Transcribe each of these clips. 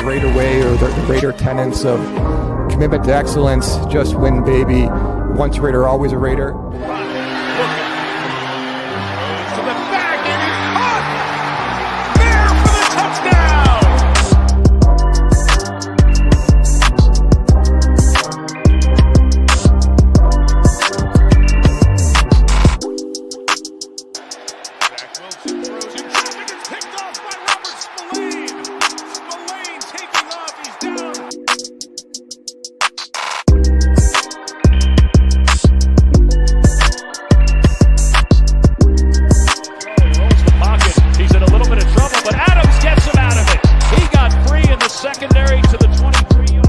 Raider way, or the Raider tenets of commitment to excellence, just win, baby. Once a Raider, always a Raider. Secondary to the 23-yard.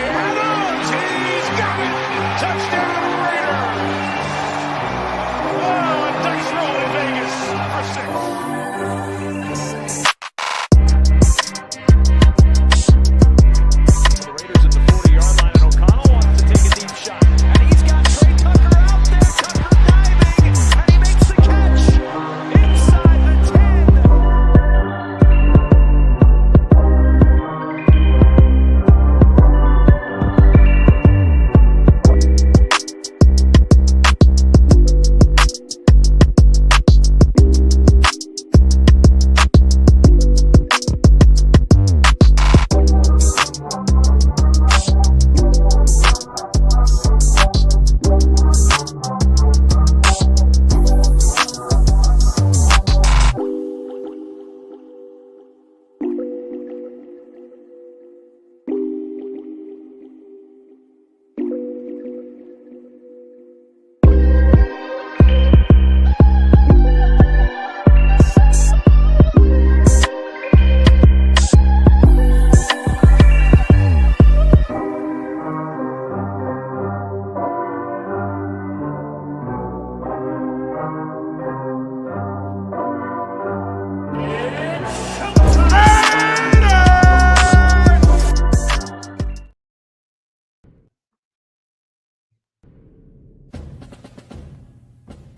Adams, he's got it! Touchdown, Raiders! Oh, a dice roll in Vegas for 6. The Raiders at the 40-yard line, and O'Connell wants to take a deep shot. And he's got Trey Tucker out there. Tucker diving, and he makes the catch inside the 10.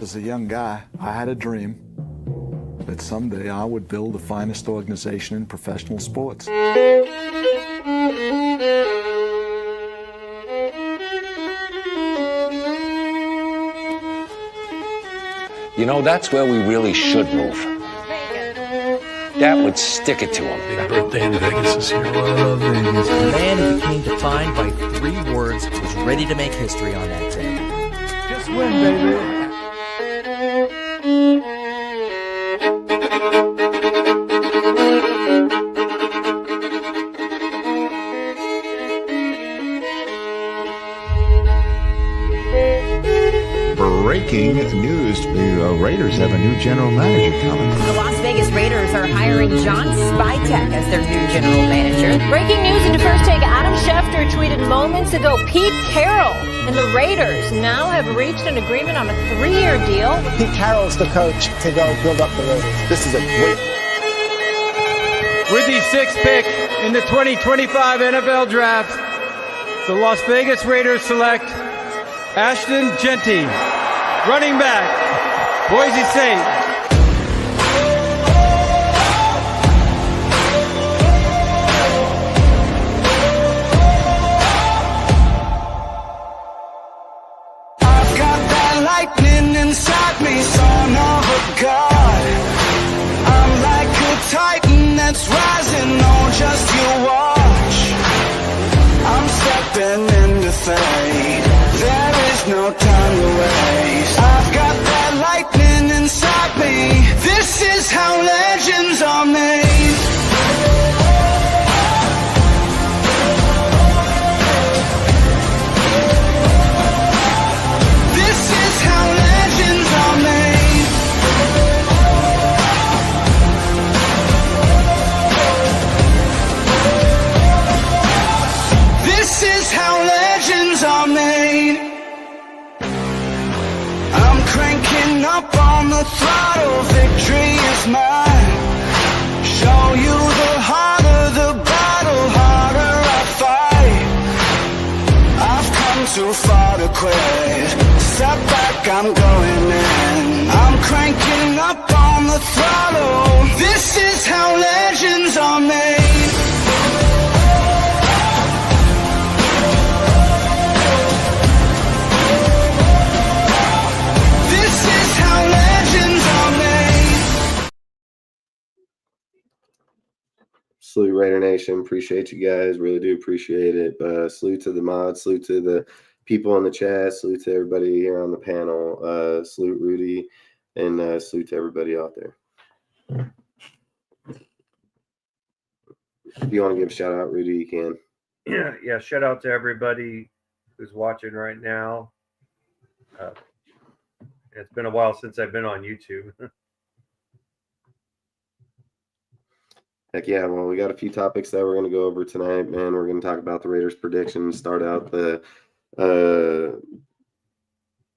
As a young guy, I had a dream that someday I would build the finest organization in professional sports. You know, that's where we really should move. That would stick it to him. Big birthday in Vegas this year. I love Vegas. The man who became defined by 3 words was ready to make history on that day. Just win, baby. Breaking news, the Raiders have a new general manager coming. The Las Vegas Raiders are hiring John Spytek as their new general manager. Breaking news into First Take, Adam Schefter tweeted moments ago, Pete Carroll and the Raiders now have reached an agreement on a 3-year deal. Pete Carroll's the coach to go build up the Raiders. This is a great... With the 6th pick in the 2025 NFL Draft, the Las Vegas Raiders select Ashton Genty, running back, Boise State. I've got that lightning inside me, son of a god. I'm like a titan that's rising, oh, just you watch. I'm stepping into fate. There is no time to waste. I've got that lightning inside me. This is how legends are made. This is how legends are made. cranking up on the throttle, victory is mine. Show you the harder the battle, harder I fight. I've come too far to quit. Step back, I'm going in. I'm cranking up on the throttle. This is how legends are made. This is how legends are made. Salute Raider Nation. Appreciate you guys. Really do appreciate it. Salute to the mods. Salute to the people in the chat. Salute to everybody here on the panel. Salute Rudy. And salute to everybody out there. If you want to give a shout out, Rudy, you can. Yeah. Shout out to everybody who's watching right now. It's been a while since I've been on YouTube. Heck yeah. Well, we got a few topics that we're going to go over tonight, man. We're going to talk about the Raiders predictions, start out the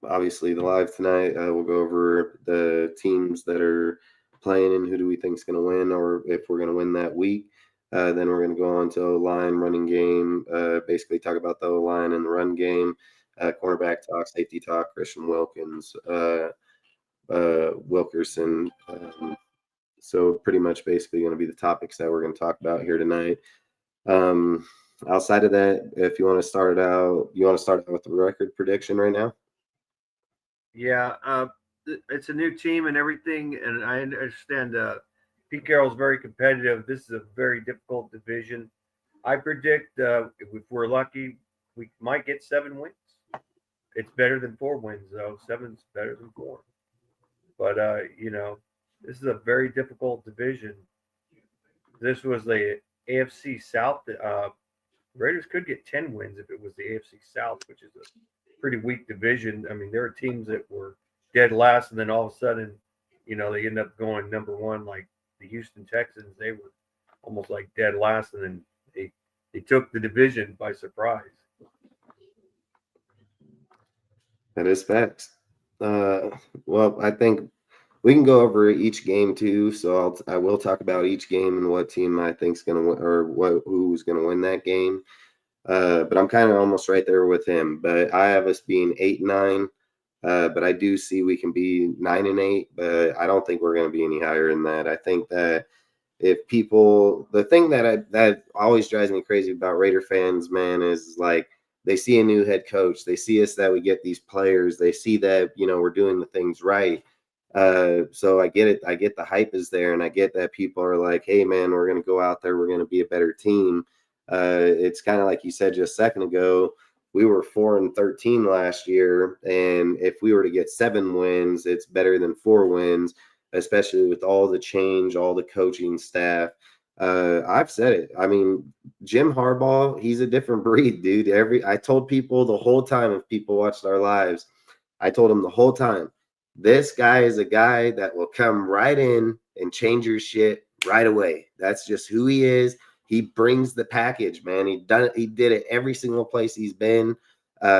obviously the live tonight. We'll go over the teams that are playing and who do we think is going to win, or if we're going to win that week. Then we're going to go on to O-line, running game, basically talk about the O-line and the run game, cornerback talk, safety talk, Christian Wilkins, Wilkerson. So pretty much basically going to be the topics that we're going to talk about here tonight. Outside of that, if you want to start out, with the record prediction right now? Yeah, it's a new team and everything, and I understand Pete Carroll's very competitive. This is a very difficult division. I predict if we're lucky, we might get 7 wins. It's better than 4 wins, though. 7's better than 4. But, this is a very difficult division. This was the AFC South. Raiders could get 10 wins if it was the AFC South, which is a pretty weak division. I mean, there are teams that were dead last, and then all of a sudden, they end up going number 1, like the Houston Texans. They were almost like dead last, and then they took the division by surprise. That is facts. Well, I think we can go over each game too. So I will talk about each game and what team I think is going to win, or who's going to win that game. But I'm kind of almost right there with him. But I have us being 8-9. But I do see we can be 9-8. But I don't think we're going to be any higher than that. I think that if people, the thing that always drives me crazy about Raider fans, man, is like they see a new head coach. They see us that we get these players. They see that we're doing the things right. So I get it. I get the hype is there, and I get that people are like, hey, man, we're going to go out there. We're going to be a better team. It's kind of like you said just a second ago, we were 4-13 last year. And if we were to get 7 wins, it's better than 4 wins, especially with all the change, all the coaching staff. I've said it. I mean, Jim Harbaugh, he's a different breed, dude. I told people the whole time, if people watched our lives, I told them the whole time, this guy is a guy that will come right in and change your shit right away. That's just who he is. He brings the package, man. He did it every single place he's been.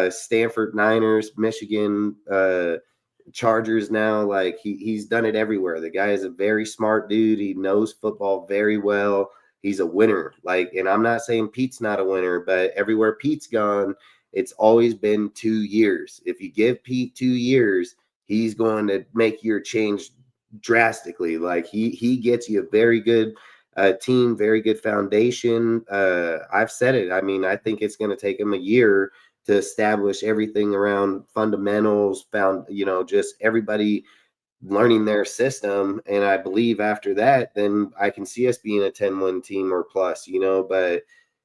Stanford, Niners, Michigan, Chargers now. Like he's done it everywhere. The guy is a very smart dude. He knows football very well. He's a winner. And I'm not saying Pete's not a winner, but everywhere Pete's gone, it's always been 2 years. If you give Pete 2 years, he's going to make your change drastically. Like he gets you a very good team, very good foundation. I've said it. I mean, I think it's going to take him a year to establish everything around fundamentals, just everybody learning their system. And I believe after that, then I can see us being a 10-win team or plus, but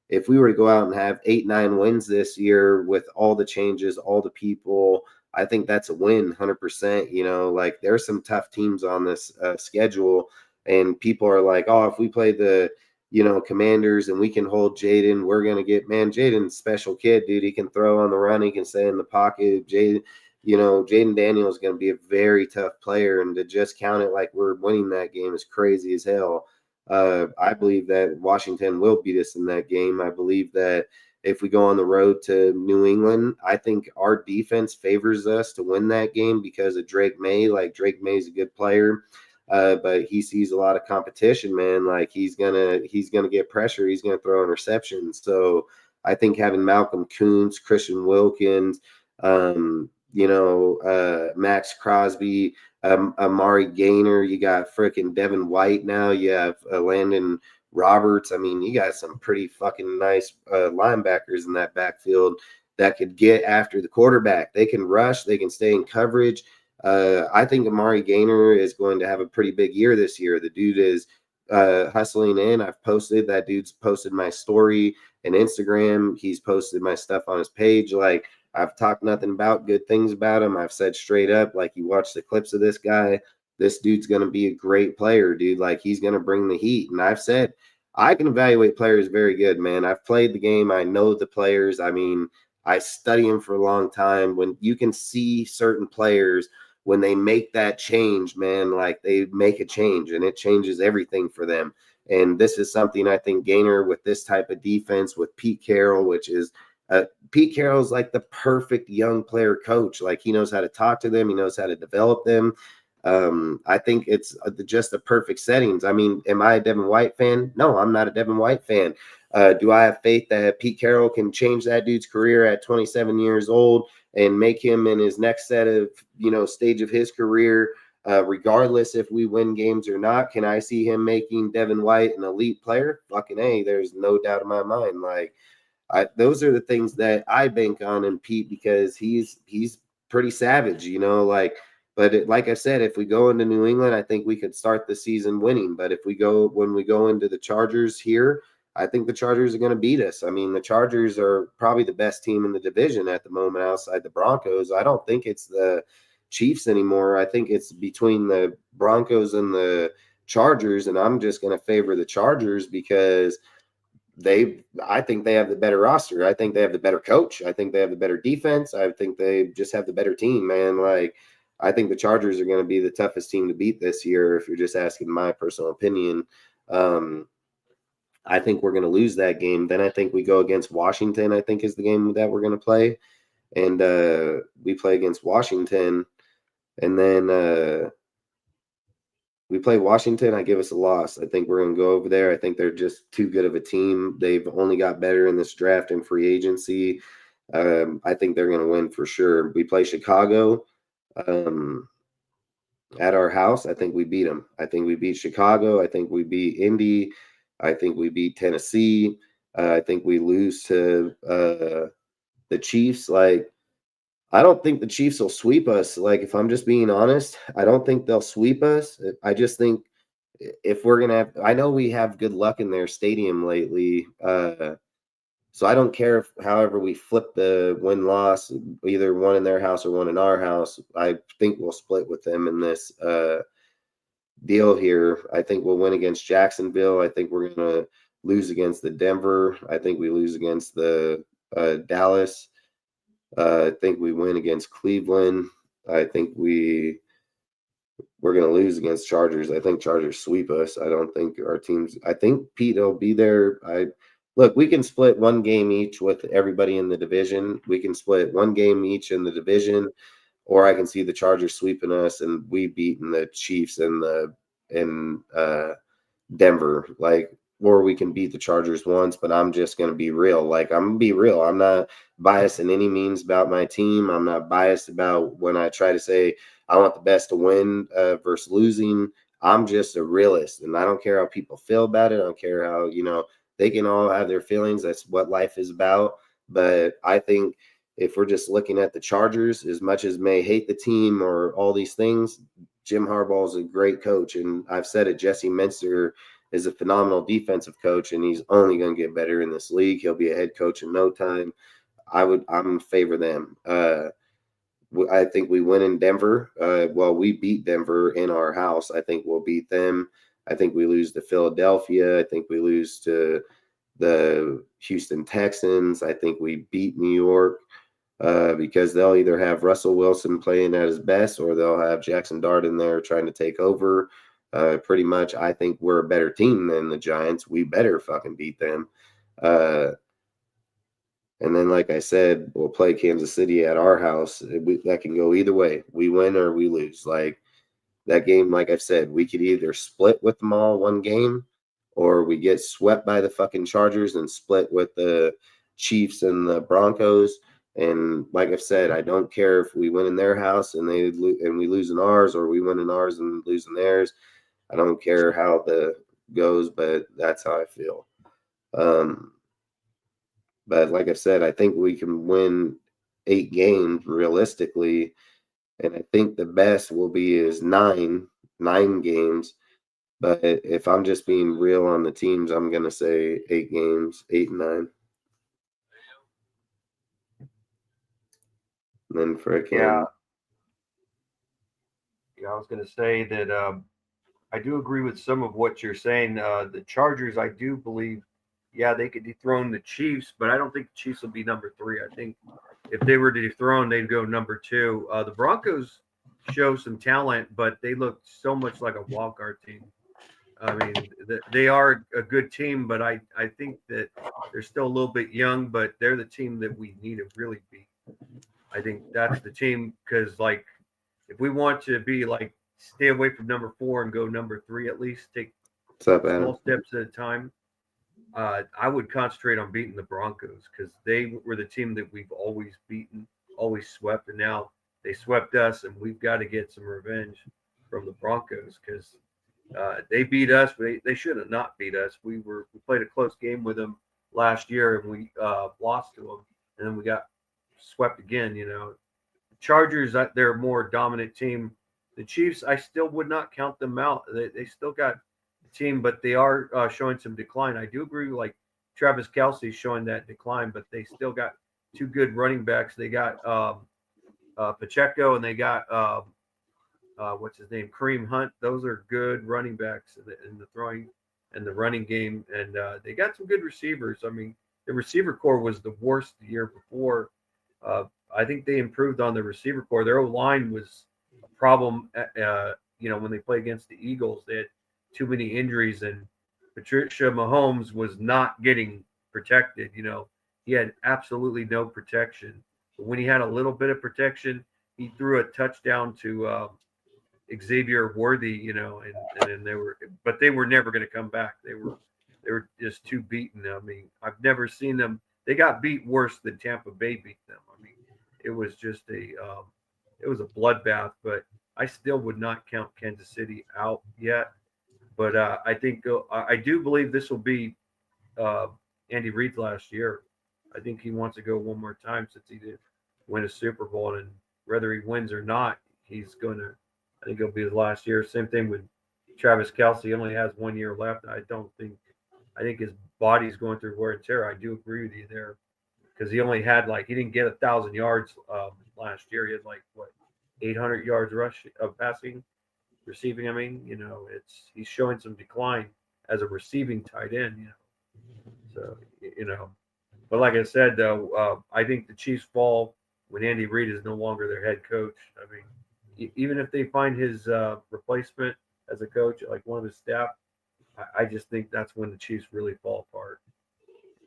if we were to go out and have 8-9 wins this year with all the changes, all the people, I think that's a win 100%. There's some tough teams on this schedule, and people are like, oh, if we play the, Commanders and we can hold Jaden, we're going to get, man, Jaden's a special kid, dude. He can throw on the run. He can stay in the pocket. Jaden Daniels is going to be a very tough player, and to just count it like we're winning that game is crazy as hell. I believe that Washington will beat us in that game. I believe that if we go on the road to New England, I think our defense favors us to win that game because of Drake May. Like, Drake May's a good player, but he sees a lot of competition, man. Like, he's gonna get pressure. He's gonna throw interceptions. So I think having Malcolm Kuntz, Christian Wilkins, Max Crosby, Amari Gaynor, you got freaking Devin White now. You have Landon Roberts. I mean, you got some pretty fucking nice linebackers in that backfield that could get after the quarterback. They can rush. They can stay in coverage. I think Amari Gaynor is going to have a pretty big year this year. The dude is hustling in. That dude's posted my story and Instagram. He's posted my stuff on his page. Like, I've talked nothing about good things about him. I've said straight up, like, you watch the clips of this guy, this dude's going to be a great player, dude. Like, he's going to bring the heat. And I've said I can evaluate players very good, man. I've played the game. I know the players. I mean, I study them for a long time. When you can see certain players, when they make that change, man, like, they make a change and it changes everything for them. And this is something I think Gaynor, with this type of defense, with Pete Carroll, which is Pete Carroll's like the perfect young player coach. Like, he knows how to talk to them. He knows how to develop them. I think it's just the perfect settings. I mean, am I a Devin White fan? No, I'm not a Devin White fan. Do I have faith that Pete Carroll can change that dude's career at 27 years old and make him in his next set of, stage of his career, regardless if we win games or not? Can I see him making Devin White an elite player? Fucking A, there's no doubt in my mind. Like, those are the things that I bank on in Pete, because he's pretty savage, but like I said, if we go into New England, I think we could start the season winning. But when we go into the Chargers here, I think the Chargers are going to beat us. I mean, the Chargers are probably the best team in the division at the moment outside the Broncos. I don't think it's the Chiefs anymore. I think it's between the Broncos and the Chargers, and I'm just going to favor the Chargers because I think they have the better roster. I think they have the better coach. I think they have the better defense. I think they just have the better team, man. Like, I think the Chargers are going to be the toughest team to beat this year, if you're just asking my personal opinion. I think we're going to lose that game. Then I think we go against Washington, I think is the game that we're going to play. And we play against Washington. And then we play Washington, I give us a loss. I think we're going to go over there. I think they're just too good of a team. They've only got better in this draft and free agency. I think they're going to win for sure. We play Chicago at our house. I think we beat them. I think we beat Chicago. I think we beat Indy. I think we beat Tennessee. I think we lose to the Chiefs. Like, I don't think the Chiefs will sweep us. Like, if I'm just being honest, I don't think they'll sweep us. I just think if we're going to have – I know we have good luck in their stadium lately. So I don't care however we flip the win-loss, either one in their house or one in our house. I think we'll split with them in this deal here. I think we'll win against Jacksonville. I think we're going to lose against the Denver. I think we lose against the Dallas. I think we win against Cleveland. I think we're going to lose against Chargers. I think Chargers sweep us. I don't think our teams – I think Pete will be there. Look, we can split one game each with everybody in the division. We can split one game each in the division, or I can see the Chargers sweeping us and we beating the Chiefs in Denver. Like, or we can beat the Chargers once, but I'm just going to be real. Like, I'm going to be real. I'm not biased in any means about my team. I'm not biased about when I try to say I want the best to win versus losing. I'm just a realist, and I don't care how people feel about it. I don't care how, they can all have their feelings. That's what life is about. But I think if we're just looking at the Chargers, as much as may hate the team or all these things, Jim Harbaugh is a great coach. And I've said it, Jesse Minster is a phenomenal defensive coach, and he's only going to get better in this league. He'll be a head coach in no time. I'm in favor of them. I think we win in Denver. We beat Denver in our house. I think we'll beat them. I think we lose to Philadelphia. I think we lose to the Houston Texans. I think we beat New York because they'll either have Russell Wilson playing at his best or they'll have Jackson Dart in there trying to take over. Pretty much, I think we're a better team than the Giants. We better fucking beat them. And then, like I said, we'll play Kansas City at our house. That can go either way. We win or we lose. Like that game, like I've said, we could either split with them all one game, or we get swept by the fucking Chargers and split with the Chiefs and the Broncos. And like I've said, I don't care if we win in their house and we lose in ours, or we win in ours and lose in theirs. I don't care how the goes, but that's how I feel. But like I said, I think we can win 8 games realistically, and I think the best will be is nine games. But if I'm just being real on the teams, I'm gonna say 8 games, 8 and 9. And then for a Yeah, I was going to say that I do agree with some of what you're saying. The Chargers, I do believe, yeah, they could dethrone the Chiefs, but I don't think the Chiefs will be number 3. I think if they were to dethrone, they'd go number 2. The Broncos show some talent, but they look so much like a wild card team. I mean, they are a good team, but I think that they're still a little bit young, but they're the team that we need to really beat. I think that's the team because, like, if we want to be like stay away from number 4 and go number 3 at least, take small steps at a time. I would concentrate on beating the Broncos because they were the team that we've always beaten, always swept, and now they swept us, and we've got to get some revenge from the Broncos because they beat us. They should have not beat us. We played a close game with them last year, and we lost to them, and then we got swept again. You know, Chargers, they're a more dominant team. The Chiefs, I still would not count them out. They still got the team, but they are showing some decline. I do agree with like Travis Kelce showing that decline, but they still got 2 good running backs. They got Pacheco and they got what's his name, Kareem Hunt. Those are good running backs in the throwing and the running game, and they got some good receivers. I mean, the receiver core was the worst the year before. I think they improved on the receiver core. Their O-line was a problem, when they played against the Eagles. They had too many injuries, and Patricia Mahomes was not getting protected. You know, he had absolutely no protection. But when he had a little bit of protection, he threw a touchdown to Xavier Worthy, you know, and they were never going to come back. They were just too beaten. I mean, I've never seen them. They got beat worse than Tampa Bay beat them. I mean, it was just it was a bloodbath. But I still would not count Kansas City out yet. But I think I do believe this will be Andy Reid's last year. I think he wants to go one more time since he did win a Super Bowl, and whether he wins or not, he's going to. I think it'll be his last year. Same thing with Travis Kelce. He only has 1 year left. I think his body's going through wear and tear. I do agree with you there because he only had he didn't get 1,000 yards last year. He had 800 yards passing, receiving. I mean, you know, he's showing some decline as a receiving tight end. You know, so you know, but like I said though, I think the Chiefs fall when Andy Reid is no longer their head coach. I mean, even if they find his replacement as a coach, like one of his staff, I just think that's when the Chiefs really fall apart.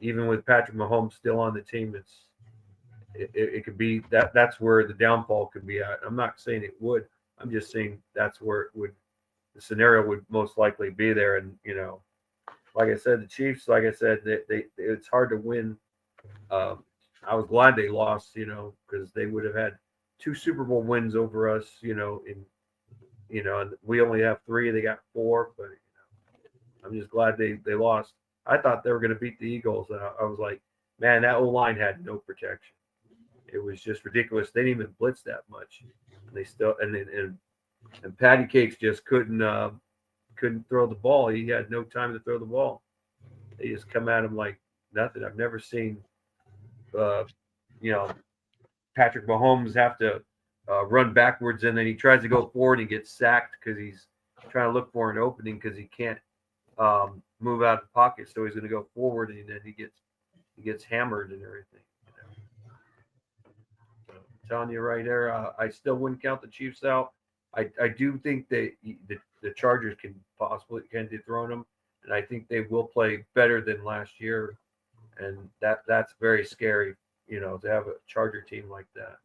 Even with Patrick Mahomes still on the team, it could be that's where the downfall could be at. I'm not saying it would. I'm just saying that's where the scenario would most likely be there. And you know, like I said, the Chiefs, like I said, it's hard to win. I was glad they lost, you know, because they would have had 2 Super Bowl wins over us, you know, and we only have 3. They got 4, but I'm just glad they lost. I thought they were going to beat the Eagles. And I was like, man, that O-line had no protection. It was just ridiculous. They didn't even blitz that much. And they still and Patty Cakes just couldn't throw the ball. He had no time to throw the ball. They just come at him like nothing. I've never seen, Patrick Mahomes have to run backwards, and then he tries to go forward and gets sacked because he's trying to look for an opening because he can't move out of the pocket, so he's going to go forward, and then he gets hammered and everything. You know? So I'm telling you right there, I still wouldn't count the Chiefs out. I do think the Chargers can dethrone them, and I think they will play better than last year, and that's very scary to have a Charger team like that,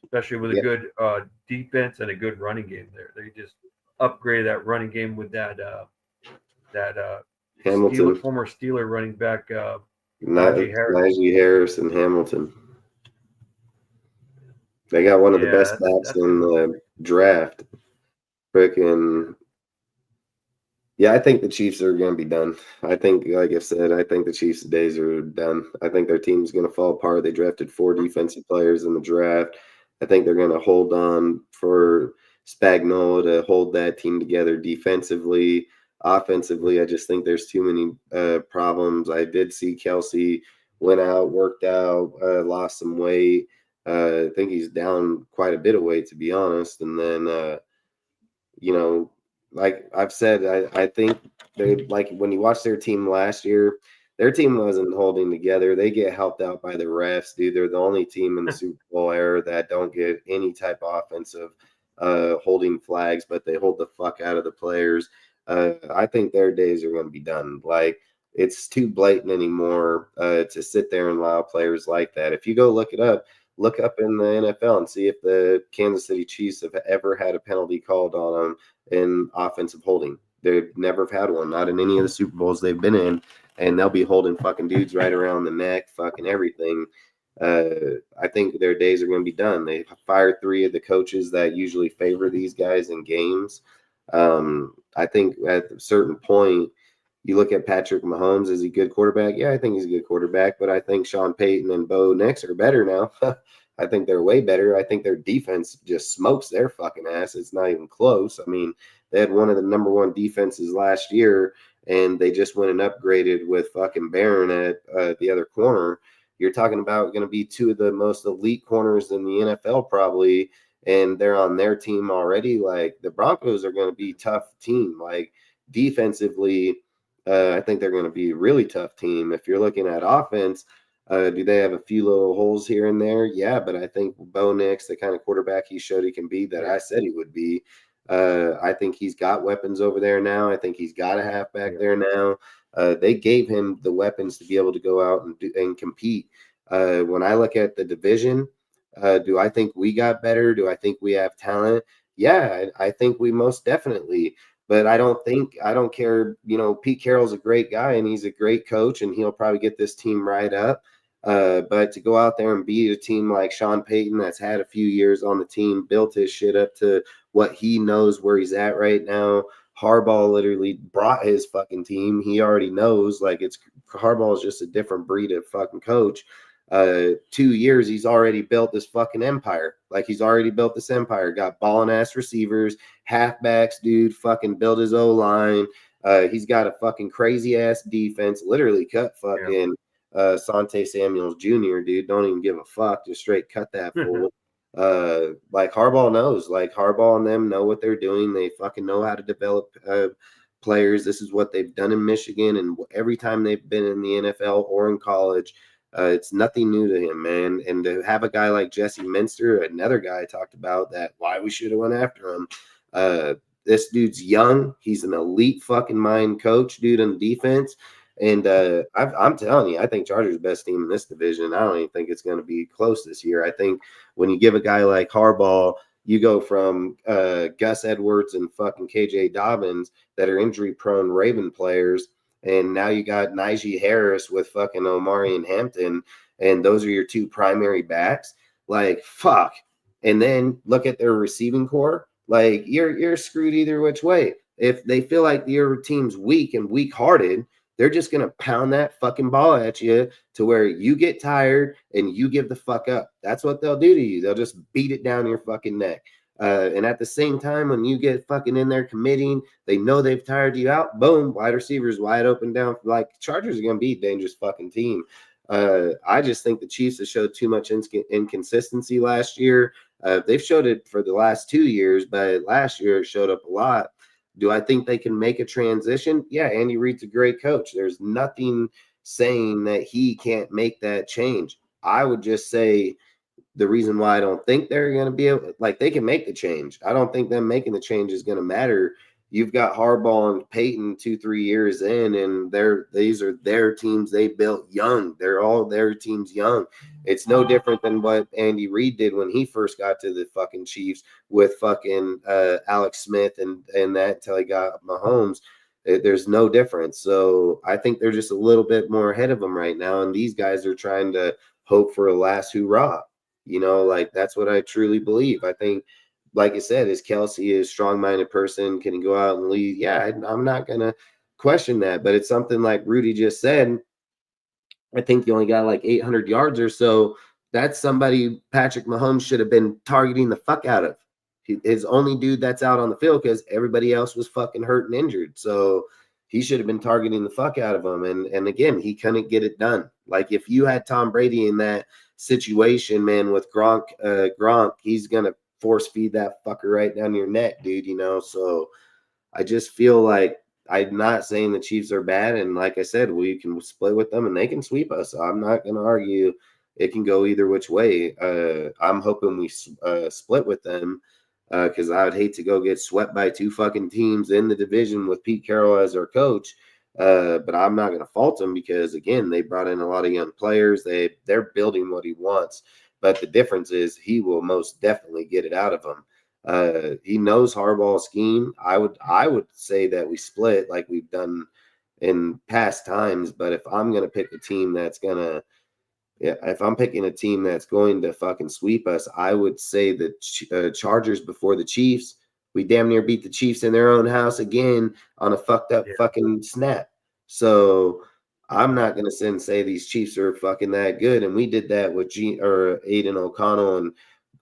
especially with a good defense and a good running game. They just upgraded that running game with that Hamilton, former Steeler running back Najee Harris. Najee Harris and Hamilton. They got one of the best backs in the draft. Frickin'. Yeah, I think the Chiefs are going to be done. I think, like I said, I think the Chiefs' days are done. I think their team's going to fall apart. They drafted 4 defensive players in the draft. I think they're going to hold on for Spagnuolo to hold that team together defensively. Offensively, I just think there's too many problems. I did see Kelsey went out, worked out, lost some weight. I think he's down quite a bit of weight, to be honest. And then, like I've said, I think they, like, when you watch their team last year, their team wasn't holding together. They get helped out by the refs, dude. They're the only team in the Super Bowl era that don't get any type of offensive holding flags, but they hold the fuck out of the players. I think their days are going to be done. Like, it's too blatant anymore to sit there and allow players like that. If you go look up in the NFL and see if the Kansas City Chiefs have ever had a penalty called on them in offensive holding. They've never had one, not in any of the Super Bowls they've been in, and they'll be holding fucking dudes right around the neck, fucking everything. I think their days are going to be done. They fired 3 of the coaches that usually favor these guys in games. I think at a certain point, you look at Patrick Mahomes, is he a good quarterback? Yeah, I think he's a good quarterback, but I think Sean Payton and Bo Nix are better now. I think they're way better. I think their defense just smokes their fucking ass. It's not even close. I mean, they had one of the number 1 defenses last year, and they just went and upgraded with fucking Barron at the other corner. You're talking about going to be 2 of the most elite corners in the NFL probably, and they're on their team already. Like, the Broncos are going to be a tough team. Like, defensively, I think they're going to be a really tough team. If you're looking at offense, do they have a few little holes here and there? Yeah, but I think Bo Nix, the kind of quarterback he showed he can be, that I said he would be, I think he's got weapons over there now. I think he's got a halfback there now. They gave him the weapons to be able to go out and compete. When I look at the division, do I think we got better? Do I think we have talent? Yeah, I think we most definitely. But I don't care. Pete Carroll's a great guy and he's a great coach and he'll probably get this team right up. But to go out there and beat a team like Sean Payton that's had a few years on the team, built his shit up to what he knows where he's at right now. Harbaugh literally brought his fucking team. He already knows, like, Harbaugh is just a different breed of fucking coach. 2 years, he's already built this fucking empire. Like, he's already built this empire. Got ballin' ass receivers, halfbacks, dude. Fucking built his O-line. He's got a fucking crazy ass defense. Literally cut fucking Sante Samuels Jr. Dude, don't even give a fuck. Just straight cut that fool. Like, Harbaugh knows. Like, Harbaugh and them know what they're doing. They fucking know how to develop players. This is what they've done in Michigan, and every time they've been in the NFL or in college. It's nothing new to him, man. And to have a guy like Jesse Minster, another guy I talked about, that why we should have went after him. This dude's young. He's an elite fucking mind coach, dude, on defense. And I'm telling you, I think Chargers best team in this division. I don't even think it's going to be close this year. I think when you give a guy like Harbaugh, you go from Gus Edwards and fucking KJ Dobbins that are injury-prone Raven players, and now you got Najee Harris with fucking Omari and Hampton, and those are your 2 primary backs. Like, fuck. And then look at their receiving core. Like, you're screwed either which way. If they feel like your team's weak and weak-hearted, they're just going to pound that fucking ball at you to where you get tired and you give the fuck up. That's what they'll do to you. They'll just beat it down your fucking neck. And at the same time, when you get fucking in there committing, they know they've tired you out. Boom, wide receivers wide open down. Like, Chargers are going to be a dangerous fucking team. I just think the Chiefs have showed too much inconsistency last year. They've showed it for the last 2 years, but last year it showed up a lot. Do I think they can make a transition? Yeah, Andy Reid's a great coach. There's nothing saying that he can't make that change. I would just say the reason why I don't think they're going to be able, like, they can make the change. I don't think them making the change is going to matter you've got Harbaugh and Peyton 2-3 years in, and these are their teams they built young. They're all their teams young. It's no different than what Andy Reid did when he first got to the fucking Chiefs with fucking Alex Smith and that until he got Mahomes. There's no difference. So I think they're just a little bit more ahead of them right now, and these guys are trying to hope for a last hoorah. Like that's what I truly believe. I think, like I said, is Kelsey a strong-minded person? Can he go out and lead? Yeah, I'm not going to question that. But it's something like Rudy just said. I think he only got like 800 yards or so. That's somebody Patrick Mahomes should have been targeting the fuck out of. His only dude that's out on the field because everybody else was fucking hurt and injured. So he should have been targeting the fuck out of him. And again, he couldn't get it done. Like if you had Tom Brady in that situation, man, with Gronk, he's going to force feed that fucker right down your neck, dude, So I just feel like I'm not saying the Chiefs are bad. And like I said, we can split with them and they can sweep us. I'm not going to argue. It can go either which way. I'm hoping we split with them because I would hate to go get swept by two fucking teams in the division with Pete Carroll as our coach. But I'm not going to fault them because, again, they brought in a lot of young players. They're building what he wants. But the difference is he will most definitely get it out of him. He knows Harbaugh's scheme. I would say that we split like we've done in past times. But if I'm going to pick a team that's going to if I'm picking a team that's going to fucking sweep us, I would say the Chargers before the Chiefs. We damn near beat the Chiefs in their own house again on a fucked up fucking snap. So I'm not going to say these Chiefs are fucking that good. And we did that with Aiden O'Connell and,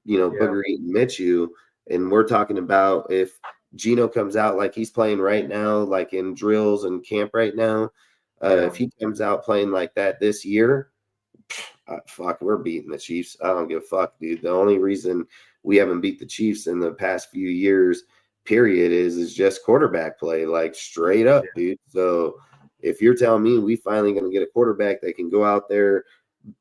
Booger Eaton Minshew. And we're talking about if Geno comes out like he's playing right now, like in drills and camp right now, if he comes out playing like that this year, fuck, we're beating the Chiefs. I don't give a fuck, dude. The only reason we haven't beat the Chiefs in the past few years, period, is just quarterback play, like straight up, dude. So if you're telling me we finally going to get a quarterback that can go out there,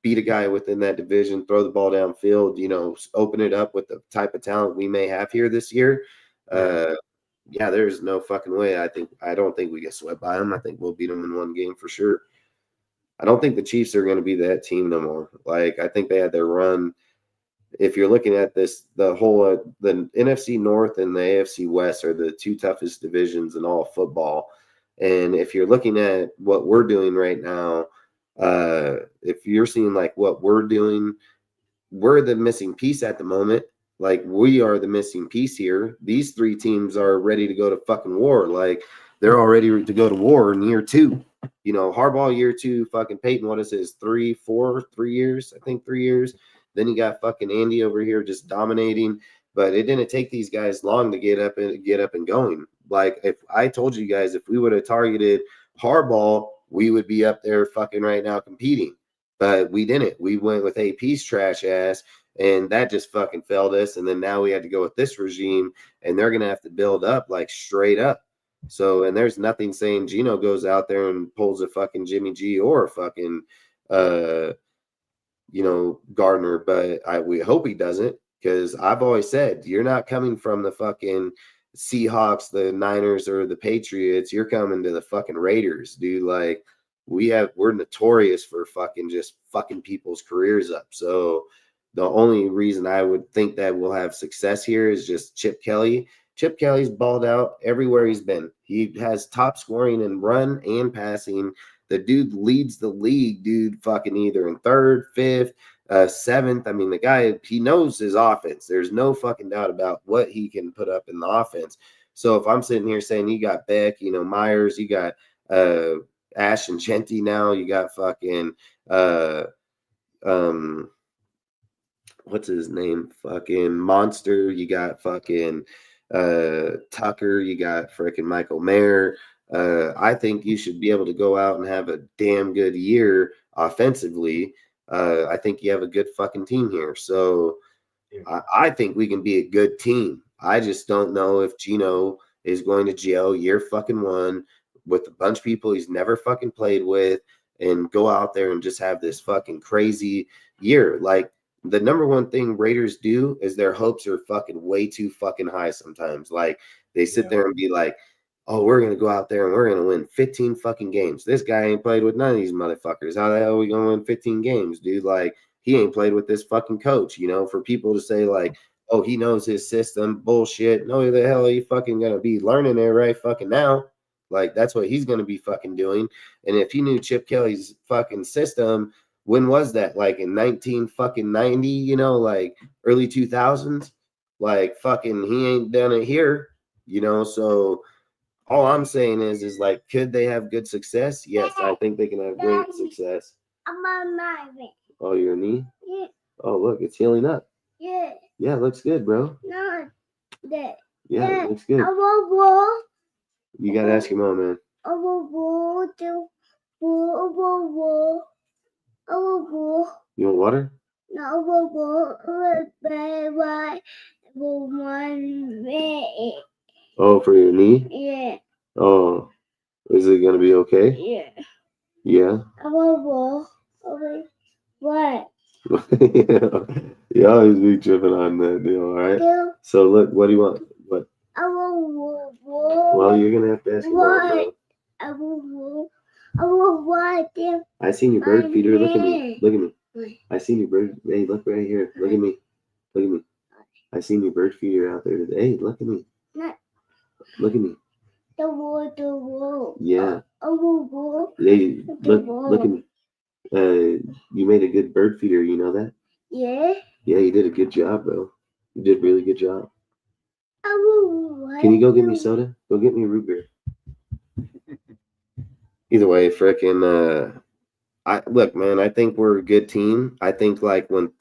beat a guy within that division, throw the ball downfield, open it up with the type of talent we may have here this year, there's no fucking way. I don't think we get swept by them. I think we'll beat them in one game for sure. I don't think the Chiefs are going to be that team no more. Like, I think they had their run. If you're looking at this, the NFC North and the AFC West are the two toughest divisions in all of football. And if you're looking at what we're doing right now, if you're seeing like what we're doing, we're the missing piece at the moment. Like, we are the missing piece here. These three teams are ready to go to fucking war. Like, they're all ready to go to war in year two. Harbaugh year two, fucking Peyton, what is his 3 years? I think 3 years. Then you got fucking Andy over here just dominating. But it didn't take these guys long to get up and going. Like, if I told you guys, if we would have targeted Harbaugh, we would be up there fucking right now competing. But we didn't. We went with AP's trash ass, and that just fucking failed us. And then now we had to go with this regime, and they're going to have to build up like straight up. So, and there's nothing saying Geno goes out there and pulls a fucking Jimmy G or a fucking, Gardner, but we hope he doesn't, because I've always said, you're not coming from the fucking Seahawks, the Niners, or the Patriots. You're coming to the fucking Raiders, dude. Like, we're notorious for fucking just fucking people's careers up. So the only reason I would think that we'll have success here is just Chip Kelly. Chip Kelly's balled out everywhere he's been. He has top scoring in run and passing. The dude leads the league, dude, fucking either in third, fifth, seventh. I mean, the guy, he knows his offense. There's no fucking doubt about what he can put up in the offense. So if I'm sitting here saying you got Beck, Myers, you got Ash and Chenty now, you got fucking what's his name? Fucking Monster, you got fucking Tucker, you got freaking Michael Mayer. I think you should be able to go out and have a damn good year offensively. I think you have a good fucking team here. So I think we can be a good team. I just don't know if Geno is going to gel year fucking one with a bunch of people he's never fucking played with and go out there and just have this fucking crazy year. Like, the number one thing Raiders do is their hopes are fucking way too fucking high sometimes. Like, they sit there and be like, oh, we're going to go out there and we're going to win 15 fucking games. This guy ain't played with none of these motherfuckers. How the hell are we going to win 15 games, dude? Like, he ain't played with this fucking coach, you know, for people to say, like, oh, he knows his system, bullshit. No, the hell are you fucking going to be learning it right fucking now? Like, that's what he's going to be fucking doing. And if he knew Chip Kelly's fucking system, when was that? Like in 1990, you know, like early 2000s? Like, fucking, he ain't done it here, you know, so all I'm saying is like, could they have good success? Yes, I think they can have great success. Oh, your knee? Yeah. Oh, look, it's healing up. Yeah. Yeah, it looks good, bro. No. That. Yeah, it looks good. I want war. You gotta ask your mom, man. I want war. I want war. I want war. You want water? No, I want war. I want one. Oh, for your knee? Yeah. Oh, is it gonna be okay? Yeah. Yeah. I want war. Okay. What? You always be tripping on that deal, all right? Yeah. So look, what do you want? What? I want war. Well, you're gonna have to ask your mom, bro. I want war. I want war. I seen your bird feeder. Look at me. Look at me. I seen your bird. Hey, look right here. Look at me. Look at me. I seen your bird feeder out there today. Hey, look at me. Look at me. The wall. Yeah. I want war. Hey, look at me. You made a good bird feeder. You know that? Yeah. Yeah, you did a good job, bro. You did a really good job. I want war. Can you go get me soda? Go get me a root beer. Either way, frickin', look, man, I think we're a good team. I think like when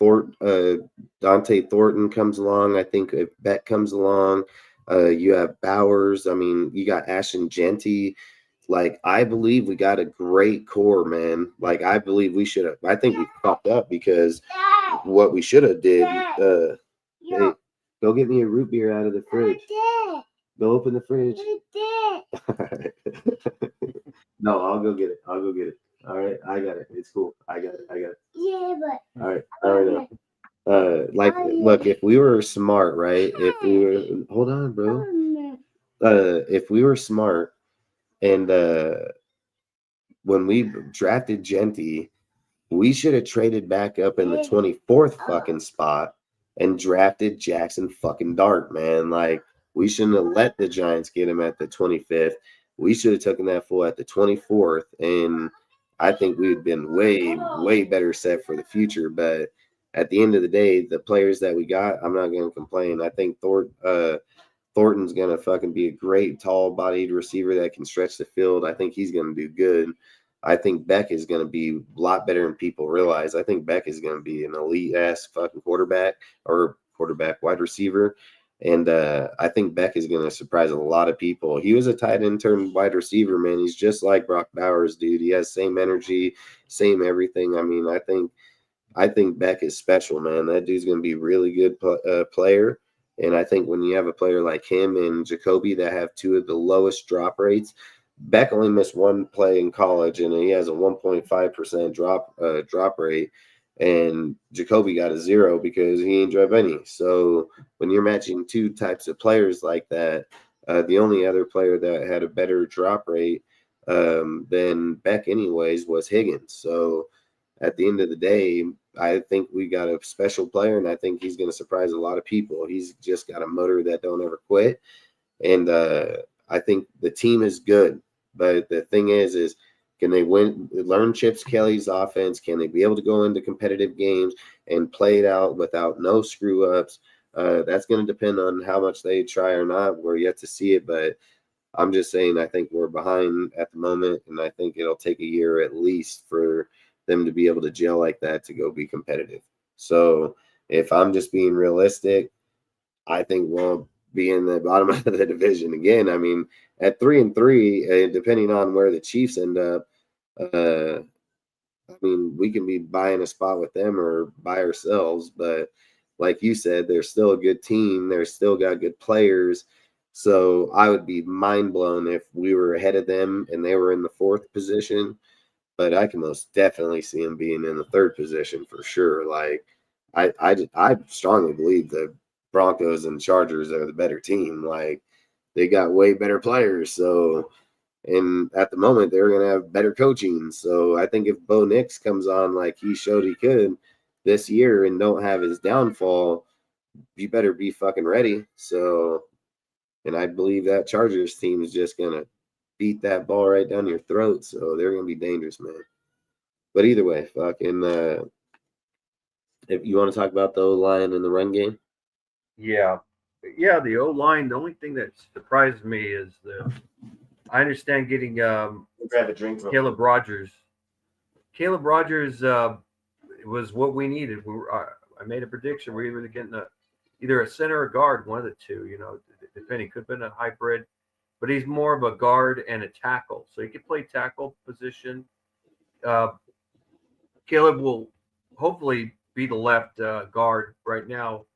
Dante Thornton comes along, I think if Beck comes along, you have Bowers. I mean, you got Ashton Genty. Like, I believe we got a great core, man. Like, I believe we should have. I think we fucked up because what we should have did. Hey, go get me a root beer out of the fridge. Go open the fridge. No, I'll go get it. All right, I got it. It's cool. I got it. Yeah, but. All right now. Like, look, if we were smart, right? If we were, hold on, bro. If we were smart, and when we drafted Genty, we should have traded back up in the 24th fucking spot and drafted Jackson fucking Dart, man. Like, we shouldn't have let the Giants get him at the 25th. We should have taken that fool at the 24th, and I think we'd been way better set for the future. But at the end of the day, the players that we got, I'm not going to complain. I think Thornton's going to fucking be a great tall-bodied receiver that can stretch the field. I think he's going to do good. I think Beck is going to be a lot better than people realize. I think Beck is going to be an elite-ass fucking wide receiver. And I think Beck is going to surprise a lot of people. He was a tight end turned wide receiver, man. He's just like Brock Bowers, dude. He has same energy, same everything. I mean, I think Beck is special, man. That dude's going to be a really good player. And I think when you have a player like him and Jacoby that have two of the lowest drop rates, Beck only missed one play in college, and he has a 1.5% drop rate. And Jacoby got a 0 because he ain't drop any. So when you're matching two types of players like that, the only other player that had a better drop rate than Beck anyways was Higgins. So at the end of the day, I think we got a special player, and I think he's going to surprise a lot of people. He's just got a motor that don't ever quit. And I think the team is good. But the thing is can they learn Chip Kelly's offense? Can they be able to go into competitive games and play it out without no screw-ups? That's going to depend on how much they try or not. We're yet to see it, but I'm just saying I think we're behind at the moment, and I think it'll take a year at least for them to be able to gel like that to go be competitive. So if I'm just being realistic, I think we'll be in the bottom of the division again. I mean, at 3-3, depending on where the Chiefs end up, I mean, we can be buying a spot with them or by ourselves. But like you said, they're still a good team. They're still got good players. So I would be mind blown if we were ahead of them and they were in the 4th position. But I can most definitely see them being in the 3rd position for sure. Like, I strongly believe the Broncos and Chargers are the better team. Like, they got way better players. So, and at the moment, they're going to have better coaching. So I think if Bo Nix comes on like he showed he could this year and don't have his downfall, you better be fucking ready. So, and I believe that Chargers team is just going to beat that ball right down your throat. So they're going to be dangerous, man. But either way, fucking, if you want to talk about the O-line and the run game. Yeah. The O-line, the only thing that surprised me is I understand getting grab a drink. Caleb Rogers. Caleb Rogers was what we needed. I made a prediction. We were getting either a center or guard, one of the two, depending. Could have been a hybrid, but he's more of a guard and a tackle. So he could play tackle position. Caleb will hopefully be the left guard. Right now,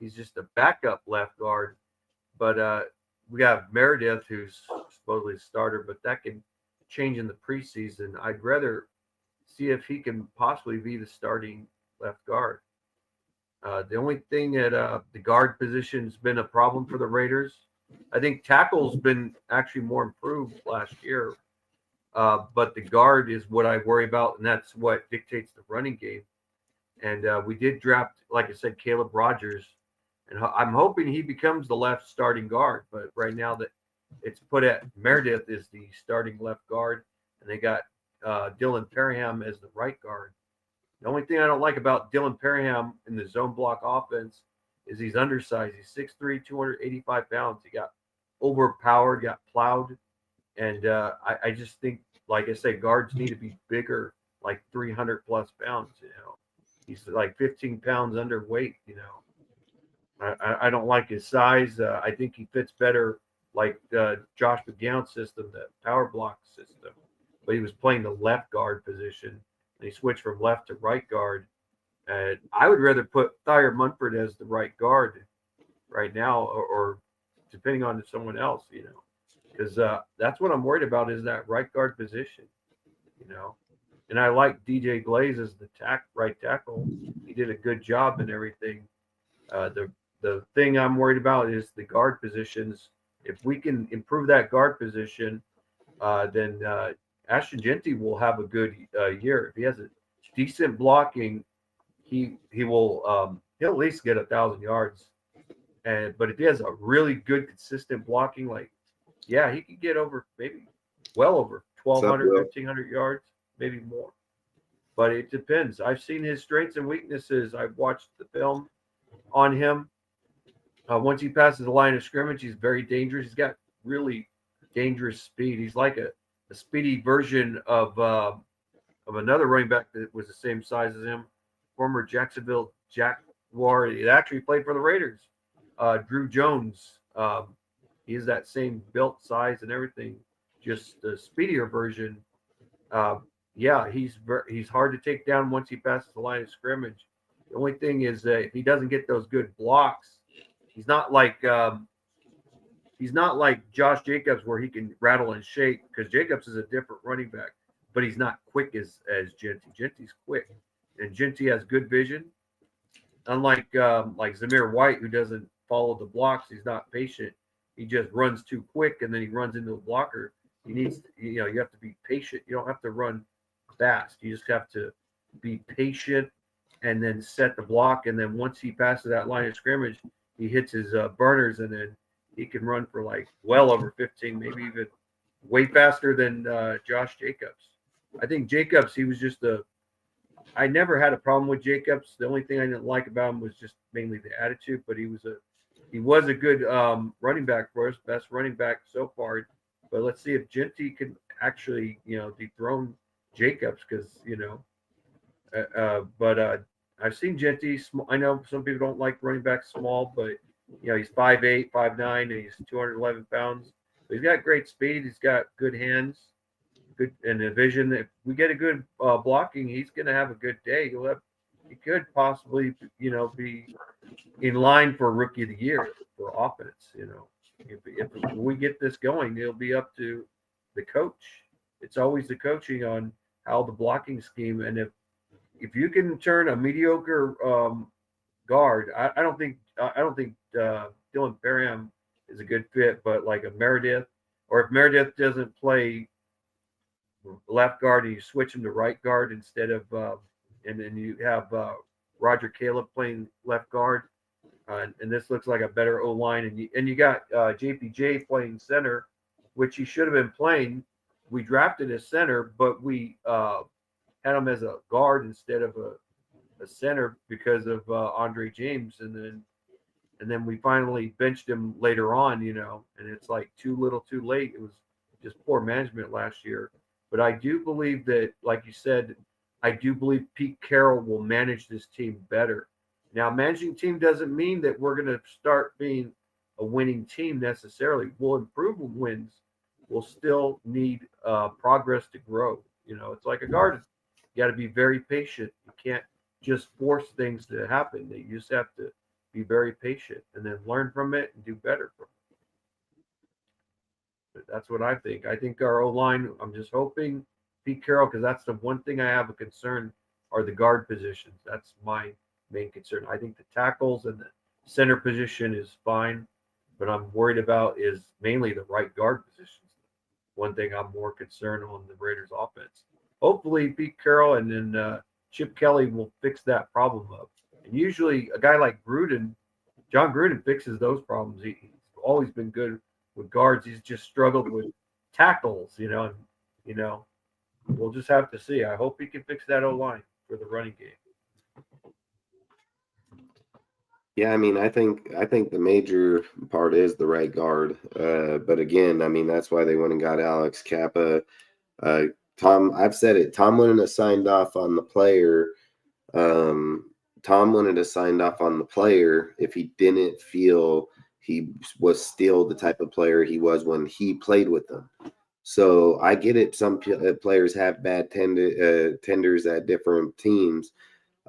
he's just a backup left guard. But we got Meredith, who's supposedly a starter, but that can change in the preseason. I'd rather see if he can possibly be the starting left guard. The only thing that the guard position has been a problem for the Raiders. I think tackle's been actually more improved last year. But the guard is what I worry about, and that's what dictates the running game. And we did draft, like I said, Caleb Rogers, and I'm hoping he becomes the left starting guard. But right now that it's put at Meredith is the starting left guard, and they got Dylan Parham as the right guard. The only thing I don't like about Dylan Parham in the zone block offense is he's undersized. He's 6'3", 285 pounds. He got overpowered, got plowed. And I just think, like I say, guards need to be bigger, like 300 plus pounds. He's like 15 pounds underweight. I don't like his size. I think he fits better like Josh McGowan's system, the power block system. But he was playing the left guard position, and he switched from left to right guard. And I would rather put Thayer Munford as the right guard right now, or depending on someone else, because that's what I'm worried about is that right guard position, And I like DJ Glaze as the right tackle. He did a good job and everything. The thing I'm worried about is the guard positions. If we can improve that guard position, then Ashton Jeanty will have a good year. If he has a decent blocking, he will he'll at least get 1,000 yards. But if he has a really good consistent blocking, he could get over maybe well over 1,200, 1,500 yards, maybe more. But it depends. I've seen his strengths and weaknesses. I've watched the film on him. Once he passes the line of scrimmage, he's very dangerous. He's got really dangerous speed. He's like a speedy version of another running back that was the same size as him, former Jacksonville Jaguar. He actually played for the Raiders. Drew Jones. He is that same built size and everything, just the speedier version. He's hard to take down once he passes the line of scrimmage. The only thing is that if he doesn't get those good blocks, he's not like Josh Jacobs where he can rattle and shake, because Jacobs is a different running back, but he's not quick as Jeanty. Jeanty's quick, and Jeanty has good vision. Unlike like Zamir White, who doesn't follow the blocks, he's not patient. He just runs too quick, and then he runs into the blocker. He needs, you have to be patient. You don't have to run fast. You just have to be patient and then set the block. And then once he passes that line of scrimmage, he hits his burners, and then he can run for well over 15, maybe even way faster than Josh Jacobs. I think Jacobs, he was just I never had a problem with Jacobs. The only thing I didn't like about him was just mainly the attitude, but he was a good running back for us, best running back so far. But let's see if Jeanty can actually, dethrone Jacobs, because, I've seen Jeanty. I know some people don't like running backs small, but, he's 5'8", 5'9", and he's 211 pounds. But he's got great speed. He's got good hands, good and a vision. If we get a good blocking, he's going to have a good day. He could possibly, be in line for Rookie of the Year for offense. If we get this going, it'll be up to the coach. It's always the coaching on how the blocking scheme, and if you can turn a mediocre guard, I don't think Dylan Parham is a good fit, but like a Meredith, or if Meredith doesn't play left guard and you switch him to right guard instead of, and then you have Roger Caleb playing left guard, and this looks like a better O line, and you got JPJ playing center, which he should have been playing. We drafted as center, but we had him as a guard instead of a center because of Andre James, and then we finally benched him later on, and it's like too little, too late. It was just poor management last year. But I do believe that, like you said, I do believe Pete Carroll will manage this team better. Now, managing team doesn't mean that we're going to start being a winning team necessarily. We'll improve wins. We'll still need progress to grow. It's like a garden. You got to be very patient. You can't just force things to happen. You just have to be very patient and then learn from it and do better from it. But that's what I think. I think our O-line, I'm just hoping Pete Carroll, because that's the one thing I have a concern are the guard positions. That's my main concern. I think the tackles and the center position is fine, but I'm worried about is mainly the right guard positions. One thing I'm more concerned on the Raiders offense. Hopefully Pete Carroll and then Chip Kelly will fix that problem up. And usually a guy like Gruden, John Gruden fixes those problems. He's always been good with guards. He's just struggled with tackles, and we'll just have to see. I hope he can fix that O-line for the running game. Yeah, I mean, I think the major part is the right guard. But again, I mean, that's why they went and got Alex Kappa. Tom, I've said it. Tom wouldn't have signed off on the player. Tom wouldn't have signed off on the player if he didn't feel he was still the type of player he was when he played with them. So I get it. Some players have bad tenders at different teams.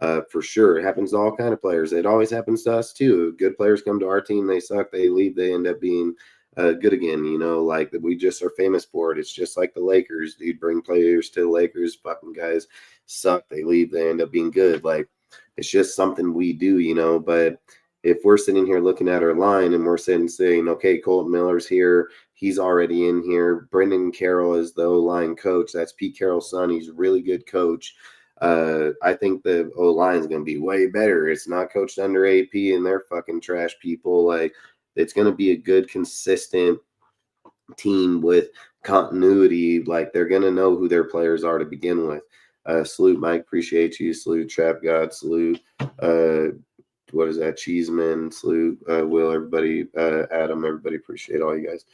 For sure. It happens to all kind of players. It always happens to us too. Good players come to our team, they suck, they leave, they end up being good again, like we just are famous for it. It's just like the Lakers, dude, bring players to the Lakers, fucking guys suck, they leave, they end up being good. Like, it's just something we do, but if we're sitting here looking at our line and we're saying, okay, Colton Miller's here, he's already in here. Brendan Carroll is the O-line coach. That's Pete Carroll's son. He's a really good coach. I think the O-line is going to be way better. It's not coached under AP and they're fucking trash people. Like, it's going to be a good, consistent team with continuity. Like, they're going to know who their players are to begin with. Salute, Mike. Appreciate you. Salute, Trap God. Salute, what is that? Cheeseman. Salute, Will. Everybody, Adam. Everybody, appreciate all you guys.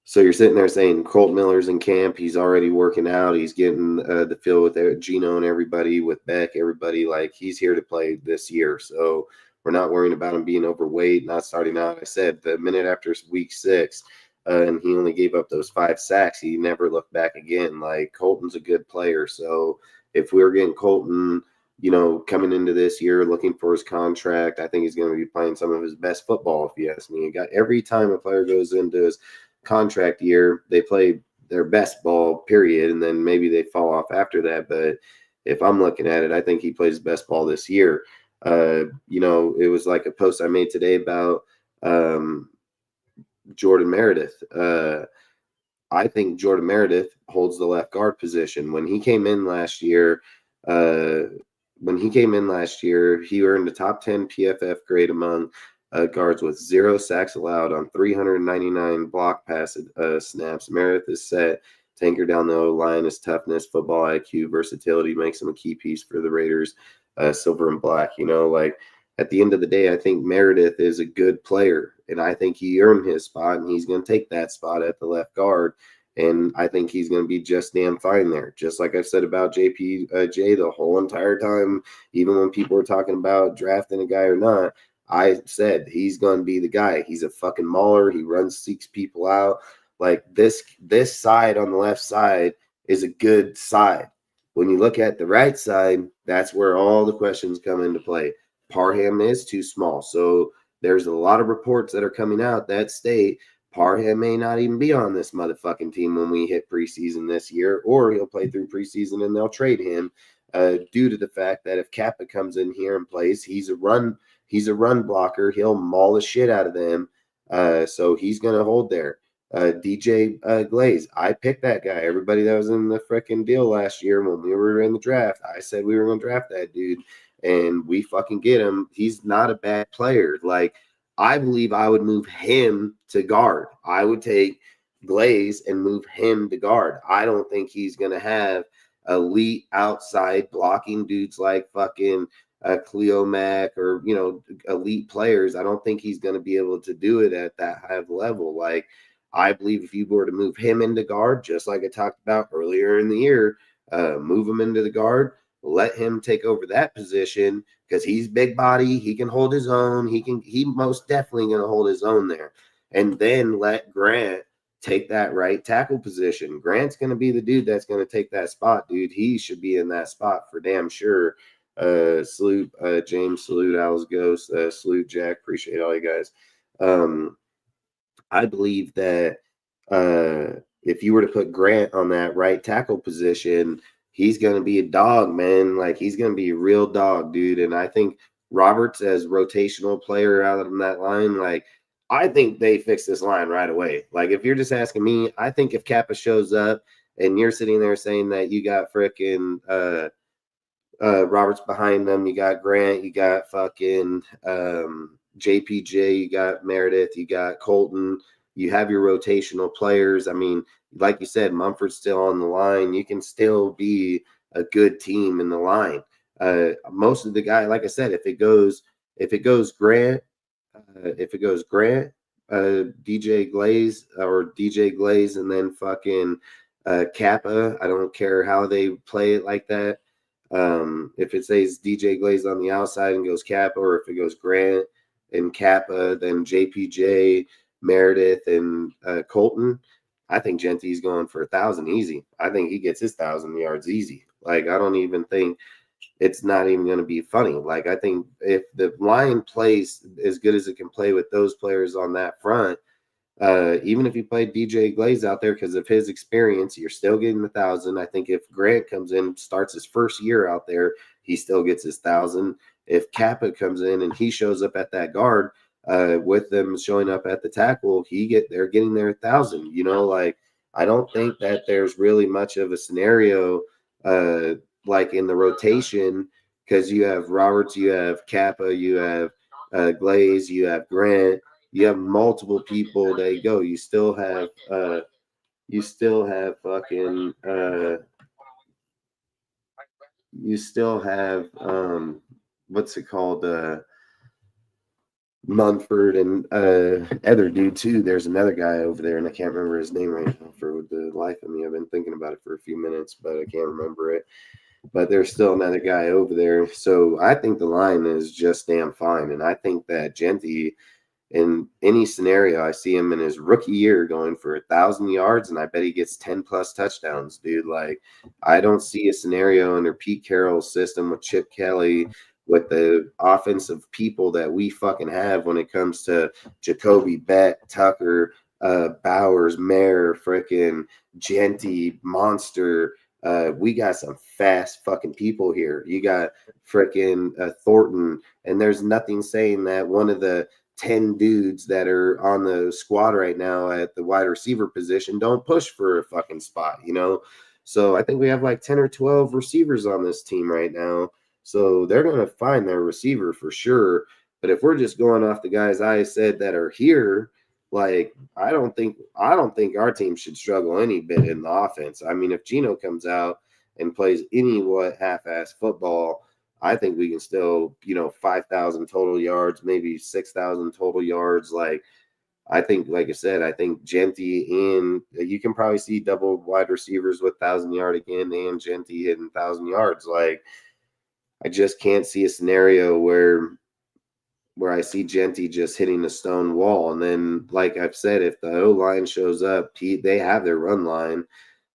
So you're sitting there saying Colt Miller's in camp. He's already working out. He's getting the feel with Gino and everybody, with Beck, everybody. Like, he's here to play this year. So we're not worrying about him being overweight, not starting out. I said the minute after week 6, and he only gave up those 5 sacks, he never looked back again. Like, Colton's a good player. So if we're getting Colton, coming into this year looking for his contract, I think he's going to be playing some of his best football, if you ask me. Every time a player goes into his contract year, they play their best ball, period, and then maybe they fall off after that. But if I'm looking at it, I think he plays his best ball this year. It was like a post I made today about Jordan Meredith. I think Jordan Meredith holds the left guard position. When he came in last year, he earned a top 10 PFF grade among guards with 0 sacks allowed on 399 block pass snaps. Meredith is set to anchor down the O-line. His toughness, football IQ, versatility makes him a key piece for the Raiders, silver and black. At the end of the day, I think Meredith is a good player, and I think he earned his spot, and he's going to take that spot at the left guard. And I think he's going to be just damn fine there. Just like I've said about JPJ the whole entire time, even when people were talking about drafting a guy or not, I said he's going to be the guy. He's a fucking mauler. He seeks people out. Like, this side on the left side is a good side. When you look at the right side, that's where all the questions come into play. Parham is too small. So there's a lot of reports that are coming out that state Parham may not even be on this motherfucking team when we hit preseason this year, or he'll play through preseason and they'll trade him due to the fact that if Kappa comes in here and plays, he's a run He's a run blocker. He'll maul the shit out of them. So he's going to hold there. DJ Glaze, I picked that guy. Everybody that was in the freaking deal last year when we were in the draft, I said we were going to draft that dude, and we fucking get him. He's not a bad player. Like, I believe I would move him to guard. I would take Glaze and move him to guard. I don't think he's going to have elite outside blocking dudes like fucking Cleo Mack or, you know, elite players. I don't think he's going to be able to do it at that high of level. Like, I believe if you were to move him into guard, just like I talked about earlier in the year, move him into the guard, let him take over that position because he's big body. He can hold his own. He most definitely going to hold his own there. And then let Grant take that right tackle position. Grant's going to be the dude that's going to take that spot, dude. He should be in that spot for damn sure. Salute James, salute Alice Ghost, salute Jack. Appreciate all you guys. I believe that if you were to put Grant on that right tackle position, he's going to be a dog, man. Like, he's going to be a real dog, dude. And I think Roberts as rotational player out on that line, like, I think they fix this line right away. Like, if you're just asking me, I think if Kappa shows up and you're sitting there saying that you got frickin' Roberts behind them, you got Grant, you got fucking JPJ, you got Meredith, you got Colton, you have your rotational players. I mean, like you said, Mumford's still on the line. You can still be a good team in the line. Most of the guy, like I said, if it goes Grant, DJ Glaze, and then fucking Kappa. I don't care how they play it like that. If it says DJ Glaze on the outside and goes Kappa, or if it goes Grant and Kappa, then JPJ, Meredith, and Colton, I think Genty's going for 1,000 easy. I think he gets his 1,000 yards easy. Like, I don't even think it's not even going to be funny. Like, I think if the line plays as good as it can play with those players on that front, even if you play DJ Glaze out there because of his experience, you're still getting 1,000. I think if Grant comes in, starts his first year out there, he still gets his 1,000. If Kappa comes in and he shows up at that guard, with them showing up at the tackle, they're getting their 1,000. You know, like, I don't think that there's really much of a scenario like in the rotation, because you have Roberts, you have Kappa, you have Glaze, you have Grant, you have multiple people that go. You still have what's it called? Munford and other dude too. There's another guy over there, and I can't remember his name right now for the life of me. I've been thinking about it for a few minutes, but I can't remember it. But there's still another guy over there. So I think the line is just damn fine. And I think that Genty, in any scenario, I see him in his rookie year going for 1,000 yards, and I bet he gets 10 plus touchdowns, dude. Like, I don't see a scenario under Pete Carroll's system with Chip Kelly, with the offensive people that we fucking have when it comes to Jacoby, Beck, Tucker, Bowers, Mayer, frickin' Genty, Monster. We got some fast fucking people here. You got frickin' Thornton, and there's nothing saying that one of the 10 dudes that are on the squad right now at the wide receiver position don't push for a fucking spot, you know? So I think we have like 10 or 12 receivers on this team right now. So they're going to find their receiver for sure. But if we're just going off the guys I said that are here, like, I don't think our team should struggle any bit in the offense. I mean, if Gino comes out and plays any half-ass football, I think we can still, 5,000 total yards, maybe 6,000 total yards. Like, I think, like I said, I think Genty, and you can probably see double wide receivers with 1,000-yard again, and Genty hitting 1,000 yards. Like, I just can't see a scenario where I see Genty just hitting a stone wall. And then, like I've said, if the O-line shows up, they have their run line.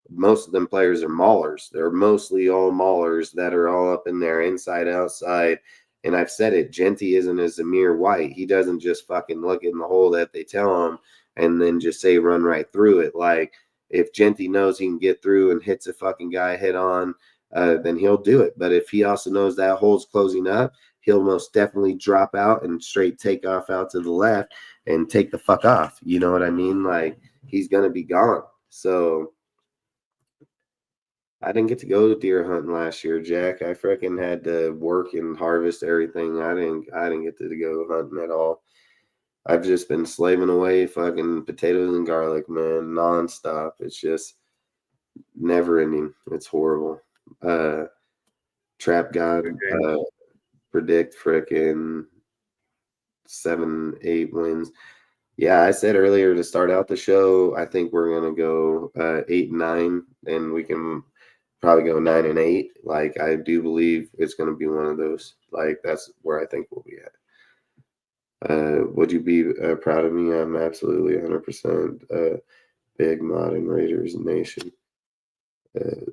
Most of them players are maulers. They're mostly all maulers that are all up in there, inside, outside. And I've said it, Genty isn't a Zamir White. He doesn't just fucking look in the hole that they tell him and then just say run right through it. Like, if Genty knows he can get through and hits a fucking guy head on, then he'll do it. But if he also knows that hole's closing up, he'll most definitely drop out and straight take off out to the left and take the fuck off. You know what I mean? Like, he's going to be gone. So I didn't get to go deer hunting last year, Jack. I freaking had to work and harvest everything. I didn't get to go hunting at all. I've just been slaving away fucking potatoes and garlic, man, nonstop. It's just never ending. It's horrible. Trap God predict frickin' 7-8 wins. Yeah, I said earlier to start out the show, I think we're gonna go 8-9, and we can probably go 9-8. Like, I do believe it's gonna be one of those. Like, that's where I think we'll be at. Would you be proud of me? I'm absolutely 100% big modern Raiders nation.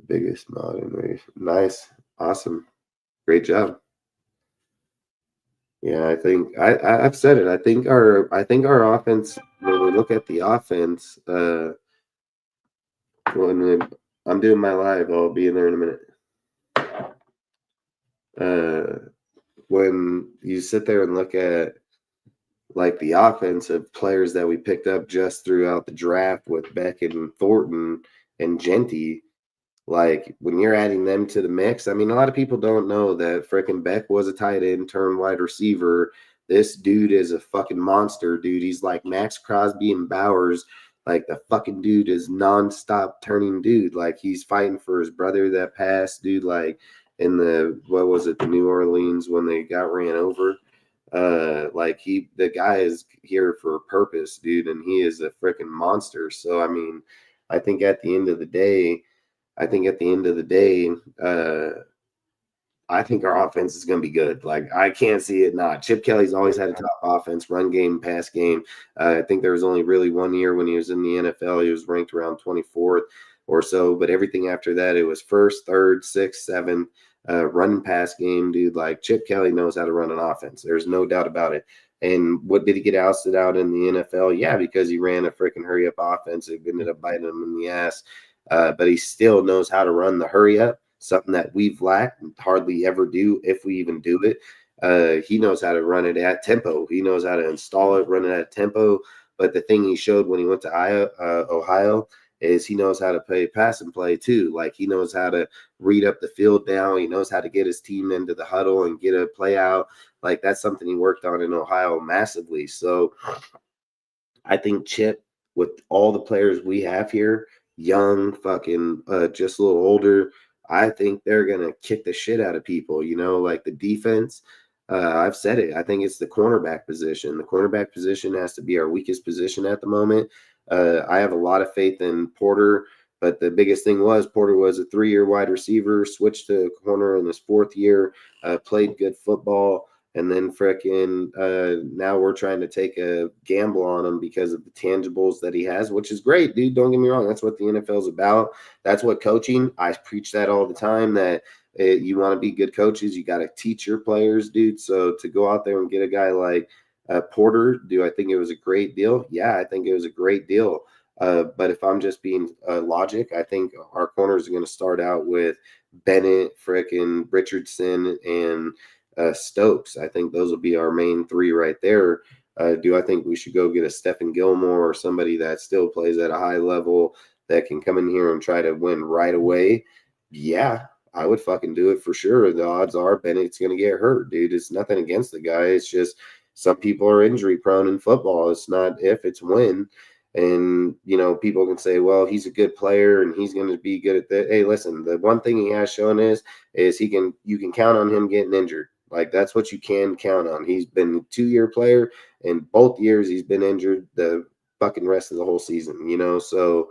Biggest modern Raiders. Nice, awesome, great job. Yeah, I think I've said it. I think our offense. When we look at the offense, I'm doing my live, I'll be in there in a minute. When you sit there and look at like the offensive players that we picked up just throughout the draft with Beckett and Thornton and Genty, like when you're adding them to the mix, I mean, a lot of people don't know that frickin' Beck was a tight end turned wide receiver. This dude is a fucking monster, dude. He's like Max Crosby and Bowers. Like, the fucking dude is nonstop turning dude. Like, he's fighting for his brother that passed, dude. Like, in the New Orleans when they got ran over. Like, the guy is here for a purpose, dude, and he is a freaking monster. So I mean, I think at the end of the day, I think our offense is going to be good. Like, I can't see it not. Chip Kelly's always had a top offense, run game, pass game. I think there was only really 1 year when he was in the NFL, he was ranked around 24th or so, but everything after that, it was 1st, 3rd, 6th, 7th. Run and pass game, dude. Like, Chip Kelly knows how to run an offense. There's no doubt about it. And what did he get ousted out in the NFL? Yeah, because he ran a freaking hurry up offense. It ended up biting him in the ass. But he still knows how to run the hurry up, something that we've lacked and hardly ever do, if we even do it. He knows how to run it at tempo. He knows how to install it, run it at tempo. But the thing he showed when he went to Ohio is he knows how to play pass and play too. Like, he knows how to read up the field down. He knows how to get his team into the huddle and get a play out. Like, that's something he worked on in Ohio massively. So I think Chip, with all the players we have here, young, fucking just a little older, I think they're going to kick the shit out of people. You know, like the defense, I've said it. I think it's the cornerback position. The cornerback position has to be our weakest position at the moment. I have a lot of faith in Porter, but the biggest thing was Porter was a 3-year wide receiver, switched to corner in his 4th year, played good football, and then frickin' now we're trying to take a gamble on him because of the tangibles that he has, which is great, dude. Don't get me wrong. That's what the NFL is about. That's what coaching. I preach that all the time, that you want to be good coaches, you got to teach your players, dude. So to go out there and get a guy like Porter, do I think it was a great deal? Yeah, I think it was a great deal. But if I'm just being logic, I think our corners are going to start out with Bennett, frickin' Richardson, and Stokes. I think those will be our main 3 right there. Do I think we should go get a Stephen Gilmore or somebody that still plays at a high level that can come in here and try to win right away? Yeah, I would fucking do it for sure. The odds are Bennett's going to get hurt, dude. It's nothing against the guy. It's just some people are injury prone in football. It's not if, it's when. And, you know, people can say, well, he's a good player and he's going to be good at that. Hey, listen, the one thing he has shown is you can count on him getting injured. Like, that's what you can count on. He's been a 2-year player, and both years he's been injured the fucking rest of the whole season, you know? So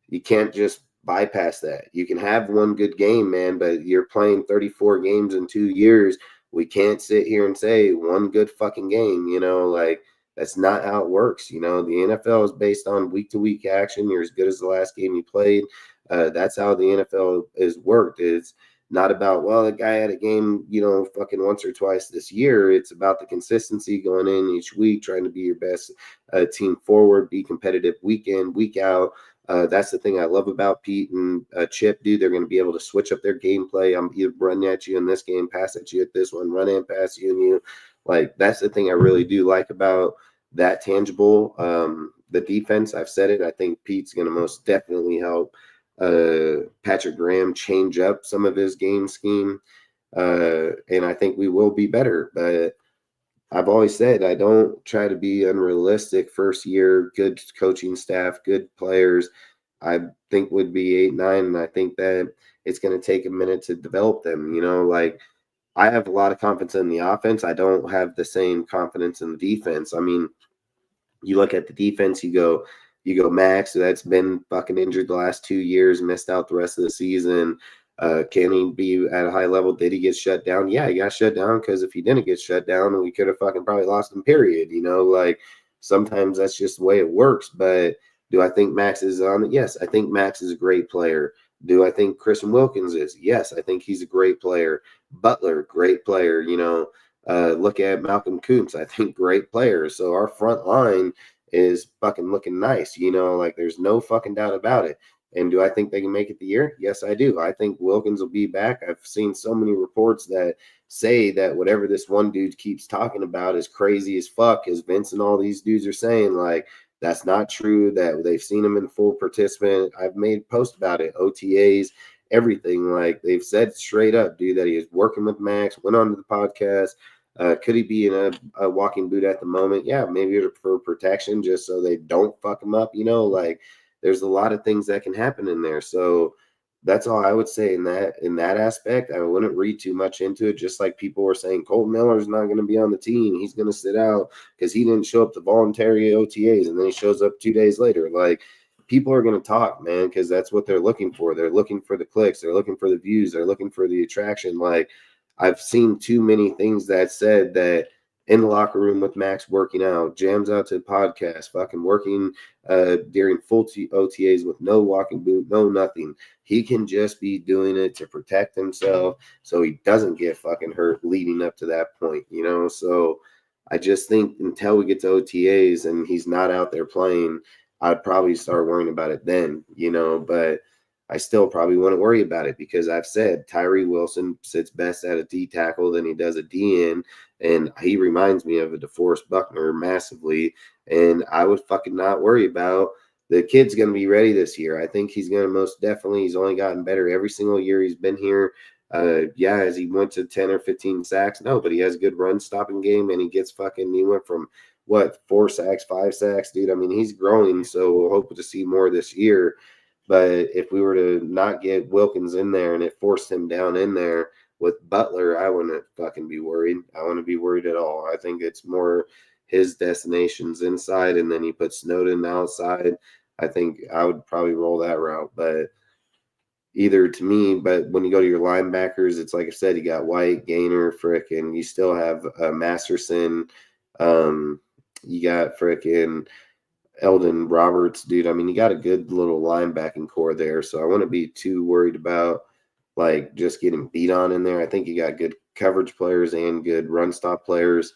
you can't just bypass that. You can have one good game, man, but you're playing 34 games in 2 years. We can't sit here and say one good fucking game, you know? Like, that's not how it works. You know, the NFL is based on week-to-week action. You're as good as the last game you played. That's how the NFL is worked. It's not about, well, the guy had a game, you know, fucking once or twice this year. It's about the consistency going in each week, trying to be your best team forward, be competitive week in, week out. That's the thing I love about Pete and Chip, dude. They're going to be able to switch up their gameplay. I'm either run at you in this game, pass at you at this one, run and pass you and you. Like, that's the thing I really do like about that tangible. The defense, I've said it. I think Pete's going to most definitely help Patrick Graham change up some of his game scheme. And I think we will be better. But I've always said I don't try to be unrealistic. First year, good coaching staff, good players, I think would be 8, 9. And I think that it's going to take a minute to develop them. You know, like, I have a lot of confidence in the offense. I don't have the same confidence in the defense. I mean, you look at the defense, you go Max, that's been fucking injured the last 2 years, missed out the rest of the season. Can he be at a high level? Did he get shut down? Yeah, he got shut down, because if he didn't get shut down, we could have fucking probably lost him, period. You know, like, sometimes that's just the way it works. But do I think Max is on it? Yes, I think Max is a great player. Do I think Christian Wilkins is? Yes, I think he's a great player. Butler, great player. You know, look at Malcolm Kuntz. I think great player. So our front line is fucking looking nice. You know, like, there's no fucking doubt about it. And do I think they can make it the year? Yes, I do. I think Wilkins will be back. I've seen so many reports that say that whatever this one dude keeps talking about is crazy as fuck, as Vince and all these dudes are saying. Like, that's not true, that they've seen him in full participant. I've made posts about it, OTAs, everything. Like, they've said straight up, dude, that he is working with Max, went on to the podcast. Could he be in a walking boot at the moment? Yeah, maybe for protection, just so they don't fuck him up, you know, like, there's a lot of things that can happen in there. So that's all I would say in that aspect. I wouldn't read too much into it. Just like people were saying, Colton Miller's not going to be on the team. He's going to sit out because he didn't show up to voluntary OTAs, and then he shows up 2 days later. Like, people are going to talk, man, because that's what they're looking for. They're looking for the clicks. They're looking for the views. They're looking for the attraction. Like, I've seen too many things that said that in the locker room with Max working out, jams out to the podcast, fucking working during full OTAs with no walking boot, no nothing. He can just be doing it to protect himself so he doesn't get fucking hurt leading up to that point, you know? So I just think until we get to OTAs and he's not out there playing, I'd probably start worrying about it then, you know? But I still probably wouldn't worry about it, because I've said Tyree Wilson sits best at a D tackle than he does a DN, and he reminds me of a DeForest Buckner massively, and I would fucking not worry about the kid's going to be ready this year. I think he's going to most definitely, he's only gotten better every single year he's been here. Yeah, as he went to 10 or 15 sacks, no, but he has a good run stopping game, and he went from 4 sacks, 5 sacks, dude. I mean, he's growing, so we'll hope to see more this year. But if we were to not get Wilkins in there and it forced him down in there with Butler, I wouldn't fucking be worried. I wouldn't be worried at all. I think it's more his destination's inside, and then he put Snowden outside. I think I would probably roll that route. But either to me, but when you go to your linebackers, it's like I said, you got White, Gaynor, frickin'. You still have Masterson. You got frickin' Eldon Roberts, dude. I mean, you got a good little linebacking core there, so I wouldn't be too worried about like just getting beat on in there. I think you got good coverage players and good run stop players.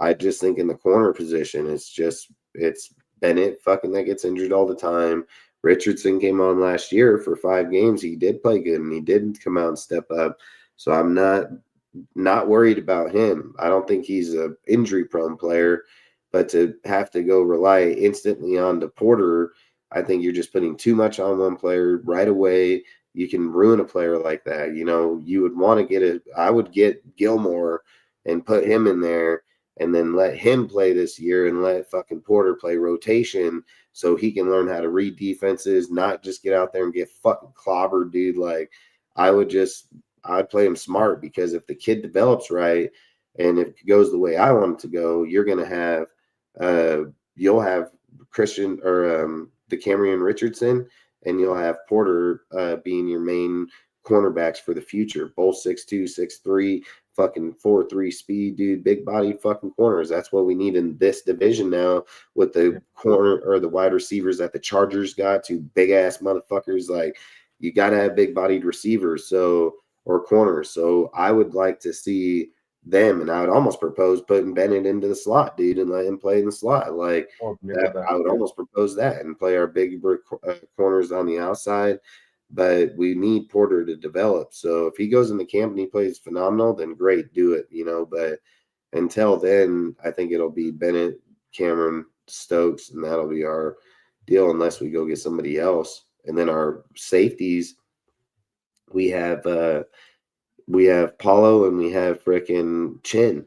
I just think in the corner position, it's Bennett fucking that gets injured all the time. Richardson came on last year for 5 games. He did play good, and he did come out and step up. So I'm not worried about him. I don't think he's a injury prone player. But to have to go rely instantly on the Porter, I think you're just putting too much on one player right away. You can ruin a player like that. You know, you would want to I would get Gilmore and put him in there and then let him play this year and let fucking Porter play rotation so he can learn how to read defenses, not just get out there and get fucking clobbered, dude. Like, I'd play him smart, because if the kid develops right and if it goes the way I want it to go, you're going to have you'll have Christian or DeCamerion Richardson, and you'll have Porter being your main cornerbacks for the future. Both 6'2", 6'3", fucking 4.3 speed, dude. Big body fucking corners. That's what we need in this division now, with the corner or the wide receivers that the Chargers got, 2 big ass motherfuckers. Like, you got to have big bodied receivers, or corners. So I would like to see them, and I would almost propose putting Bennett into the slot, dude, and let him play in the slot. Like I would almost propose that and play our big corners on the outside. But we need Porter to develop. So if he goes into camp and he plays phenomenal, then great, do it, But until then, I think it'll be Bennett, Cameron, Stokes, and that'll be our deal unless we go get somebody else. And then our safeties, we have Paulo and we have frickin' Chin.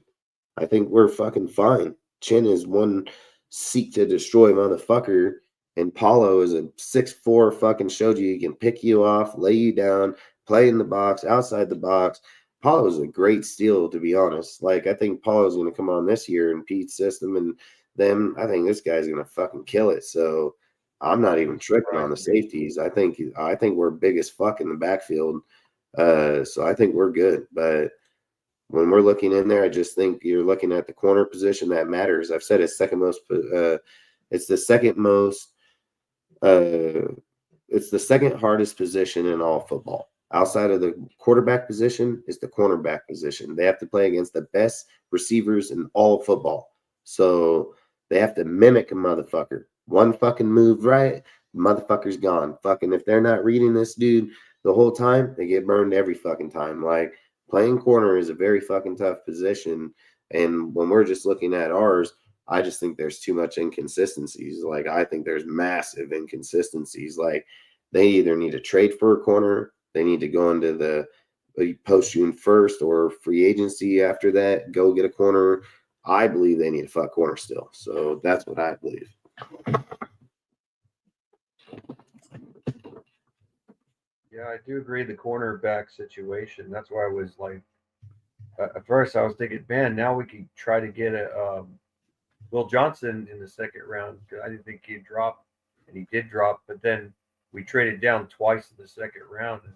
I think we're fucking fine. Chin is one seek to destroy motherfucker, and Paulo is a 6'4" fucking shoji. He can pick you off, lay you down, play in the box, outside the box. Paulo is a great steal, to be honest. Like, I think Paulo's going to come on this year in Pete's system, and then I think this guy's going to fucking kill it. So I'm not even tripping on the safeties. I think we're big as fuck in the backfield. So I think we're good. But when we're looking in there, I just think you're looking at the corner position that matters. I've said it's it's the second most. It's the second hardest position in all football. Outside of the quarterback position is the cornerback position. They have to play against the best receivers in all football. So they have to mimic a motherfucker. One fucking move right, motherfucker's gone. Fucking if they're not reading this dude the whole time, they get burned every fucking time. Like, playing corner is a very fucking tough position. And when we're just looking at ours, I just think there's too much inconsistencies. Like, I think there's massive inconsistencies. Like, they either need to trade for a corner, they need to go into the post-June 1st or free agency after that, go get a corner. I believe they need a fuck corner still. So that's what I believe. Yeah, I do agree the cornerback situation. That's why I was like, at first I was thinking, man, now we can try to get a Will Johnson in the second round. I didn't think he'd drop, and he did drop. But then we traded down twice in the second round, and,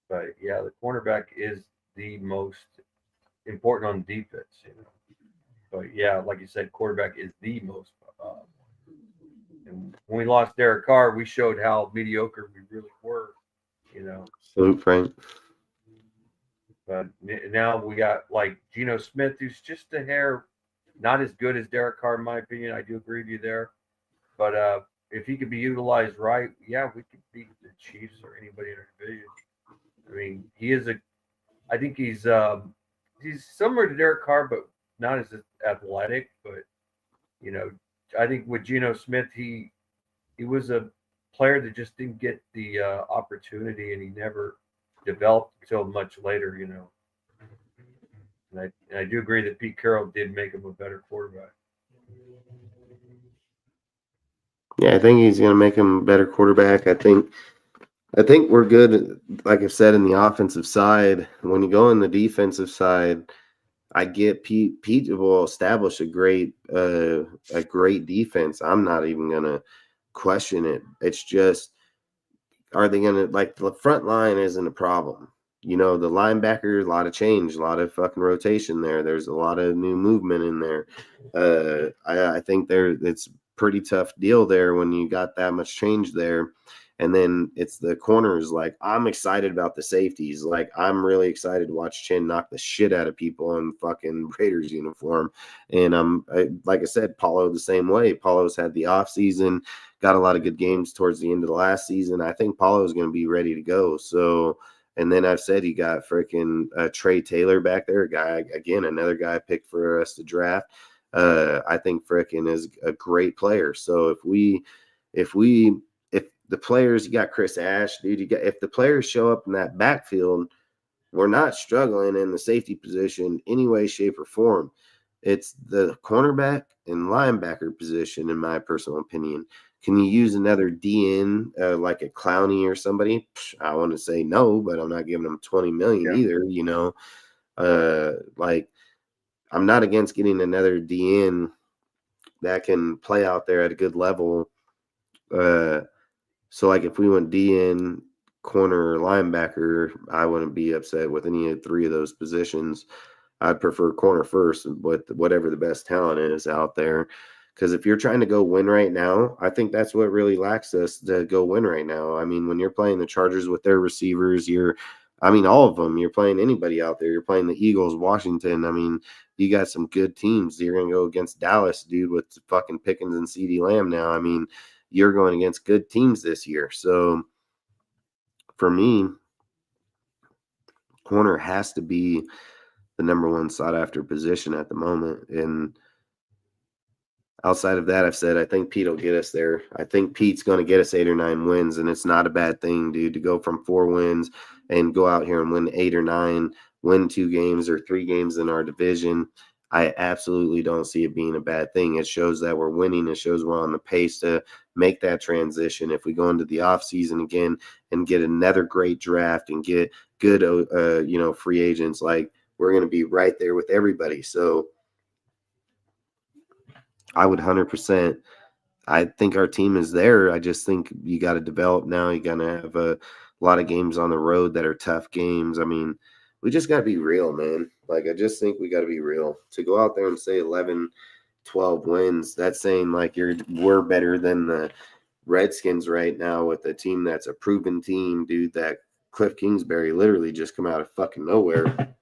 But yeah, the cornerback is the most important on defense. But yeah, like you said, quarterback is the most. And when we lost Derek Carr, we showed how mediocre we really were. Salute, Frank. But now we got like Geno Smith, who's just a hair not as good as Derek Carr, in my opinion. I do agree with you there. But if he could be utilized right, yeah, we could beat the Chiefs or anybody in our division. I mean, I think he's similar to Derek Carr, but not as athletic. But I think with Geno Smith, he was a player that just didn't get the opportunity, and he never developed until much later. And I do agree that Pete Carroll did make him a better quarterback. Yeah, I think he's going to make him a better quarterback. I think we're good, like I said, in the offensive side. When you go in the defensive side, I get Pete will establish a great defense. I'm not even going to question it. It's just, are they going to, like, the front line isn't a problem. The linebacker, a lot of change, a lot of fucking rotation there. There's a lot of new movement in there. I think it's pretty tough deal there when you got that much change there. And then it's the corners. Like, I'm excited about the safeties. Like, I'm really excited to watch Chin knock the shit out of people in fucking Raiders uniform. And like I said, Paulo the same way. Paulo's had the off season, got a lot of good games towards the end of the last season. I think Paulo is going to be ready to go. So, and then I've said he got freaking Trey Taylor back there, another guy picked for us to draft. I think frickin' is a great player. So if the players, you got Chris Ash, dude, if the players show up in that backfield, we're not struggling in the safety position any way, shape, or form. It's the cornerback and linebacker position, in my personal opinion. Can you use another DN like a Clowney or somebody? I want to say no, but I'm not giving them $20 million either. Like, I'm not against getting another DN that can play out there at a good level. So, like, if we went DN, corner, or linebacker, I wouldn't be upset with any of three of those positions. I'd prefer corner first, with whatever the best talent is out there. Because if you're trying to go win right now, I think that's what really lacks us to go win right now. I mean, when you're playing the Chargers with their receivers, you're I mean, all of them. You're playing anybody out there. You're playing the Eagles, Washington. I mean, you got some good teams. You're going to go against Dallas, dude, with fucking Pickens and CeeDee Lamb now. I mean, you're going against good teams this year. So for me, corner has to be the number one sought after position at the moment. And outside of that, I've said I think Pete will get us there. I think Pete's going to get us 8 or 9 wins, and it's not a bad thing, dude, to go from 4 wins and go out here and win 8 or 9, win 2 games or 3 games in our division. I absolutely don't see it being a bad thing. It shows that we're winning. It shows we're on the pace to make that transition. If we go into the offseason again and get another great draft and get good, free agents, like we're going to be right there with everybody. So I would 100%. I think our team is there. I just think you got to develop now. You got to have a lot of games on the road that are tough games. I mean, we just got to be real, man. Like, I just think we got to be real. To go out there and say 11, 12 wins, that's saying like we're better than the Redskins right now with a team that's a proven team, dude, that Cliff Kingsbury literally just come out of fucking nowhere,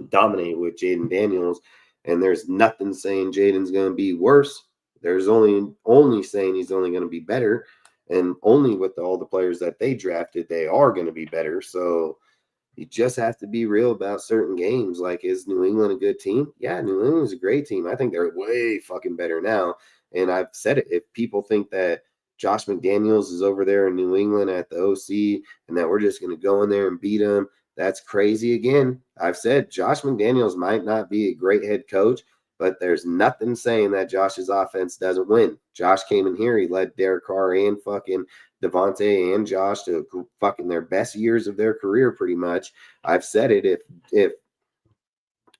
dominate with Jaden Daniels. And there's nothing saying Jaden's going to be worse. There's only saying he's only going to be better, and only with all the players that they drafted, they are going to be better. So you just have to be real about certain games. Like, is New England a good team? Yeah, New England's a great team. I think they're way fucking better now. And I've said it. If people think that Josh McDaniels is over there in New England at the OC and that we're just going to go in there and beat them, that's crazy again. I've said Josh McDaniels might not be a great head coach, but there's nothing saying that Josh's offense doesn't win. Josh came in here. He led Derek Carr and fucking Devontae and Josh to fucking their best years of their career, pretty much. I've said it. If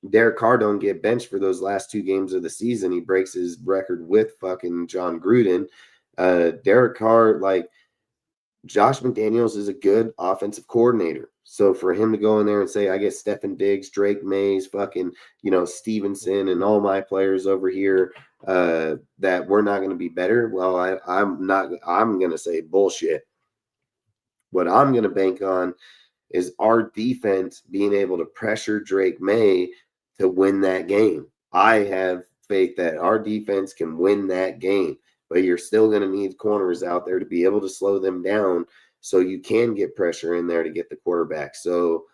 Derek Carr don't get benched for those last 2 games of the season, he breaks his record with fucking John Gruden. Derek Carr, like, Josh McDaniels is a good offensive coordinator. So for him to go in there and say, I get Stephen Diggs, Drake Mays, fucking, Stevenson and all my players over here, that we're not going to be better. Well, I'm going to say bullshit. What I'm going to bank on is our defense being able to pressure Drake May to win that game. I have faith that our defense can win that game, but you're still going to need corners out there to be able to slow them down so you can get pressure in there to get the quarterback. So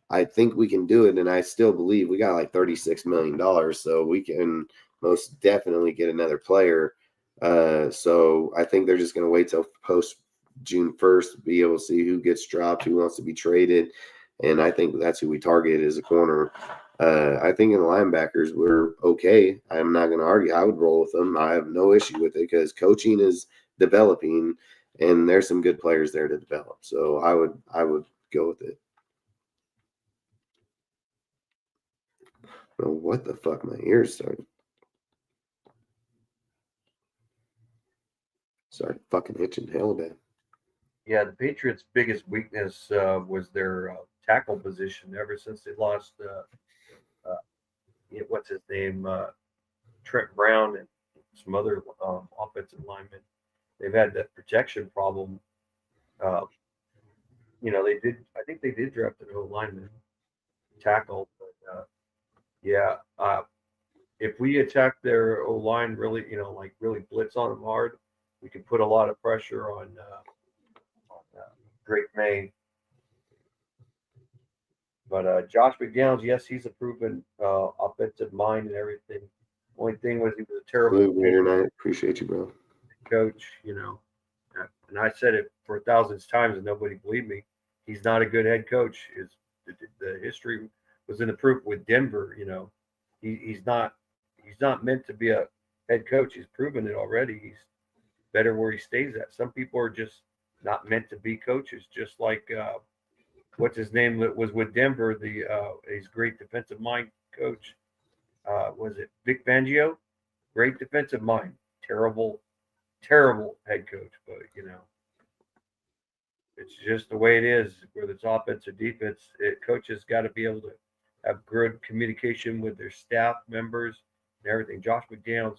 I think we can do it, and I still believe we got like $36 million, so we can most definitely get another player. So I think they're just going to wait till post June 1st to be able to see who gets dropped, who wants to be traded, and I think that's who we target as a corner. I think in the linebackers, we're okay. I'm not going to argue. I would roll with them. I have no issue with it because coaching is developing, and there's some good players there to develop. So I would go with it. Oh, what the fuck? My ears started fucking itching hell bad. Yeah, the Patriots' biggest weakness was their tackle position. Ever since they lost, what's his name, Trent Brown and some other offensive linemen, they've had that protection problem. I think they did draft an O-lineman tackle, but if we attack their O-line really, really blitz on them hard, we can put a lot of pressure on Drake May. But Josh McDaniels, yes, he's a proven offensive mind and everything. Only thing was he was a terrible Raider. I appreciate you, bro. Coach, and I said it for 1,000 times and nobody believed me. He's not a good head coach. The history was in the proof with Denver. He's not meant to be a head coach. He's proven it already. He's better where he stays at. Some people are just not meant to be coaches. Just like what's his name that was with Denver, his great defensive mind coach. Was it Vic Fangio? Great defensive mind. Terrible head coach. But it's just the way it is. Whether it's offense or defense, coaches got to be able to have good communication with their staff members and everything. Josh McDaniels,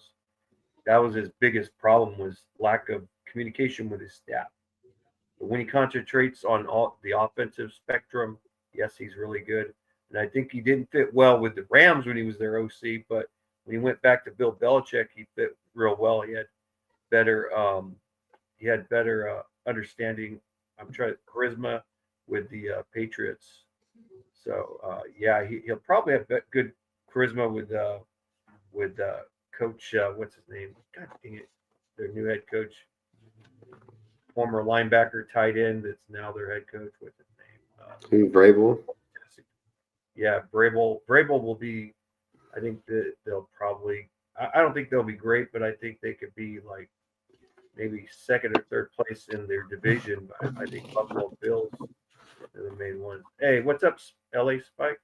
that was his biggest problem, was lack of communication with his staff. But when he concentrates on all the offensive spectrum, yes, he's really good. And I think he didn't fit well with the Rams when he was their OC, but when he went back to Bill Belichick, he fit real well. He had better understanding. I'm trying charisma with the Patriots. So yeah, he'll probably have good charisma with Coach. What's his name? God dang it, their new head coach, former linebacker, tight end. That's now their head coach. What's his name? Vrabel. Yeah, Vrabel. Vrabel will be. I think that they'll probably. I don't think they'll be great, but I think they could be like maybe second or third place in their division. I think Buffalo Bills are the main ones. Hey, what's up, LA Spike?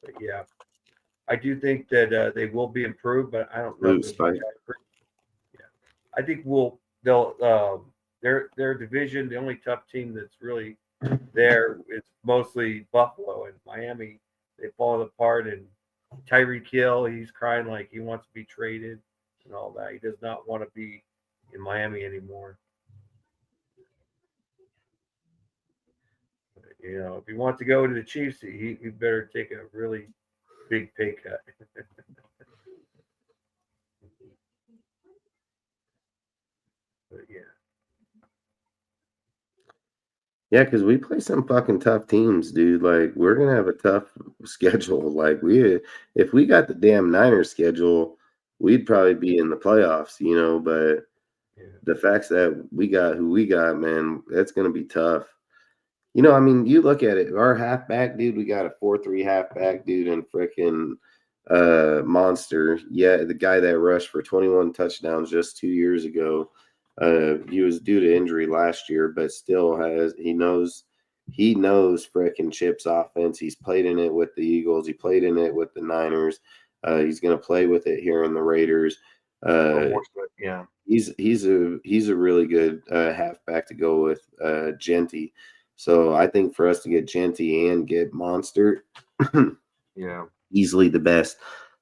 But yeah, I do think that they will be improved, but I don't know. Spike. Yeah, I think they'll their division. The only tough team that's really there is mostly Buffalo and Miami. They've fallen apart, and Tyreek Hill, he's crying like he wants to be traded and all that. He does not want to be in Miami anymore. You know, if he wants to go to the Chiefs, he better take a really big pay cut. But yeah. Yeah, because we play some fucking tough teams, dude. Like, we're gonna have a tough schedule. Like, if we got the damn Niners schedule, we'd probably be in the playoffs, you know. But the facts that we got who we got, man, that's gonna be tough. You know, I mean, you look at it, our halfback, dude, we got a 4-3 halfback, dude, and freaking monster. Yeah, the guy that rushed for 21 touchdowns just 2 years ago. He was due to injury last year, but still he knows freaking Chip's offense. He's played in it with the Eagles. He played in it with the Niners. He's going to play with it here in the Raiders. Yeah, he's a really good halfback to go with Genty. So I think for us to get Genty and get Monster, yeah, easily the best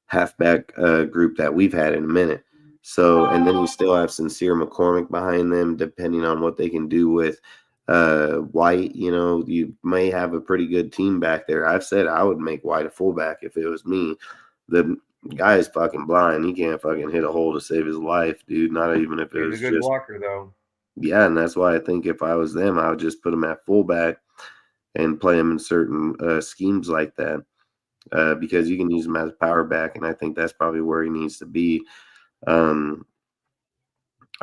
halfback group that we've had in a minute. So, and then we still have Sincere McCormick behind them, depending on what they can do with White. You know, you may have a pretty good team back there. I've said I would make White a fullback if it was me. The guy is fucking blind. He can't fucking hit a hole to save his life, dude. Not even if it was he's a good blocker, though. Yeah, and that's why I think if I was them, I would just put him at fullback and play him in certain schemes like that because you can use him as power back, and I think that's probably where he needs to be. I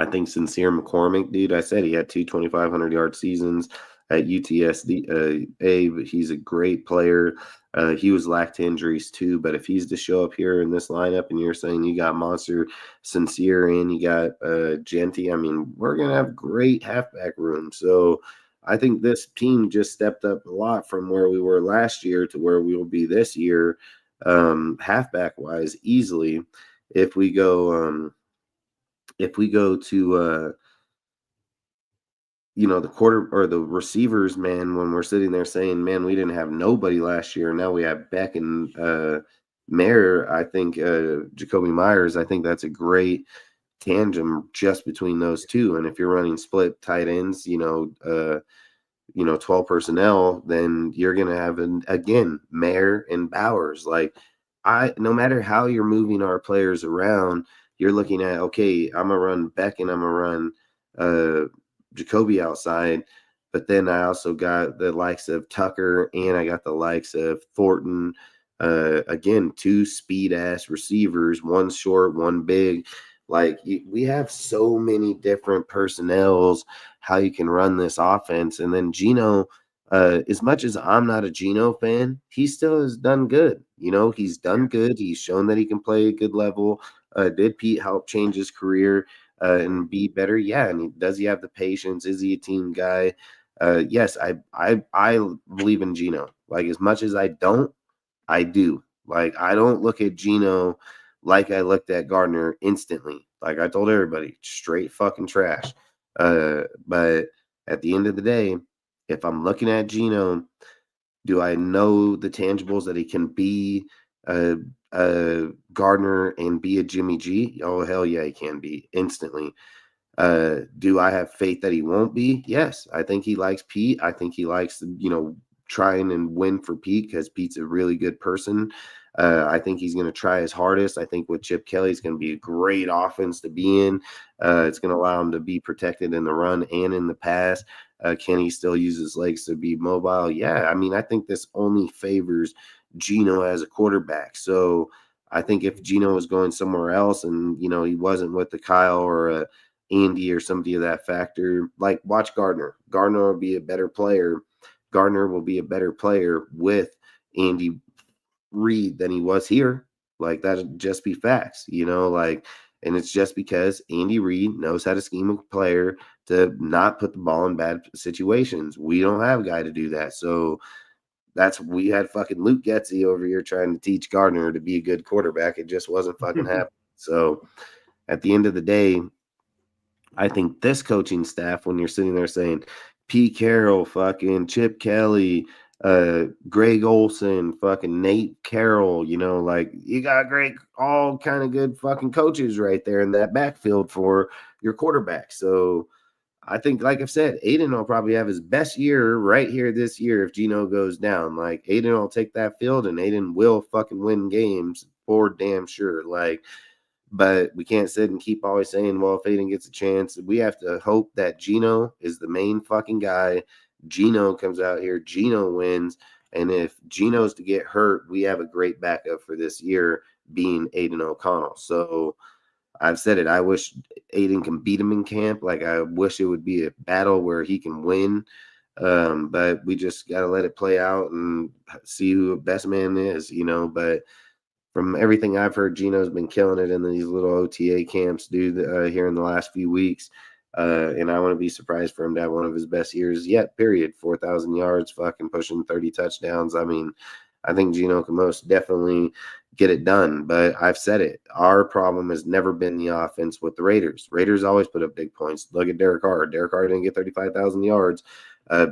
think Sincere McCormick, dude, I said he had 2 2,500-yard seasons at UTSA, but he's a great player. He was lacked to injuries too, but if he's to show up here in this lineup and you're saying you got Monster, Sincere, and you got Genty, I mean, we're going to have great halfback room. So I think this team just stepped up a lot from where we were last year to where we will be this year, halfback-wise, easily. If we go to the quarter or the receivers, man, when we're sitting there saying, man, we didn't have nobody last year. Now we have Beck and Mayer. I think Jacoby Myers, I think that's a great tandem just between those two. And if you're running split tight ends, 12 personnel, then you're going to have, again, Mayer and Bowers. Like, no matter how you're moving our players around, you're looking at, okay, I'm going to run Beck and I'm going to run Jacoby outside, but then I also got the likes of Tucker and I got the likes of Thornton. Again, 2 speed-ass receivers, one short, one big. Like, we have so many different personnels, how you can run this offense. And then Geno, as much as I'm not a Geno fan, he still has done good. He's done good. He's shown that he can play a good level. Did Pete help change his career and be better? Yeah. And does he have the patience? Is he a team guy? Yes, I believe in Geno. Like, as much as I don't, I do. Like, I don't look at Geno like I looked at Gardner instantly. Like I told everybody, straight fucking trash. But at the end of the day, if I'm looking at Geno, do I know the tangibles that he can be Gardner and be a Jimmy G? Oh, hell yeah, he can be instantly. Do I have faith that he won't be? Yes. I think he likes Pete. I think he likes, trying and win for Pete because Pete's a really good person. I think he's going to try his hardest. I think with Chip Kelly, it's going to be a great offense to be in. It's going to allow him to be protected in the run and in the pass. Can he still use his legs to be mobile? Yeah. I mean, I think this only favors Geno as a quarterback. So I think if Geno was going somewhere else and, he wasn't with the Kyle or Andy or somebody of that factor, like watch Gardner. Gardner will be a better player. Gardner will be a better player with Andy Reid than he was here. Like that'd just be facts, and it's just because Andy Reid knows how to scheme a player to not put the ball in bad situations. We don't have a guy to do that. So we had fucking Luke Getsy over here trying to teach Gardner to be a good quarterback. It just wasn't fucking happening. So at the end of the day, I think this coaching staff, when you're sitting there saying Pete Carroll, fucking Chip Kelly, Greg Olson, fucking Nate Carroll, you got great, all kind of good fucking coaches right there in that backfield for your quarterback. So I think, like I've said, Aiden will probably have his best year right here this year if Geno goes down. Like Aiden will take that field and Aiden will fucking win games for damn sure. But we can't sit and keep always saying, well, if Aiden gets a chance, we have to hope that Geno is the main fucking guy. Geno comes out here, Geno wins. And if Geno's to get hurt, we have a great backup for this year being Aiden O'Connell. So I've said it. I wish Aiden can beat him in camp. Like I wish it would be a battle where he can win. But we just got to let it play out and see who the best man is, but from everything I've heard, Geno's been killing it in these little OTA camps, dude, here in the last few weeks. And I wouldn't be surprised for him to have one of his best years yet, period. 4,000 yards, fucking pushing 30 touchdowns. I mean, I think Geno can most definitely get it done. But I've said it. Our problem has never been the offense with the Raiders. Raiders always put up big points. Look at Derek Carr. Derek Carr didn't get 35,000 yards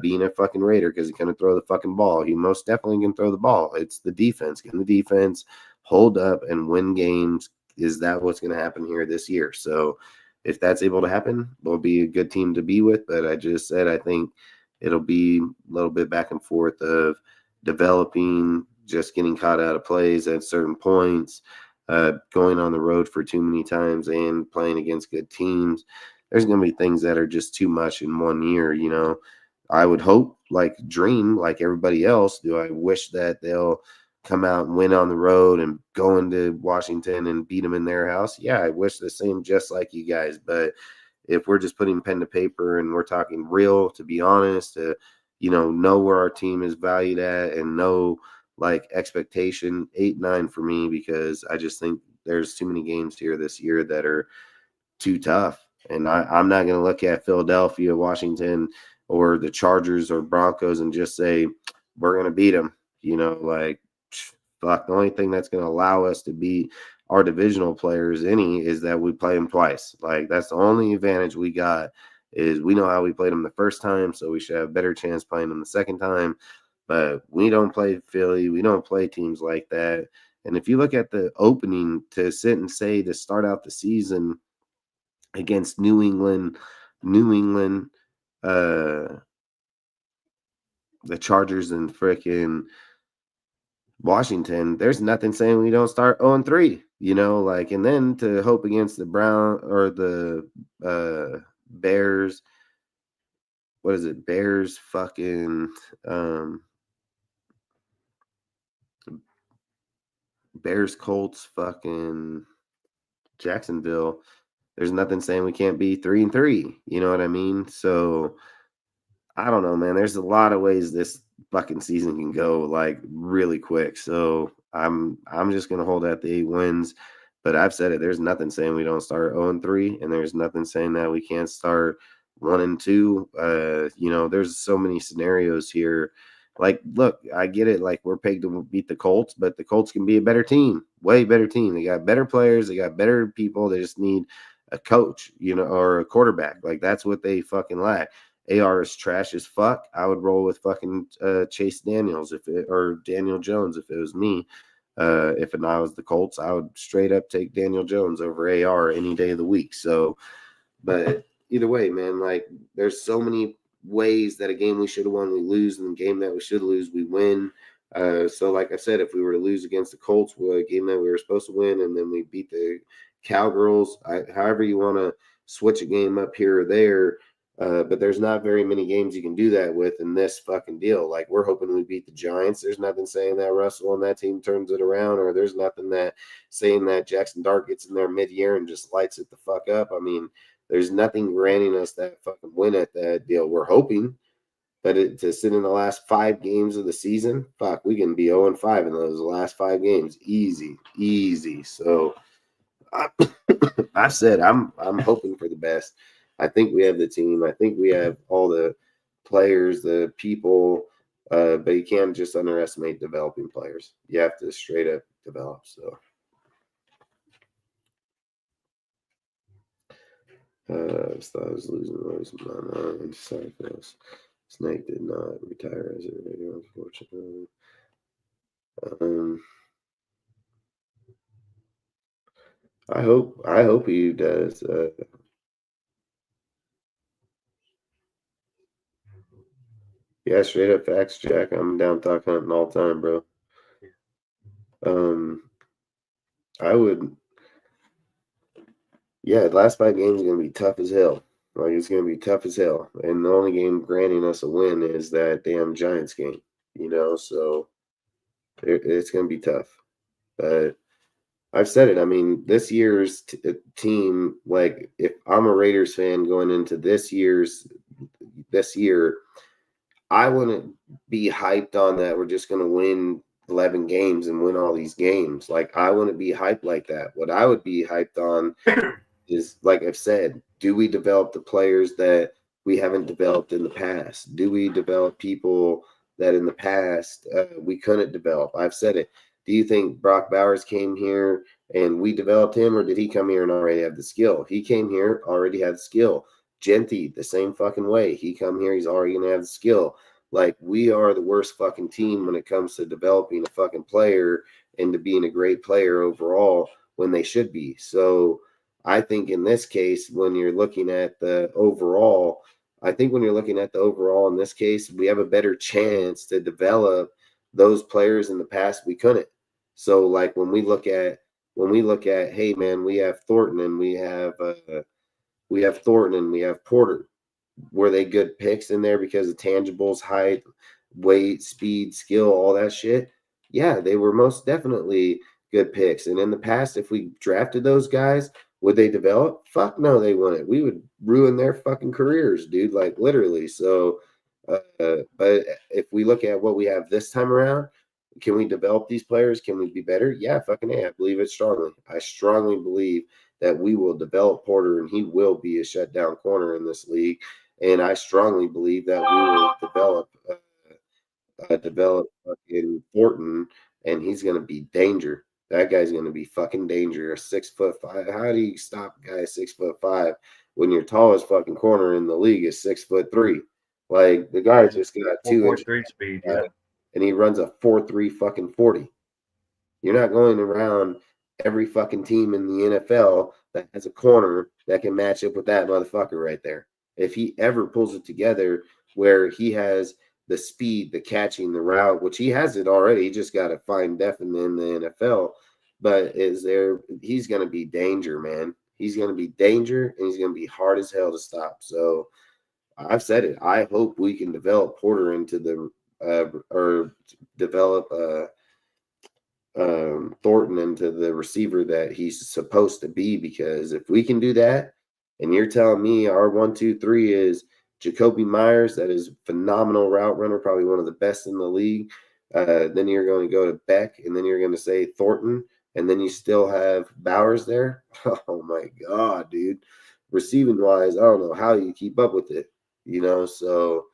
being a fucking Raider because he couldn't throw the fucking ball. He most definitely can throw the ball. It's the defense. Can the defense hold up and win games? Is that what's going to happen here this year? So if that's able to happen, we'll be a good team to be with. But I just said I think it'll be a little bit back and forth of developing, just getting caught out of plays at certain points, going on the road for too many times and playing against good teams. There's going to be things that are just too much in 1 year, I would hope, dream like everybody else. Do I wish that they'll come out and win on the road and go into Washington and beat them in their house? Yeah, I wish the same just like you guys. But if we're just putting pen to paper and we're talking real, to be honest, to, know where our team is valued at and know expectation, 8-9 for me, because I just think there's too many games here this year that are too tough. And I'm not going to look at Philadelphia, Washington, or the Chargers or Broncos and just say, we're going to beat them, fuck, the only thing that's going to allow us to beat our divisional players is that we play them twice. That's the only advantage we got, is we know how we played them the first time, so we should have a better chance playing them the second time. But we don't play Philly. We don't play teams like that. And if you look at the opening to sit and say to start out the season against New England, the Chargers and frickin' Washington, there's nothing saying we don't start 0-3, and then to hope against the Brown or the Bears. What is it? Bears fucking Bears, Colts, fucking Jacksonville. There's nothing saying we can't be 3-3. You know what I mean? So I don't know, man. There's a lot of ways this fucking season can go really quick. So I'm just gonna hold at the 8 wins. But I've said it. There's nothing saying we don't start 0-3, and there's nothing saying that we can't start 1-2. There's so many scenarios here. Look, I get it. We're pegged to beat the Colts, but the Colts can be a better team, way better team. They got better players. They got better people. They just need a coach, or a quarterback. That's what they fucking lack. AR is trash as fuck. I would roll with fucking Chase Daniels or Daniel Jones if it was me. If I was the Colts, I would straight up take Daniel Jones over AR any day of the week. So, but either way, man, like there's so many ways that a game we should have won, we lose, and the game that we should lose, we win. So like I said, if we were to lose against the Colts, a game that we were supposed to win, and then we beat the Cowgirls, however you want to switch a game up here or there. But there's not very many games you can do that with in this fucking deal. Like, we're hoping we beat the Giants. There's nothing saying that Russell and that team turns it around, or there's nothing that saying that Jackson Dart gets in there mid-year and just lights it the fuck up. I mean, there's nothing granting us that fucking win at that deal. We're hoping, but to sit in the last 5 games of the season, fuck, we can be 0-5 in those last 5 games. Easy. So I said I'm hoping for the best. I think we have the team. I think we have all the players, the people, but you can't just underestimate developing players. You have to straight up develop. So I just thought I was losing my mind. Sorry, folks. Snake did not retire as a Raider, unfortunately. I hope he does. Yeah, straight up facts, Jack. I'm down talk hunting all the time, bro. I would. Yeah, the last 5 games are gonna be tough as hell. Like, it's gonna be tough as hell, and the only game granting us a win is that damn Giants game. So it's gonna be tough. But I've said it. I mean, this year's team, like, if I'm a Raiders fan going into this year, I wouldn't be hyped on that we're just going to win 11 games and win all these games. Like, I wouldn't be hyped like that. What I would be hyped on is, like I've said, do we develop the players that we haven't developed in the past? Do we develop people that in the past we couldn't develop? I've said it. Do you think Brock Bowers came here and we developed him, or did he come here and already have the skill? He came here, already had the skill. Genty, the same fucking way. He come here, he's already going to have the skill. Like, we are the worst fucking team when it comes to developing a fucking player and to being a great player overall when they should be. So I think in this case, when you're looking at the overall, in this case, we have a better chance to develop those players in the past we couldn't. So, like, when we look at, hey man, we have Thornton and we have Porter. Were they good picks in there because of tangibles, height, weight, speed, skill, all that shit? Yeah, they were most definitely good picks. And in the past, if we drafted those guys, would they develop? Fuck no, they wouldn't. We would ruin their fucking careers, dude, like literally. So, but if we look at what we have this time around, can we develop these players? Can we be better? Yeah, fucking A. I believe it strongly. I strongly believe that we will develop Porter and he will be a shutdown corner in this league. And I strongly believe that we will develop fucking Thornton, and he's going to be danger. That guy's going to be fucking danger. 6'5". How do you stop a guy 6'5" when your tallest fucking corner in the league is 6'3"? Like, the guy just got 2 inches speed, and he runs a 4.3 fucking 40. You're not going around every fucking team in the NFL that has a corner that can match up with that motherfucker right there. If he ever pulls it together where he has the speed, the catching, the route, which he has it already, he just got to find definitely in the NFL. But he's going to be danger, man. He's going to be danger, and he's going to be hard as hell to stop. So I've said it. I hope we can develop Porter into Thornton into the receiver that he's supposed to be, because if we can do that, and you're telling me our 1-2-3 is Jacoby Myers, that is a phenomenal route runner, probably one of the best in the league, then you're going to go to Beck, and then you're going to say Thornton, and then you still have Bowers there. Oh my God, dude. Receiving wise, I don't know how you keep up with it, so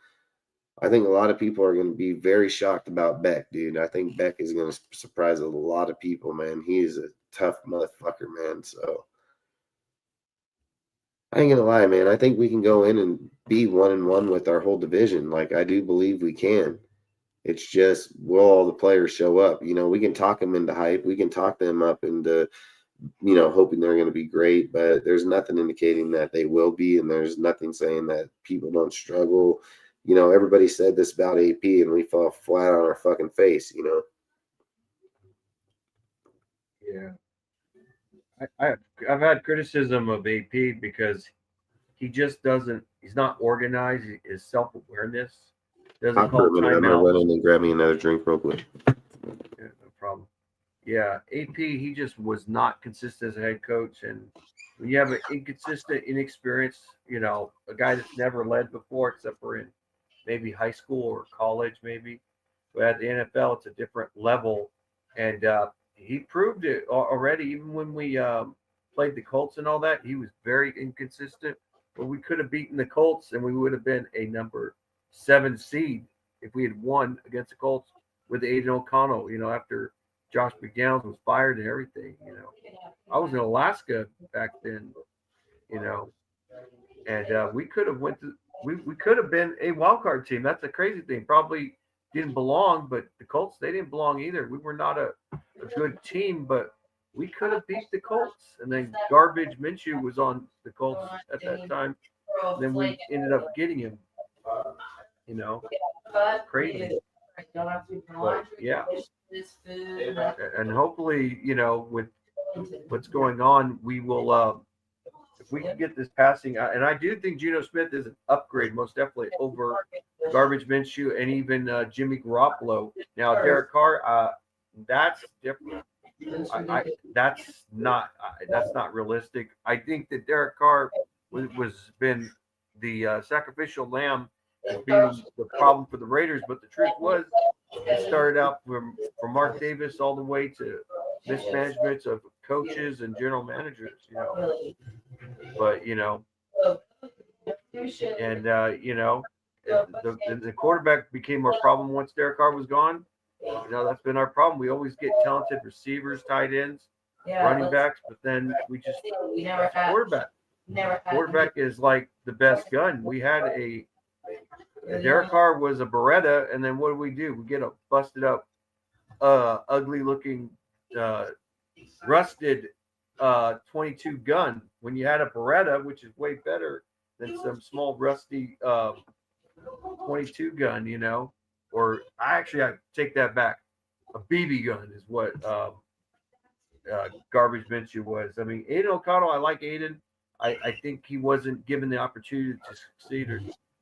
I think a lot of people are going to be very shocked about Beck, dude. I think Beck is going to surprise a lot of people, man. He is a tough motherfucker, man. So I ain't going to lie, man. I think we can go in and be 1-1 with our whole division. Like, I do believe we can. It's just, will all the players show up? We can talk them into hype. We can talk them up into hoping they're going to be great, but there's nothing indicating that they will be, and there's nothing saying that people don't struggle. Everybody said this about AP, and we fell flat on our fucking face. Yeah. I've had criticism of AP because he just doesn't. He's not organized. His self-awareness doesn't call I'm going to run timeouts. in and grab me another drink real quick. Yeah, no problem. Yeah, AP, he just was not consistent as a head coach. And when you have an inconsistent, inexperienced, a guy that's never led before, except for in maybe high school or college, maybe. But at the NFL, it's a different level. And he proved it already. Even when we played the Colts and all that, he was very inconsistent. But we could have beaten the Colts, and we would have been a number 7 seed if we had won against the Colts with Aiden O'Connell, after Josh McDaniels was fired and everything, I was in Alaska back then, and we could have we could have been a wild card team. That's the crazy thing. Probably didn't belong, but the Colts, they didn't belong either. We were not a good team, but we could have beat the Colts. And then Garbage Minshew was on the Colts at that time. Then we ended up getting him, crazy. But yeah. And hopefully, with what's going on, we will, if we can get this passing, and I do think Geno Smith is an upgrade, most definitely, over Garbage Minshew and even Jimmy Garoppolo. Now, Derek Carr, that's different. That's not realistic. I think that Derek Carr was been the sacrificial lamb as being the problem for the Raiders, but the truth was it started out from Mark Davis all the way to mismanagement of coaches and general managers, But and the quarterback became our problem once Derek Carr was gone. That's been our problem. We always get talented receivers, tight ends, running backs, but then we just quarterback. Quarterback is like the best gun. We had Derek Carr was a Beretta, and then what do? We get a busted up, ugly looking, rusted 22 gun when you had a Beretta, which is way better than some small rusty 22 gun, or I take that back. A BB gun is what Garbage Minshew was. I mean, Aiden O'Connell, I like Aiden. I think he wasn't given the opportunity to succeed or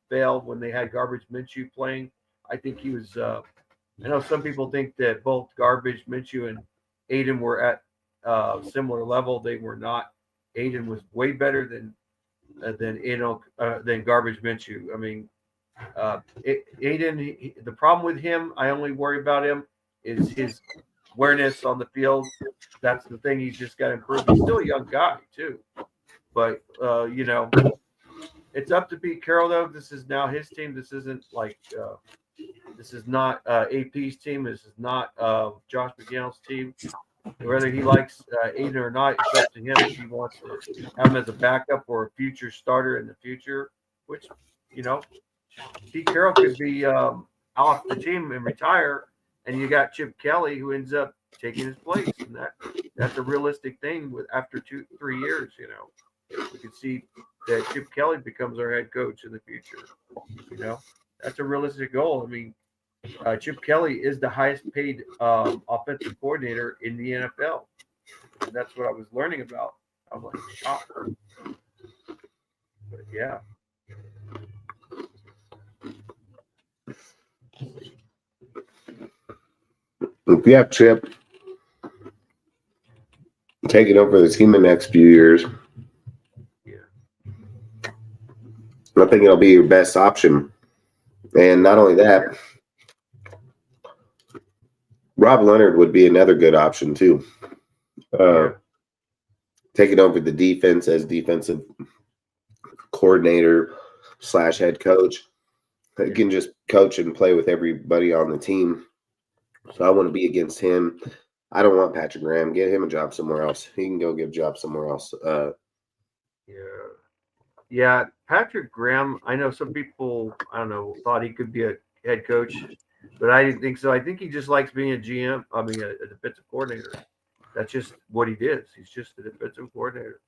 fail when they had Garbage Minshew playing. I think he was I know some people think that both Garbage Minshew and Aiden were at similar level. They were not. Aiden was way better than Garbage Minshew. I mean, Aiden. The problem with him, I only worry about him is his awareness on the field. That's the thing. He's just got to improve. He's still a young guy too, but it's up to Pete Carroll though. This is now his team. This isn't like this is not AP's team. This is not Josh McDaniels' team. Whether he likes Aiden or not, it's up to him if he wants to have him as a backup or a future starter in the future, which, Pete Carroll could be off the team and retire, and you got Chip Kelly who ends up taking his place. And that's a realistic thing after 2-3 years, We could see that Chip Kelly becomes our head coach in the future. That's a realistic goal. I mean, Chip Kelly is the highest paid offensive coordinator in the NFL. And that's what I was learning about. I was like shocked. But yeah. If you have Chip taking over the team in the next few years, I think it'll be your best option. And not only that, Rob Leonard would be another good option too. Taking over the defense as defensive coordinator / head coach. He can just coach and play with everybody on the team. So I want to be against him. I don't want Patrick Graham. Get him a job somewhere else. He can go get a job somewhere else. Yeah, Patrick Graham, I know some people, thought he could be a head coach, but I didn't think so. I think he just likes being a GM, a defensive coordinator. That's just what he is. He's just a defensive coordinator.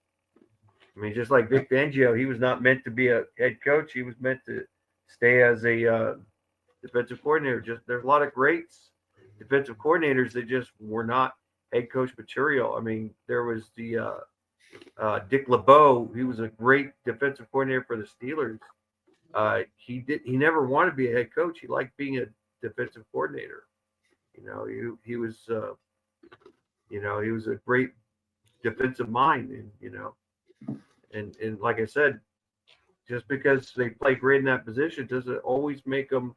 I mean, just like Vic Fangio, he was not meant to be a head coach. He was meant to stay as a defensive coordinator. Just there's a lot of greats defensive coordinators that just were not head coach material. I mean, there was the Dick LeBeau. He was a great defensive coordinator for the Steelers. He never wanted to be a head coach. He liked being a defensive coordinator. You know, he was he was a great defensive mind, and and like I said, just because they play great in that position doesn't always make them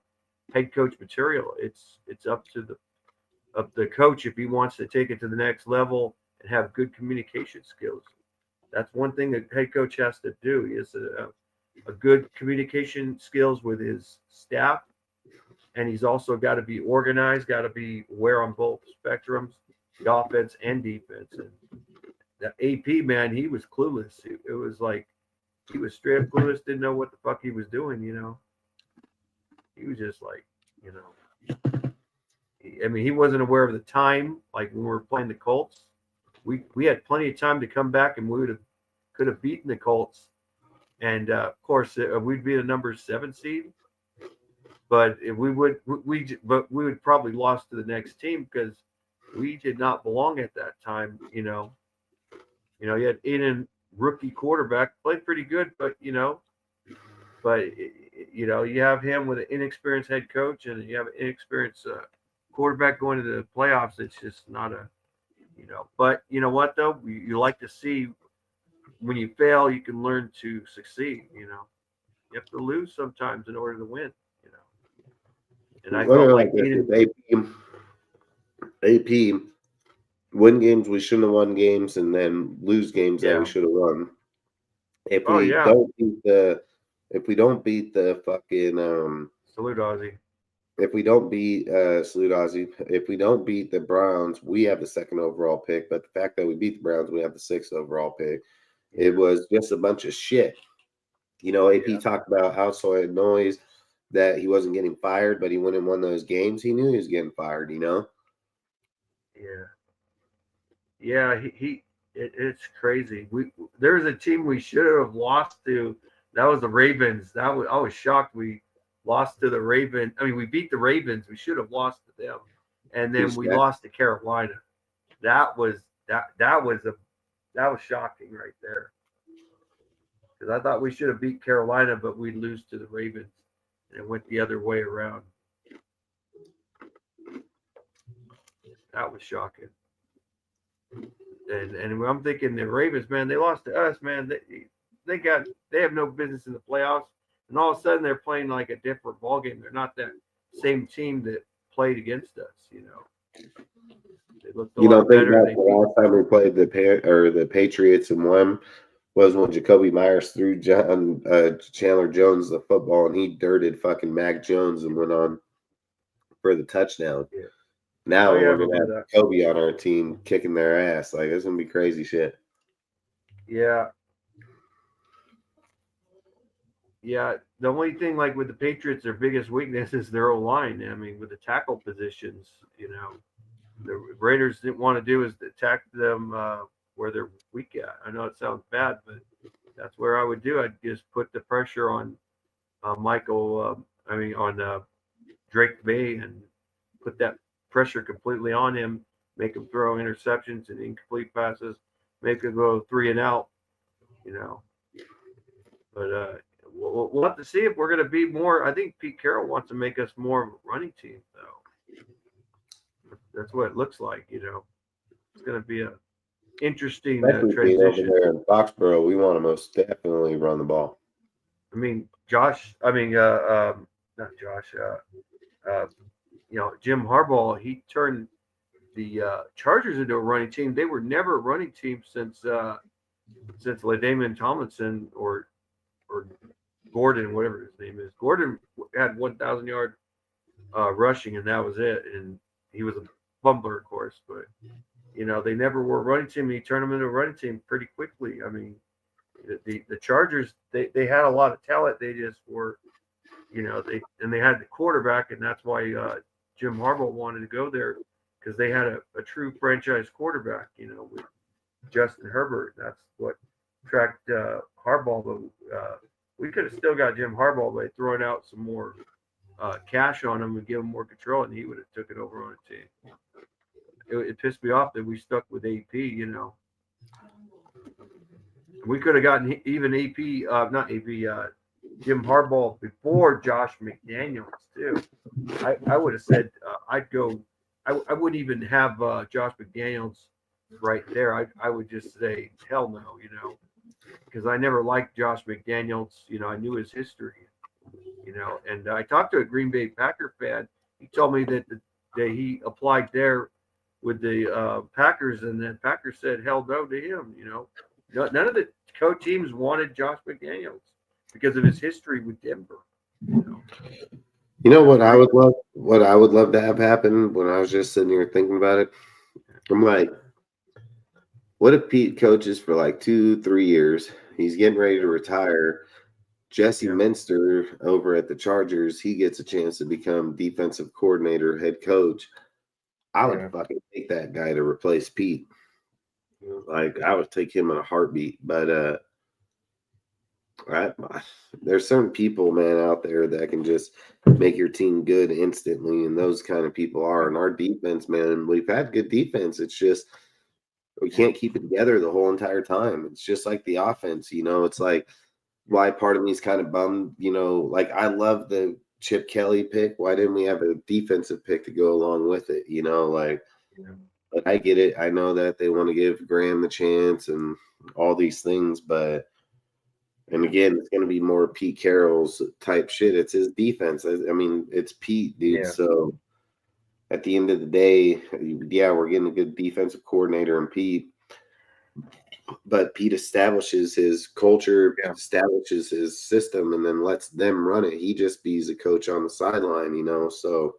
head coach material. It's up to the coach if he wants to take it to the next level and have good communication skills. That's one thing that head coach has to do. He has a good communication skills with his staff, and he's also got to be organized, got to be aware on both spectrums, the offense and defense. And that AP, man, he was clueless. It was like he was straight up clueless, didn't know what the fuck he was doing, He was just like, I mean, he wasn't aware of the time. Like when we were playing the Colts, we had plenty of time to come back, and we could have beaten the Colts. And of course, we'd be the number 7 seed. But we would probably lost to the next team because we did not belong at that time. You had Aiden, rookie quarterback, played pretty good, but you have him with an inexperienced head coach, and you have an inexperienced quarterback going to the playoffs. It's just not But you know what though? You like to see when you fail, you can learn to succeed. You have to lose sometimes in order to win. And I felt like AP win games we shouldn't have won games, and then lose games that we should have won. If we don't beat the fucking salute Ozzy. If we don't beat salute Ozzy, if we don't beat the Browns, we have the 2nd overall pick. But the fact that we beat the Browns, we have the 6th overall pick. It was just a bunch of shit. AP talked about outside noise, that he wasn't getting fired, but he went and won those games. He knew he was getting fired, Yeah, it's crazy. There's a team we should have lost to. That was the Ravens. I was shocked we lost to the Ravens. I mean, we beat the Ravens. We should have lost to them, and then we lost to Carolina. That was shocking right there. Because I thought we should have beat Carolina, but we'd lose to the Ravens, and it went the other way around. That was shocking. And I'm thinking the Ravens, man, they lost to us, man. They have no business in the playoffs, and all of a sudden they're playing like a different ballgame. They're not that same team that played against us, They looked a lot better. The last time we played the Patriots and won was when Jacoby Myers threw Chandler Jones the football, and he dirted fucking Mac Jones and went on for the touchdown. Yeah. Now we're gonna have Jacoby on our team kicking their ass. Like, it's gonna be crazy shit. Yeah. Yeah. The only thing, like with the Patriots, their biggest weakness is their O-line. I mean, with the tackle positions, the Raiders didn't want to do is attack them where they're weak at. I know it sounds bad, but that's where I would do. I'd just put the pressure on Drake May, and put that pressure completely on him, make him throw interceptions and incomplete passes, make him go 3 and out, But we'll have to see if we're going to be more. I think Pete Carroll wants to make us more of a running team, though. That's what it looks like, It's going to be a interesting transition. Over there in Foxborough, we want to most definitely run the ball. I mean, Jim Harbaugh, he turned the Chargers into a running team. They were never a running team since LaDainian Tomlinson or Gordon, whatever his name is. Gordon had 1,000 yard rushing, and that was it. And he was a fumbler, of course, but they never were a running team. And he turned them into a running team pretty quickly. I mean, the Chargers, they had a lot of talent. They just were, they had the quarterback, and that's why Jim Harbaugh wanted to go there, because they had a true franchise quarterback, with Justin Herbert. That's what tracked Harbaugh. But we could have still got Jim Harbaugh by throwing out some more cash on him and give him more control, and he would have took it over on a team. It pissed me off that we stuck with AP. We could have gotten even not AP, Jim Harbaugh before Josh McDaniels too. I would have said I'd go. I wouldn't even have Josh McDaniels right there. I would just say hell no, because I never liked Josh McDaniels. I knew his history, and I talked to a Green Bay Packer fan. He told me that he applied there with the Packers, and then Packers said hell no to him. None of the co-teams wanted Josh McDaniels because of his history with Denver. What I would love? What I would love to have happen when I was just sitting here thinking about it. I'm like, what if Pete coaches for like 2-3 years? He's getting ready to retire. Jesse Minster over at the Chargers, he gets a chance to become defensive coordinator, head coach. I would fucking take that guy to replace Pete. Like, I would take him in a heartbeat. But there's certain people, man, out there that can just make your team good instantly, and those kind of people are. And our defense, man, we've had good defense. It's just we can't keep it together the whole entire time. It's just like the offense, it's like why part of me is kind of bummed, like I love the Chip Kelly pick. Why didn't we have a defensive pick to go along with it? But I get it. I know that they want to give Graham the chance and all these things, but and again, it's going to be more Pete Carroll's type shit. It's his defense. I mean, it's Pete, dude. Yeah. So at the end of the day, we're getting a good defensive coordinator in Pete. But Pete establishes his culture, establishes his system, and then lets them run it. He just be a coach on the sideline, So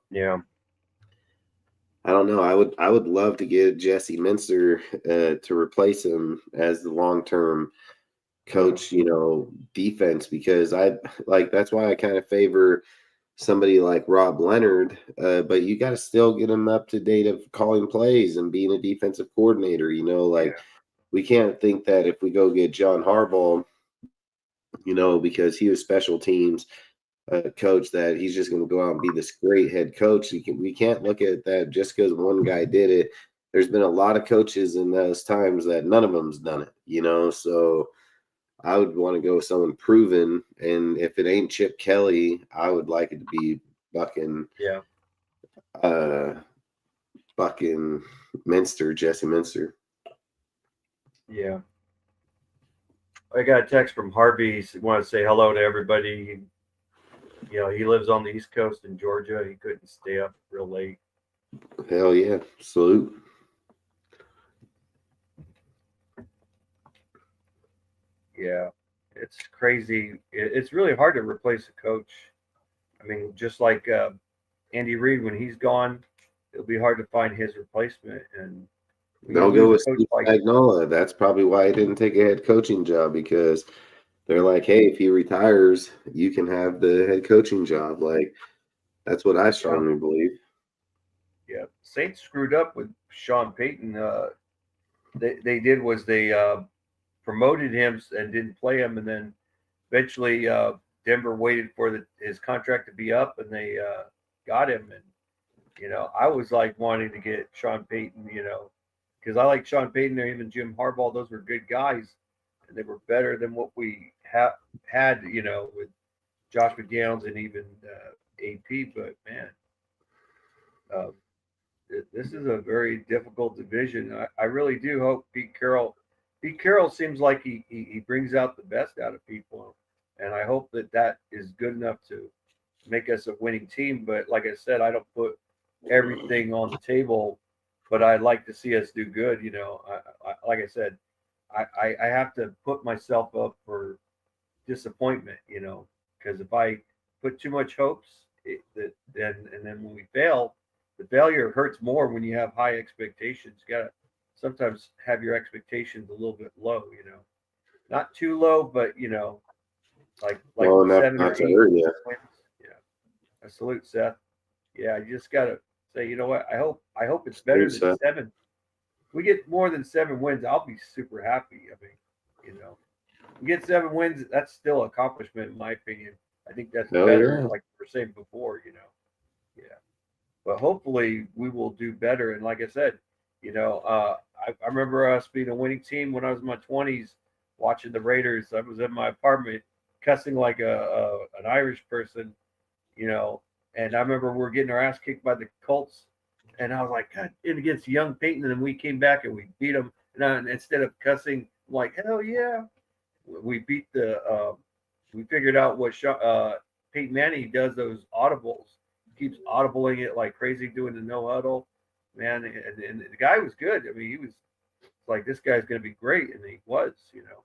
I don't know. I would love to get Jesse Minster to replace him as the long-term coach, defense, because that's why I kind of favor somebody like Rob Leonard. But you got to still get him up to date of calling plays and being a defensive coordinator. We can't think that if we go get John Harbaugh, because he was special teams coach, that he's just going to go out and be this great head coach. We can't look at that just because one guy did it. There's been a lot of coaches in those times that none of them's done it, So I would want to go with someone proven. And if it ain't Chip Kelly, I would like it to be fucking Minster, Jesse Minster. Yeah. I got a text from Harvey. He wanted to say hello to everybody. He lives on the East Coast in Georgia. He couldn't stay up real late. Hell yeah. Salute. Yeah. It's crazy. It's really hard to replace a coach. I mean, just like Andy Reid, when he's gone, it'll be hard to find his replacement. And they'll go with Steve Spagnuolo. That's probably why he didn't take a head coaching job, because they're like, hey, if he retires, you can have the head coaching job. Like, that's what I strongly believe. Yeah. Saints screwed up with Sean Payton. They promoted him and didn't play him. And then eventually Denver waited for his contract to be up, and they got him. And, I was like wanting to get Sean Payton, because I like Sean Payton or even Jim Harbaugh. Those were good guys, and they were better than what we had, with Josh McDaniels and even AP. But man, this is a very difficult division. I really do hope Pete Carroll seems like he brings out the best out of people, and I hope that is good enough to make us a winning team. But like I said, I don't put everything on the table, but I'd like to see us do good. Like I said, I have to put myself up for disappointment, because if I put too much hopes, then when we fail, the failure hurts more when you have high expectations. You gotta sometimes have your expectations a little bit low, not too low, but like 7 or 8 wins. Yeah, I salute Seth. Yeah, you just gotta say, you know what? I hope it's better than so. 7. If we get more than 7 wins, I'll be super happy. I mean, you know, we get 7 wins. That's still an accomplishment, in my opinion. I think that's better, like we were saying before. You know, yeah. But hopefully we will do better. And like I said, you know, I remember us being a winning team when I was in my 20s, watching the Raiders. I was in my apartment cussing like an Irish person, you know. And I remember we were getting our ass kicked by the Colts, and I was like, God, and against Young Peyton, and we came back and we beat them. And instead of cussing, I'm like, hell yeah, we beat the. We figured out what Peyton Manning does those audibles. He keeps audibling it like crazy, doing the no huddle, man. And the guy was good. I mean, he was like, this guy's going to be great, and he was. You know,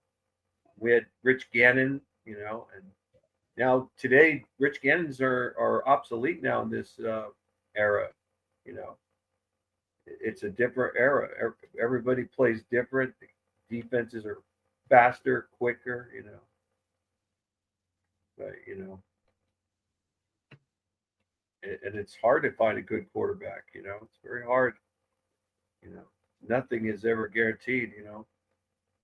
we had Rich Gannon, you know, and now today Rich Gannons are obsolete now in this era. You know, it's a different era. Everybody plays different. The defenses are faster, quicker. You know, but you know. And it's hard to find a good quarterback, you know. It's very hard. You know, nothing is ever guaranteed, you know.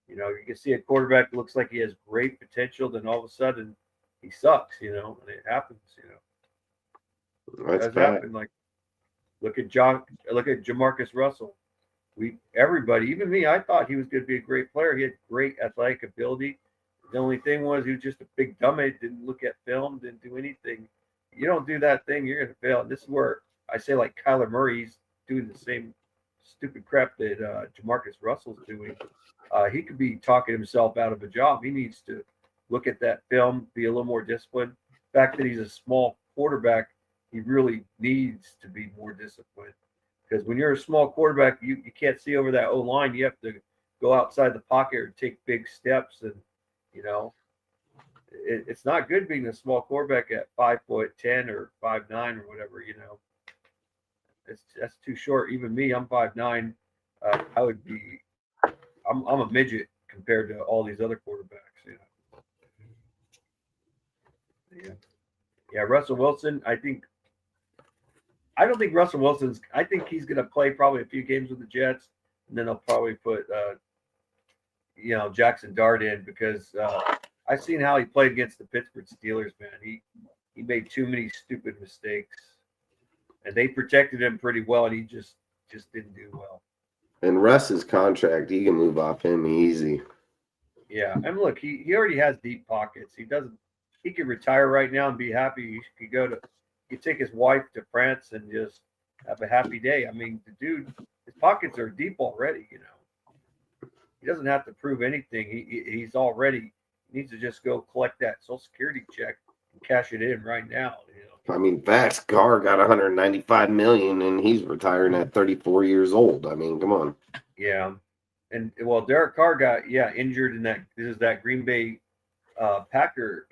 You know, you can see a quarterback that looks like he has great potential, then all of a sudden he sucks, you know, and it happens, you know. It does happen. Like look at Jamarcus Russell. Everybody, even me, I thought he was going to be a great player. He had great athletic ability. The only thing was he was just a big dummy, didn't look at film, didn't do anything. You don't do that thing, you're going to fail. And this is where I say, like Kyler Murray's doing the same stupid crap that Jamarcus Russell's doing. He could be talking himself out of a job. He needs to look at that film, be a little more disciplined. The fact that he's a small quarterback, he really needs to be more disciplined. Because when you're a small quarterback, you can't see over that O-line. You have to go outside the pocket or take big steps. And, you know, it's not good being a small quarterback at 5'10" or 5'9" or whatever, you know. That's too short. Even me, I'm 5'9". I would be I'm a midget compared to all these other quarterbacks, you know. Yeah, Russell Wilson, I don't think Russell Wilson's I think he's gonna play probably a few games with the Jets, and then they'll probably put Jackson Dart in because I've seen how he played against the Pittsburgh Steelers, man. He made too many stupid mistakes, and they protected him pretty well, and he just didn't do well. And Russ's contract, he can move off him easy. Yeah, and look, he already has deep pockets. He could retire right now and be happy. He could take his wife to France and just have a happy day. I mean, the dude, his pockets are deep already, you know. He doesn't have to prove anything. He's already needs to just go collect that Social Security check and cash it in right now. You know? I mean, Vax Carr got $195 million, and he's retiring at 34 years old. I mean, come on. Yeah, and well, Derek Carr got injured in that. This is that Green Bay Packer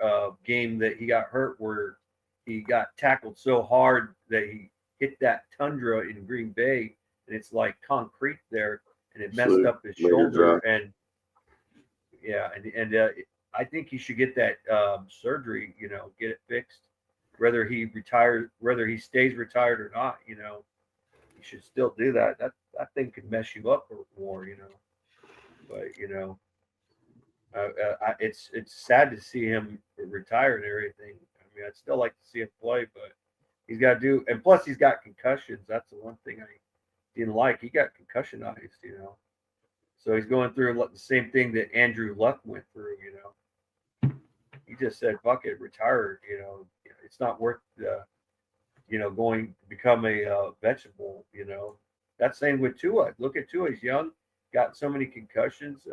game that he got hurt where he got tackled so hard that he hit that tundra in Green Bay, and it's like concrete there, and it messed up his shoulder. And I think he should get that surgery, you know, get it fixed. Whether he stays retired or not, you know, he should still do that. That thing could mess you up more, you know. But you know, it's sad to see him retire and everything. I mean, I'd still like to see him play, but he's got to do. And plus, he's got concussions. That's the one thing I didn't like. He got concussionized, you know. So he's going through the same thing that Andrew Luck went through, you know. He just said, "Fuck it, retire." You know, it's not worth, going to become a vegetable. You know, that's same with Tua. Look at Tua; he's young, got so many concussions.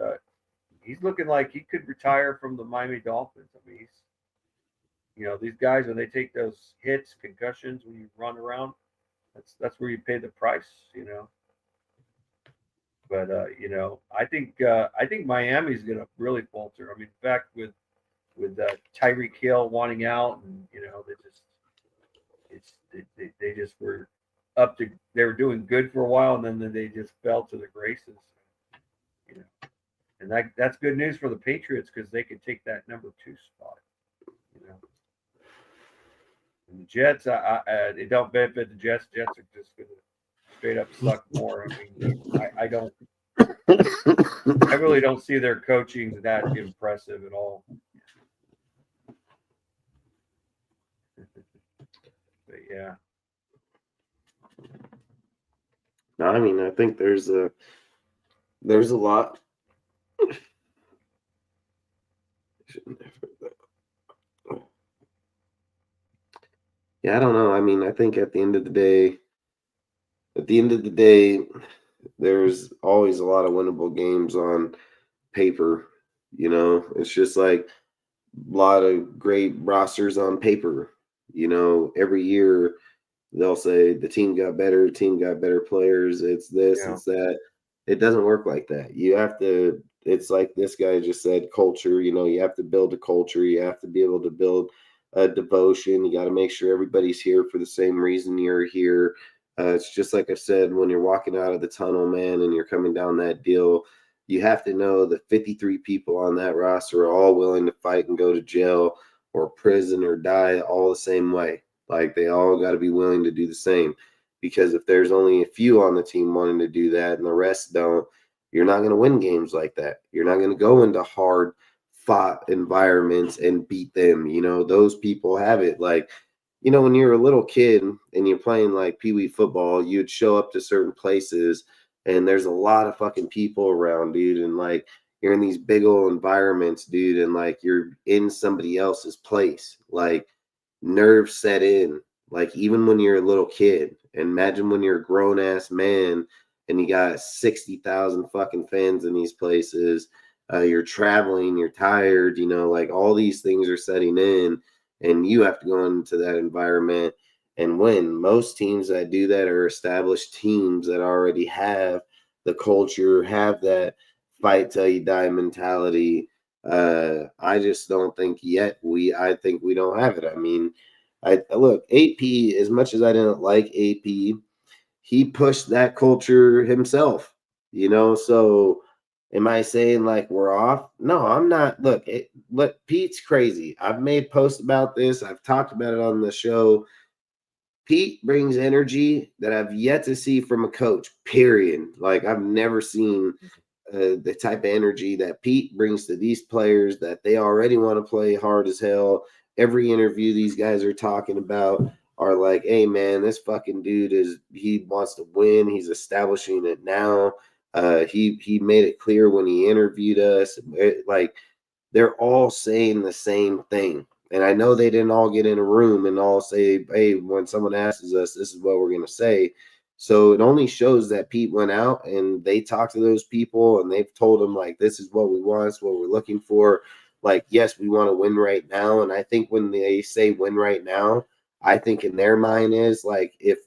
He's looking like he could retire from the Miami Dolphins. I mean, these guys when they take those hits, concussions, when you run around, that's where you pay the price. You know. But I think Miami's going to really falter. I mean, in fact, with Tyreek Hill wanting out, and they just were they were doing good for a while, and then they just fell to the graces. You know, and that's good news for the Patriots because they could take that number 2 spot. You know, And the Jets, they don't benefit the Jets. Jets are just going to straight up suck more. I mean, I don't. I really don't see their coaching that impressive at all. But yeah. No, I mean, I think there's a lot. Yeah, I don't know. I mean, I think at the end of the day, there's always a lot of winnable games on paper. You know, it's just like a lot of great rosters on paper. You know, every year they'll say the team got better players, it's this, it's that. It doesn't work like that. You have to, it's like this guy just said, culture. You know, you have to build a culture. You have to be able to build a devotion. You got to make sure everybody's here for the same reason you're here. It's just like I said, when you're walking out of the tunnel, man, and you're coming down that deal, you have to know the 53 people on that roster are all willing to fight and go to jail or prison or die all the same way. Like, they all got to be willing to do the same, because if there's only a few on the team wanting to do that and the rest don't, you're not going to win games like that. You're not going to go into hard fought environments and beat them. You know, those people have it. Like, you know, when you're a little kid and you're playing like Pee-wee football, you'd show up to certain places and there's a lot of fucking people around, dude. And like, you're in these big old environments, dude. And like, you're in somebody else's place. Like, nerves set in. Like, even when you're a little kid, imagine when you're a grown ass man and you got 60,000 fucking fans in these places. You're traveling, you're tired, you know, like all these things are setting in, and you have to go into that environment and win. Most teams that do that are established teams that already have the culture, have that fight till you die mentality. I just don't think yet I think we don't have it. I mean, I look, AP, as much as I didn't like AP, he pushed that culture himself, you know. So am I saying like we're off? No, I'm not. Look, Pete's crazy. I've made posts about this. I've talked about it on the show. Pete brings energy that I've yet to see from a coach, period. Like, I've never seen the type of energy that Pete brings to these players, that they already want to play hard as hell. Every interview these guys are talking about are like, hey, man, this fucking dude he wants to win. He's establishing it now. He made it clear when he interviewed us. Like, they're all saying the same thing. And I know they didn't all get in a room and all say, hey, when someone asks us, this is what we're going to say. So it only shows that Pete went out and they talked to those people and they've told them, like, this is what we want, it's what we're looking for. Like, yes, we want to win right now. And I think when they say win right now, I think in their mind is like, if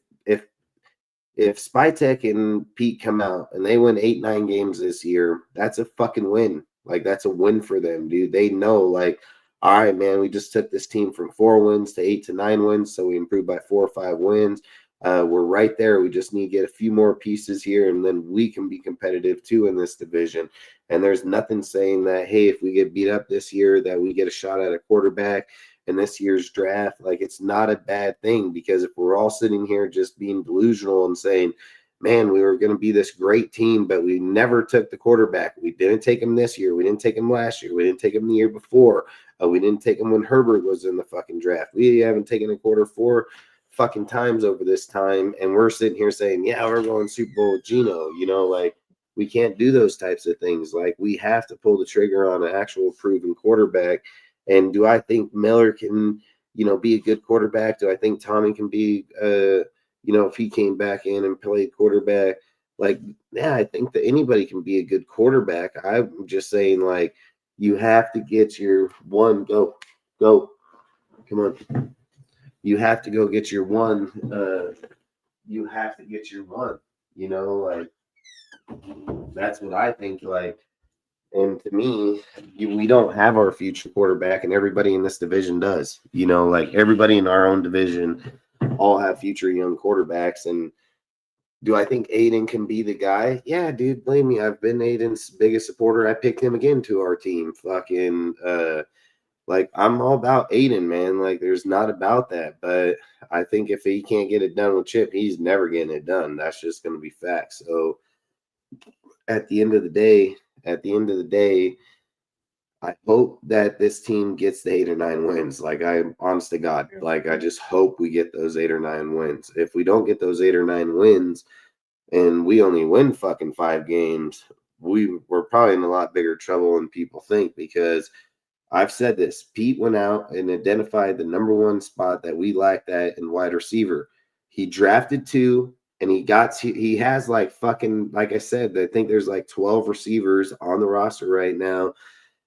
Spytek and Pete come out and they win 8-9 games this year, that's a fucking win. Like, that's a win for them, dude. They know, like, all right, man, we just took this team from 4 wins to 8 to 9 wins, so we improved by 4 or 5 wins. We're right there. We just need to get a few more pieces here, and then we can be competitive too in this division. And there's nothing saying that, hey, if we get beat up this year, that we get a shot at a quarterback in this year's draft. Like, it's not a bad thing, because if we're all sitting here just being delusional and saying, man, we were going to be this great team, but we never took the quarterback. We didn't take him this year. We didn't take him last year. We didn't take him the year before. We didn't take him when Herbert was in the fucking draft. We haven't taken a quarter 4 fucking times over this time. And we're sitting here saying, yeah, we're going Super Bowl with Geno. You know, like, we can't do those types of things. Like, we have to pull the trigger on an actual proven quarterback. And do I think Miller can, you know, be a good quarterback? Do I think Tommy can be, you know, if he came back in and played quarterback? Like, yeah, I think that anybody can be a good quarterback. I'm just saying, like, you have to get your one. Go. Come on. You have to go get your one. You have to get your one. You know, like, that's what I think. Like, and to me, we don't have our future quarterback, and everybody in this division does. You know, like, everybody in our own division all have future young quarterbacks. And do I think Aiden can be the guy? Yeah, dude, believe me, I've been Aiden's biggest supporter. I picked him again to our team. Fucking Like, I'm all about Aiden, man. Like, there's not about that. But I think if he can't get it done with Chip, he's never getting it done. That's just going to be facts. So at the end of the day, I hope that this team gets the 8 or 9 wins. Like, honest to God, like, I just hope we get those 8 or 9 wins. If we don't get those 8 or 9 wins and we only win fucking 5 games, we're probably in a lot bigger trouble than people think, because I've said this. Pete went out and identified the number one spot that we lacked at in wide receiver. He drafted 2, and he has like fucking, like I said, I think there's like 12 receivers on the roster right now.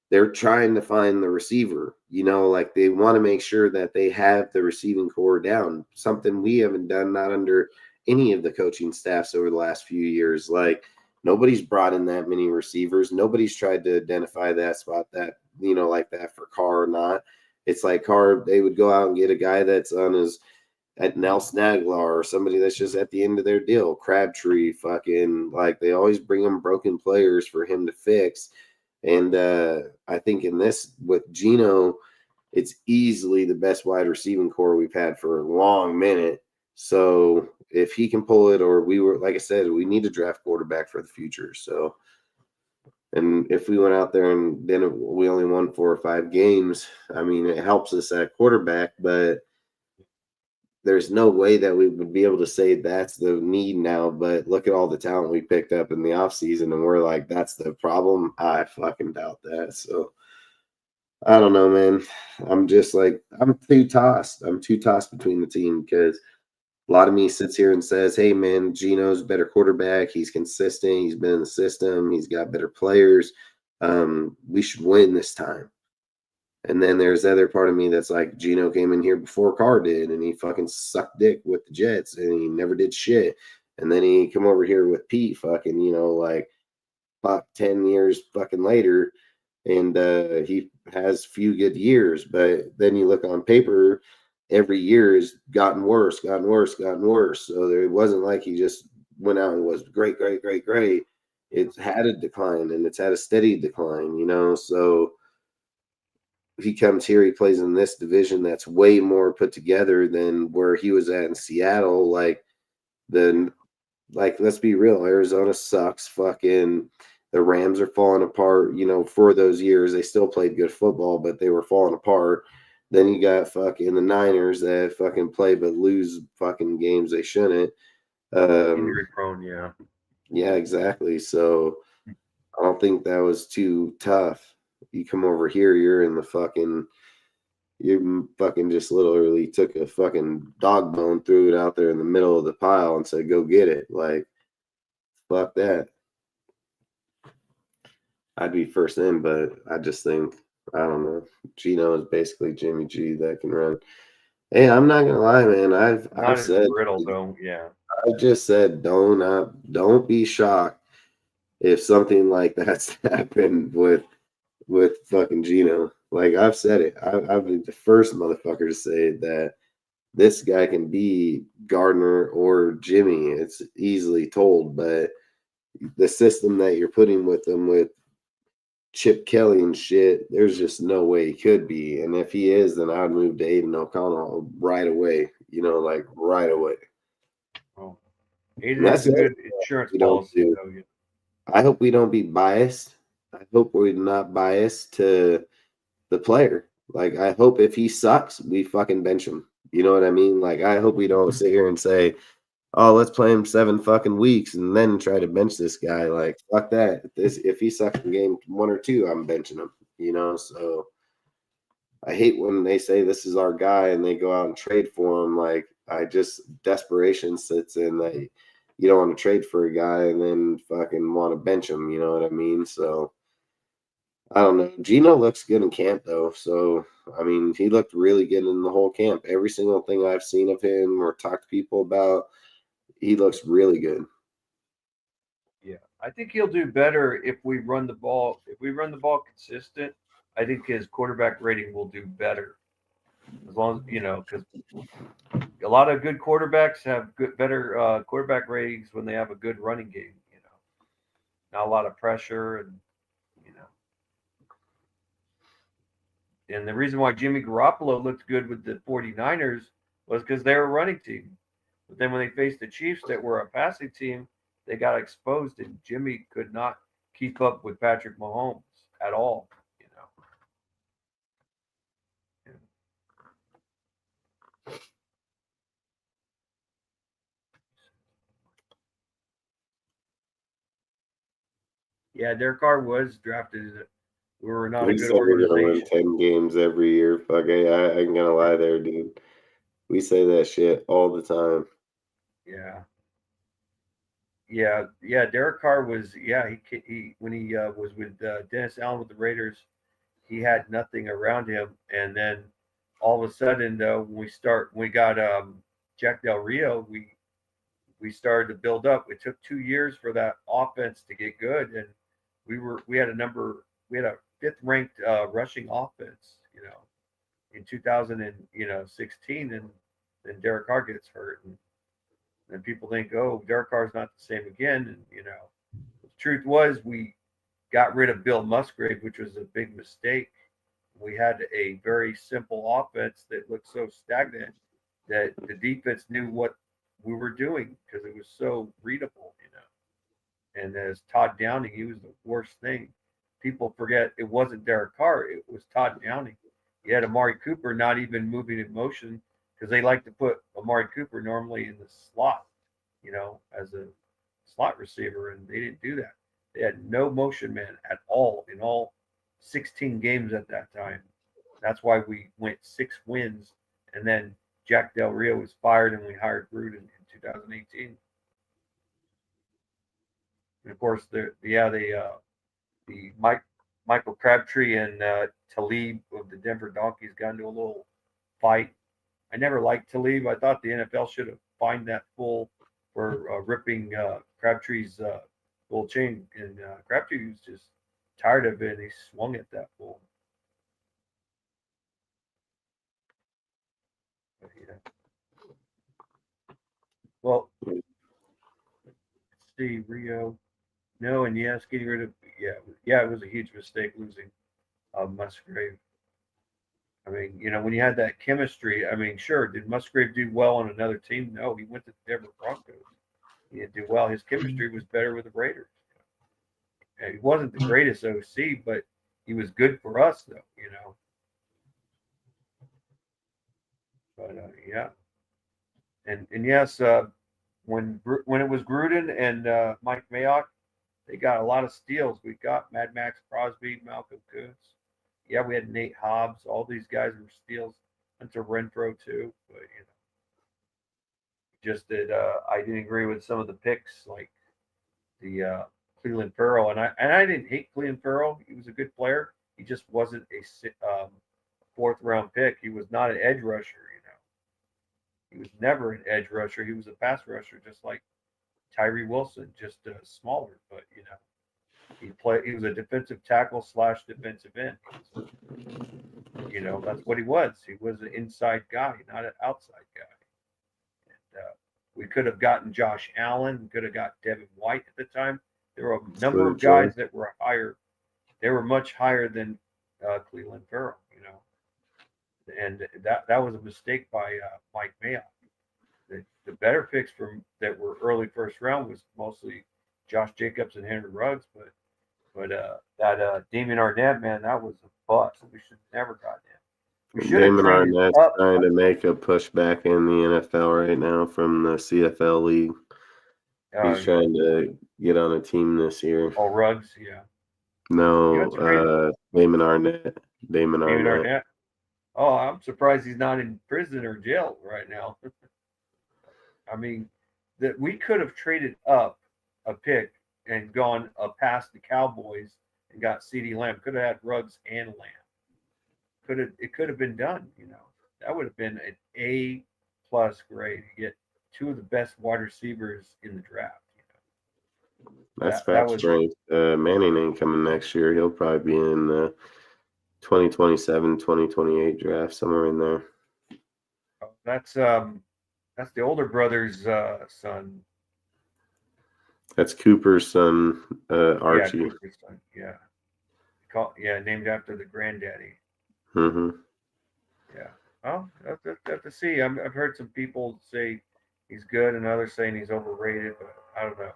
They're trying to find the receiver, like they want to make sure that they have the receiving core down, something we haven't done, not under any of the coaching staffs over the last few years. Like, nobody's brought in that many receivers. Nobody's tried to identify that spot that, like that for Carr or not. It's like Carr, they would go out and get a guy that's at Nelson Aguilar or somebody that's just at the end of their deal. Crabtree, fucking, like, they always bring him broken players for him to fix. And I think in this with Geno, it's easily the best wide receiving core we've had for a long minute. So if he can pull it, or like I said, we need to draft quarterback for the future. So, and if we went out there and then we only won 4 or 5 games, I mean, it helps us at quarterback, but there's no way that we would be able to say that's the need now. But look at all the talent we picked up in the offseason, and we're like, that's the problem. I fucking doubt that. So I don't know, man. I'm just like, I'm too tossed between the team, because a lot of me sits here and says, hey, man, Geno's a better quarterback. He's consistent. He's been in the system. He's got better players. We should win this time. And then there's the other part of me that's like, Geno came in here before Carr did, and he fucking sucked dick with the Jets, and he never did shit. And then he come over here with Pete, fucking, like 10 years fucking later, and he has few good years. But then you look on paper, every year has gotten worse. So it wasn't like he just went out and was great. It's had a decline, and it's had a steady decline, so he comes here, he plays in this division that's way more put together than where he was at in Seattle. Let's be real, Arizona sucks. Fucking the Rams are falling apart. For those years, they still played good football, but they were falling apart. Then you got fucking the Niners that fucking play but lose fucking games they shouldn't. Injury prone, yeah. Yeah, exactly. So I don't think that was too tough. You come over here, you fucking just literally took a fucking dog bone, threw it out there in the middle of the pile and said, go get it. Like, fuck that. I'd be first in, but I just think, I don't know. Geno is basically Jimmy G that can run. Hey, I'm not gonna lie, man. I've said, brittle, though. Yeah. I just said, don't be shocked if something like that's happened with fucking Geno. Like, I've said it. I've been the first motherfucker to say that this guy can be Gardner or Jimmy. It's easily told, but the system that you're putting with them with Chip Kelly and shit, there's just no way he could be. And if he is, then I'd move to Aiden O'Connell right away. Like right away. Oh, Aiden has a good insurance policy, though. Yeah. I hope we don't be biased. I hope we're not biased to the player. Like, I hope if he sucks, we fucking bench him. You know what I mean? Like, I hope we don't sit here and say, oh, let's play him 7 fucking weeks and then try to bench this guy. Like, fuck that. If he sucks in game 1 or 2, I'm benching him, So I hate when they say this is our guy and they go out and trade for him. Like, desperation sits in that you don't want to trade for a guy and then fucking want to bench him. You know what I mean? So I don't know. Geno looks good in camp, though. So, I mean, he looked really good in the whole camp. Every single thing I've seen of him or talked to people about, he looks really good. Yeah. I think he'll do better if we run the ball. If we run the ball consistent, I think his quarterback rating will do better. As long as, because a lot of good quarterbacks have better quarterback ratings when they have a good running game, Not a lot of pressure and, And the reason why Jimmy Garoppolo looked good with the 49ers was because they were a running team. But then when they faced the Chiefs that were a passing team, they got exposed, and Jimmy could not keep up with Patrick Mahomes at all. Yeah, Derek Carr was drafted. We were not a We good said we're gonna win organization. 10 games every year. Fuck it, I ain't gonna lie there, dude. We say that shit all the time. Yeah. Yeah. Derek Carr was. Yeah, he when he was with Dennis Allen with the Raiders, he had nothing around him, and then all of a sudden, when we got Jack Del Rio, we started to build up. It took 2 years for that offense to get good, and we had a fifth ranked rushing offense, in 2016, and then Derek Carr gets hurt, and people think, oh, Derek Carr's not the same again, and the truth was we got rid of Bill Musgrave, which was a big mistake. We had a very simple offense that looked so stagnant that the defense knew what we were doing because it was so readable, And as Todd Downing, he was the worst thing. People forget it wasn't Derek Carr, it was Todd Downing. You had Amari Cooper not even moving in motion because they like to put Amari Cooper normally in the slot, as a slot receiver, and they didn't do that. They had no motion man at all in all 16 games at that time. That's why we went 6 wins, and then Jack Del Rio was fired, and we hired Gruden in 2018. And of course, the Michael Crabtree and Talib of the Denver Donkeys got into a little fight. I never liked Talib. I thought the NFL should have fined that fool for ripping Crabtree's gold chain, and Crabtree was just tired of it, and he swung at that fool. But, well, let's see, Rio. No, and yes, getting rid of it was a huge mistake losing Musgrave. I mean, when you had that chemistry, I mean, sure, did Musgrave do well on another team? No, he went to the Denver Broncos. He didn't do well. His chemistry was better with the Raiders. And he wasn't the greatest OC, but he was good for us, though, But yeah, and yes, when it was Gruden and Mike Mayock, they got a lot of steals. We got Mad Max Crosby, Malcolm Kuntz. Yeah, we had Nate Hobbs. All these guys were steals. Hunter Renfro too, but just that I didn't agree with some of the picks, like the Cleveland Farrell, and I didn't hate Cleveland Farrell. He was a good player. He just wasn't a 4th round pick. He was not an edge rusher. He was never an edge rusher. He was a pass rusher, just like Tyree Wilson, just smaller. But he was a defensive tackle / defensive end. That's what he was. He was an inside guy, not an outside guy. And we could have gotten Josh Allen. We could have got Devin White at the time. There were a number of guys that were higher. They were much higher than Cleveland Farrell. And that was a mistake by Mike Mayock. The better picks that were early first round was mostly Josh Jacobs and Henry Ruggs, but that Damon Arnett, man, that was a bust. We should have never gotten him. We should have traded Arnett's up. trying to make a pushback in the NFL right now from the CFL league. He's trying to get on a team this year. Oh, Ruggs, yeah. No, Damon Arnett. Damon Arnett. Oh, I'm surprised he's not in prison or jail right now. I mean, that we could have traded up a pick and gone past the Cowboys and got CeeDee Lamb. Could have had Ruggs and Lamb. It could have been done. That would have been an A+ grade to get 2 of the best wide receivers in the draft. That's fact strength. Manning ain't coming next year. He'll probably be in the 2027, 2028 draft, somewhere in there. That's the older brother's son. That's Cooper's son, Archie. Yeah, Cooper's son. Yeah. Named after the granddaddy. Mm-hmm. Yeah. Well, have to see. I've heard some people say he's good and others saying he's overrated, but I don't know.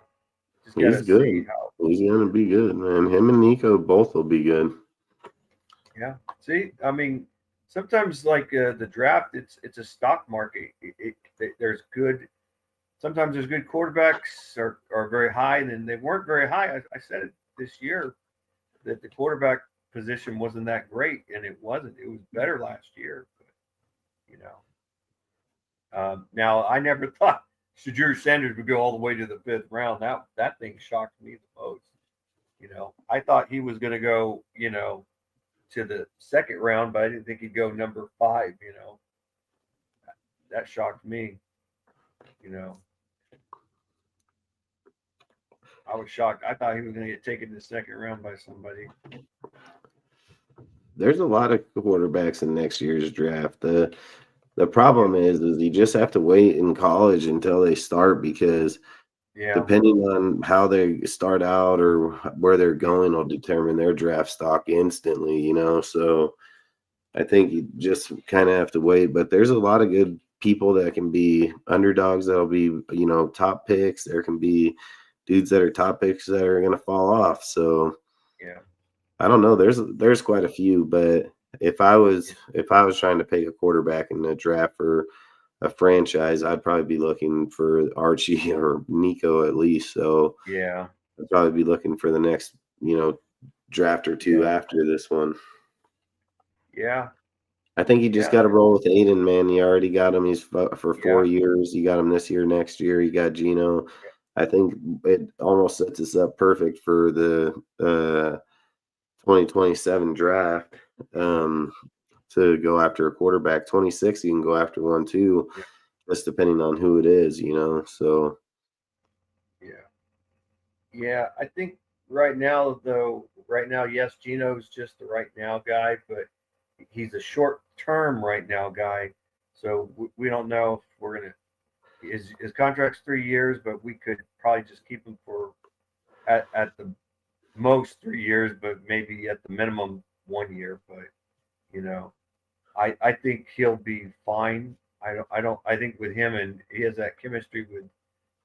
Just got He's to see good. how. He's gonna be good, man. Him and Nico both will be good. Yeah. See, I mean, sometimes like the draft, it's a stock market. There's good. Sometimes there's good quarterbacks are very high, and then they weren't very high. I said it this year that the quarterback position wasn't that great, and it wasn't. It was better last year, but you know. Now I never thought Shadur Sanders would go all the way to the 5th round. That thing shocked me the most. You know, I thought he was going to go, to the 2nd round, but I didn't think he'd go number 5. You know, that shocked me. You know, I was shocked. I thought he was going to get taken in the 2nd round by somebody. There's a lot of quarterbacks in next year's draft. The problem is you just have to wait in college until they start, because depending on how they start out or where they're going will determine their draft stock instantly, you know. So I think you just kind of have to wait. But there's a lot of good people that can be underdogs that'll be, top picks. There can be dudes that are top picks that are going to fall off. So yeah, I don't know. There's quite a few, but if I was trying to pick a quarterback in the draft for a franchise, I'd probably be looking for Archie or Nico at least. So yeah, I'd probably be looking for the next, draft or two after this one. yeah. I think you just got to roll with Aiden, man. You already got him. He's for 4 years. You got him this year, next year. You got Gino. I think it almost sets us up perfect for the 2027 draft to go after a quarterback. 26, you can go after one too, just depending on who it is, So Yeah, I think right now, yes, Gino's just the right now guy, but he's a short-term right now guy. So we don't know if we're gonna. His contract's 3 years, but we could probably just keep him for at the most 3 years, but maybe at the minimum 1 year. But I think he'll be fine. I think with him, and he has that chemistry with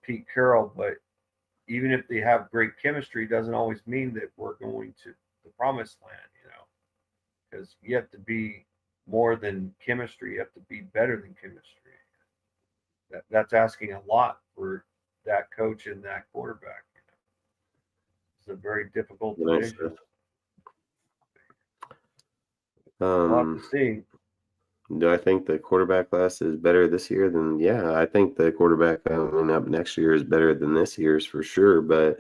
Pete Carroll, but even if they have great chemistry, doesn't always mean that we're going to the promised land, because you have to be more than chemistry. You have to be better than chemistry. That's asking a lot for that coach and that quarterback. It's a very difficult division. We'll have to see. Do I think the quarterback class is better this year than? Yeah, I think the quarterback coming up next year is better than this year's for sure. But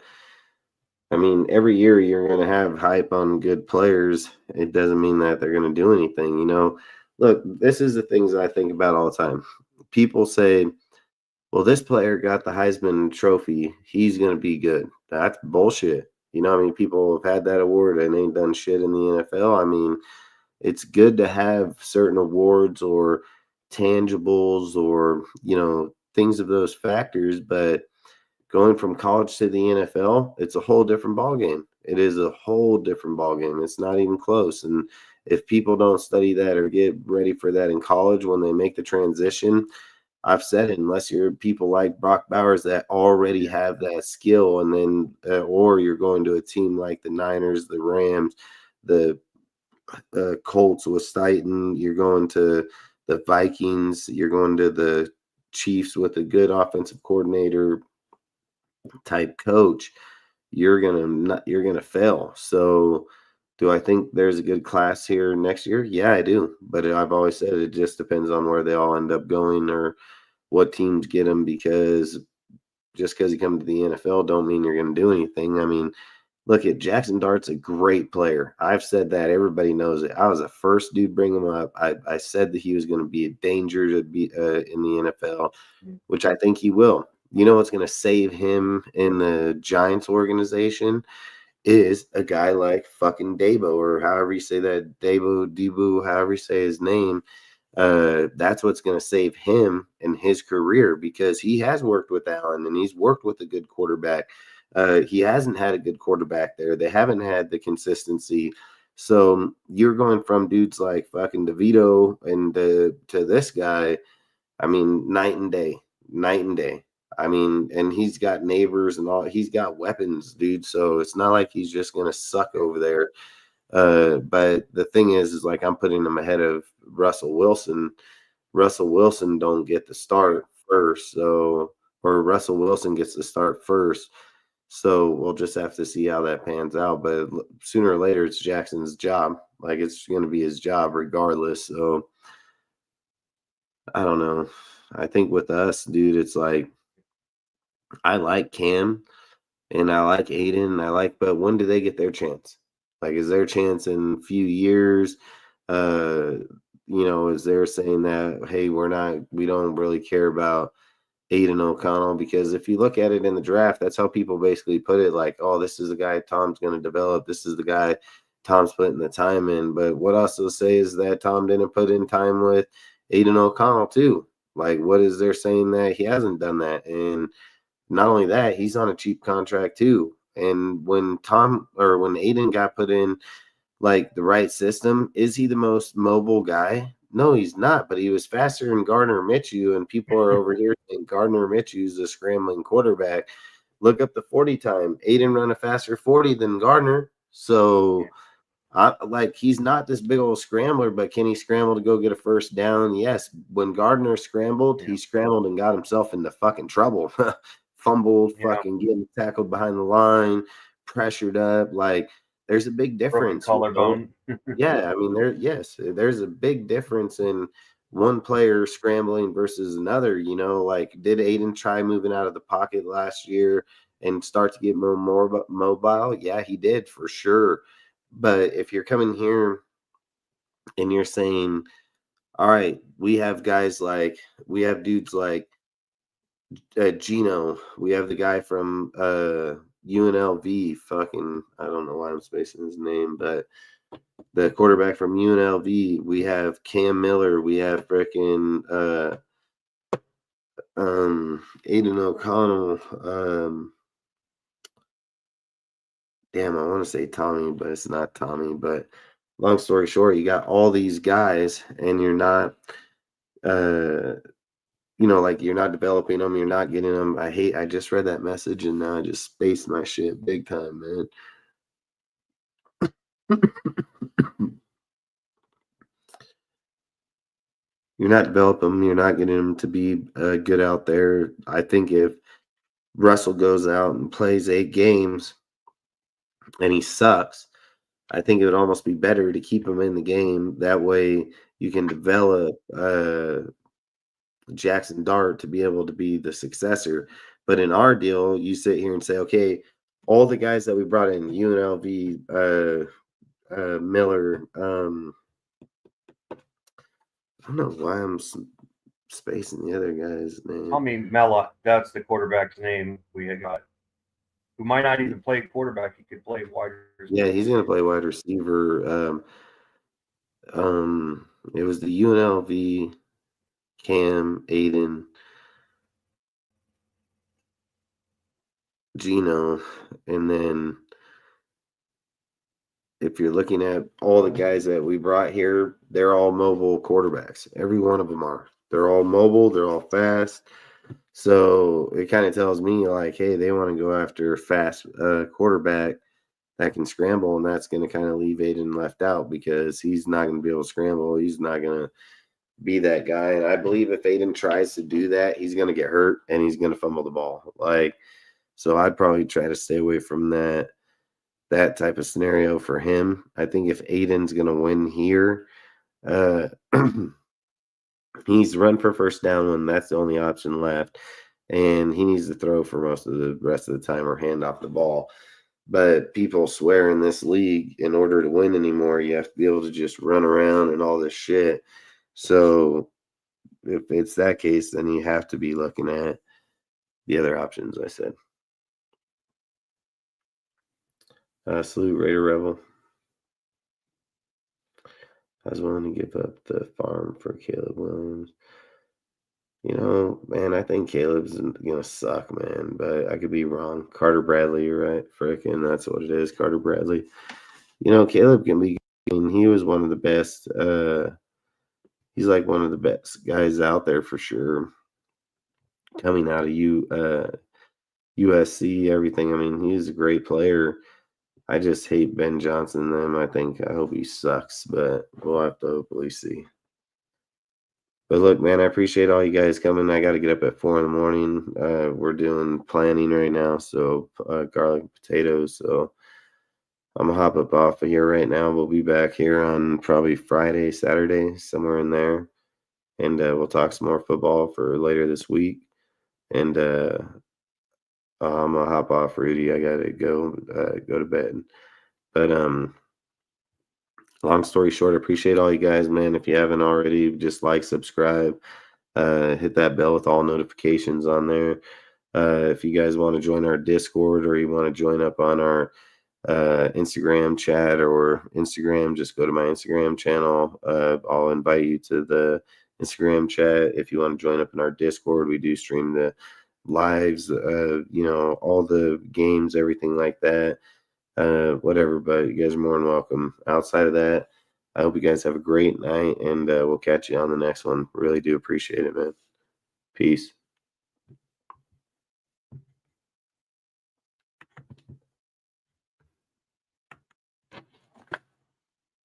I mean, every year you're going to have hype on good players. It doesn't mean that they're going to do anything. Look, this is the things I think about all the time. People say, well, this player got the Heisman Trophy. He's going to be good. That's bullshit. People have had that award and ain't done shit in the NFL. I mean, it's good to have certain awards or tangibles or, things of those factors, but going from college to the NFL, it's a whole different ballgame. It is a whole different ballgame. It's not even close. And if people don't study that or get ready for that in college when they make the transition, I've said it, unless you're people like Brock Bowers that already have that skill, and then or you're going to a team like the Niners, the Rams, the Colts with Steichen, you're going to the Vikings, you're going to the Chiefs with a good offensive coordinator type coach, you're gonna fail. So do I think there's a good class here next year? Yeah, I do. But I've always said it just depends on where they all end up going or what teams get them, because just because you come to the NFL don't mean you're going to do anything. I mean, look at Jackson Dart's a great player. I've said that. Everybody knows it. I was the first dude bring him up. I said that he was going to be a danger to be in the NFL, which I think he will. You know what's going to save him in the Giants organization is a guy like fucking Debo, or however you say that, Debo, however you say his name. That's what's going to save him in his career, because he has worked with Allen and he's worked with a good quarterback. He hasn't had a good quarterback there. They haven't had the consistency. So you're going from dudes like fucking DeVito and to this guy. I mean, night and day. I mean, and he's got neighbors and all. He's got weapons, dude. So it's not like he's just gonna suck over there. But the thing is like I'm putting him ahead of Russell Wilson. Russell Wilson don't get the start first, so or Russell Wilson gets the start first. So we'll just have to see how that pans out. But sooner or later, it's Jackson's job. Like it's going to be his job regardless. So I don't know. I think with us, dude, it's like I like Cam and I like Aiden. But when do they get their chance? Like, is their chance in a few years? Is there saying that, hey, we don't really care about Aiden O'Connell? Because if you look at it in the draft, that's how people basically put it. Like, oh, this is the guy Tom's going to develop. This is the guy Tom's putting the time in. But what also say is that Tom didn't put in time with Aiden O'Connell too. Like, what is there saying that he hasn't done that? And not only that, he's on a cheap contract too. And when Aiden got put in like the right system, is he the most mobile guy? No, he's not, but he was faster than Gardner Minshew, and people are over here saying Gardner Minshew's a scrambling quarterback. Look up the 40 time. Aiden run a faster 40 than Gardner. So he's not this big old scrambler, but can he scramble to go get a first down? Yes. When Gardner scrambled, he scrambled and got himself into fucking trouble. Fumbled, fucking getting tackled behind the line, pressured up. Like, there's a big difference. Collarbone. Yeah, I mean, there's a big difference in one player scrambling versus another. Like, did Aiden try moving out of the pocket last year and start to get more mobile? Yeah, he did for sure. But if you're coming here and you're saying, all right, we have dudes like Gino, we have the guy from UNLV, fucking, I don't know why I'm spacing his name, but the quarterback from UNLV, we have Cam Miller, we have freaking Aiden O'Connell, damn, I want to say Tommy, but it's not Tommy. But long story short, you got all these guys and you're not you're not developing them, you're not getting them. I just read that message and now I just spaced my shit big time, man. You're not developing them, you're not getting them to be good out there. I think if Russell goes out and plays 8 games and he sucks, I think it would almost be better to keep him in the game. That way you can develop Jackson Dart to be able to be the successor. But in our deal, you sit here and say, okay, all the guys that we brought in, UNLV, Miller, I don't know why I'm spacing the other guy's name. I mean, Mella, that's the quarterback's name we had got. Who might not even play quarterback. He could play wide receiver. Yeah, he's going to play wide receiver. It was the UNLV, Cam, Aiden, Gino, and then if you're looking at all the guys that we brought here, they're all mobile quarterbacks. Every one of them are. They're all mobile. They're all fast. So it kind of tells me like, hey, they want to go after a fast quarterback that can scramble, and that's going to kind of leave Aiden left out because he's not going to be able to scramble. He's not going to be that guy. And I believe if Aiden tries to do that, he's going to get hurt and he's going to fumble the ball. So I'd probably try to stay away from that type of scenario for him. I think if Aiden's going to win here, he's run for first down when that's the only option left. And he needs to throw for most of the rest of the time or hand off the ball. But people swear in this league, in order to win anymore, you have to be able to just run around and all this shit. So if it's that case, then you have to be looking at the other options I said. Salute Raider Rebel. I was willing to give up the farm for Caleb Williams. Man, I think Caleb's going to suck, man, but I could be wrong. Carter Bradley, you're right. Frickin', that's what it is, Carter Bradley. Caleb can be I mean, he was one of the best. He's like one of the best guys out there for sure. Coming out of USC, everything. I mean, he's a great player. I just hate Ben Johnson. I hope he sucks, but we'll have to hopefully see. But look, man, I appreciate all you guys coming. I got to get up at 4 a.m. We're doing planning right now, so garlic and potatoes. So I'm gonna hop up off of here right now. We'll be back here on probably Friday, Saturday, somewhere in there, and we'll talk some more football for later this week. And I'm gonna hop off, Rudy. I gotta go to bed. But long story short, I appreciate all you guys, man. If you haven't already, just like, subscribe, hit that bell with all notifications on there. If you guys want to join our Discord or you want to join up on our Instagram chat or Instagram, just go to my Instagram channel. I'll invite you to the Instagram chat. If you want to join up in our Discord, we do stream the lives, all the games, everything like that. Whatever, but you guys are more than welcome. Outside of that, I hope you guys have a great night, and we'll catch you on the next one. Really do appreciate it, man. Peace.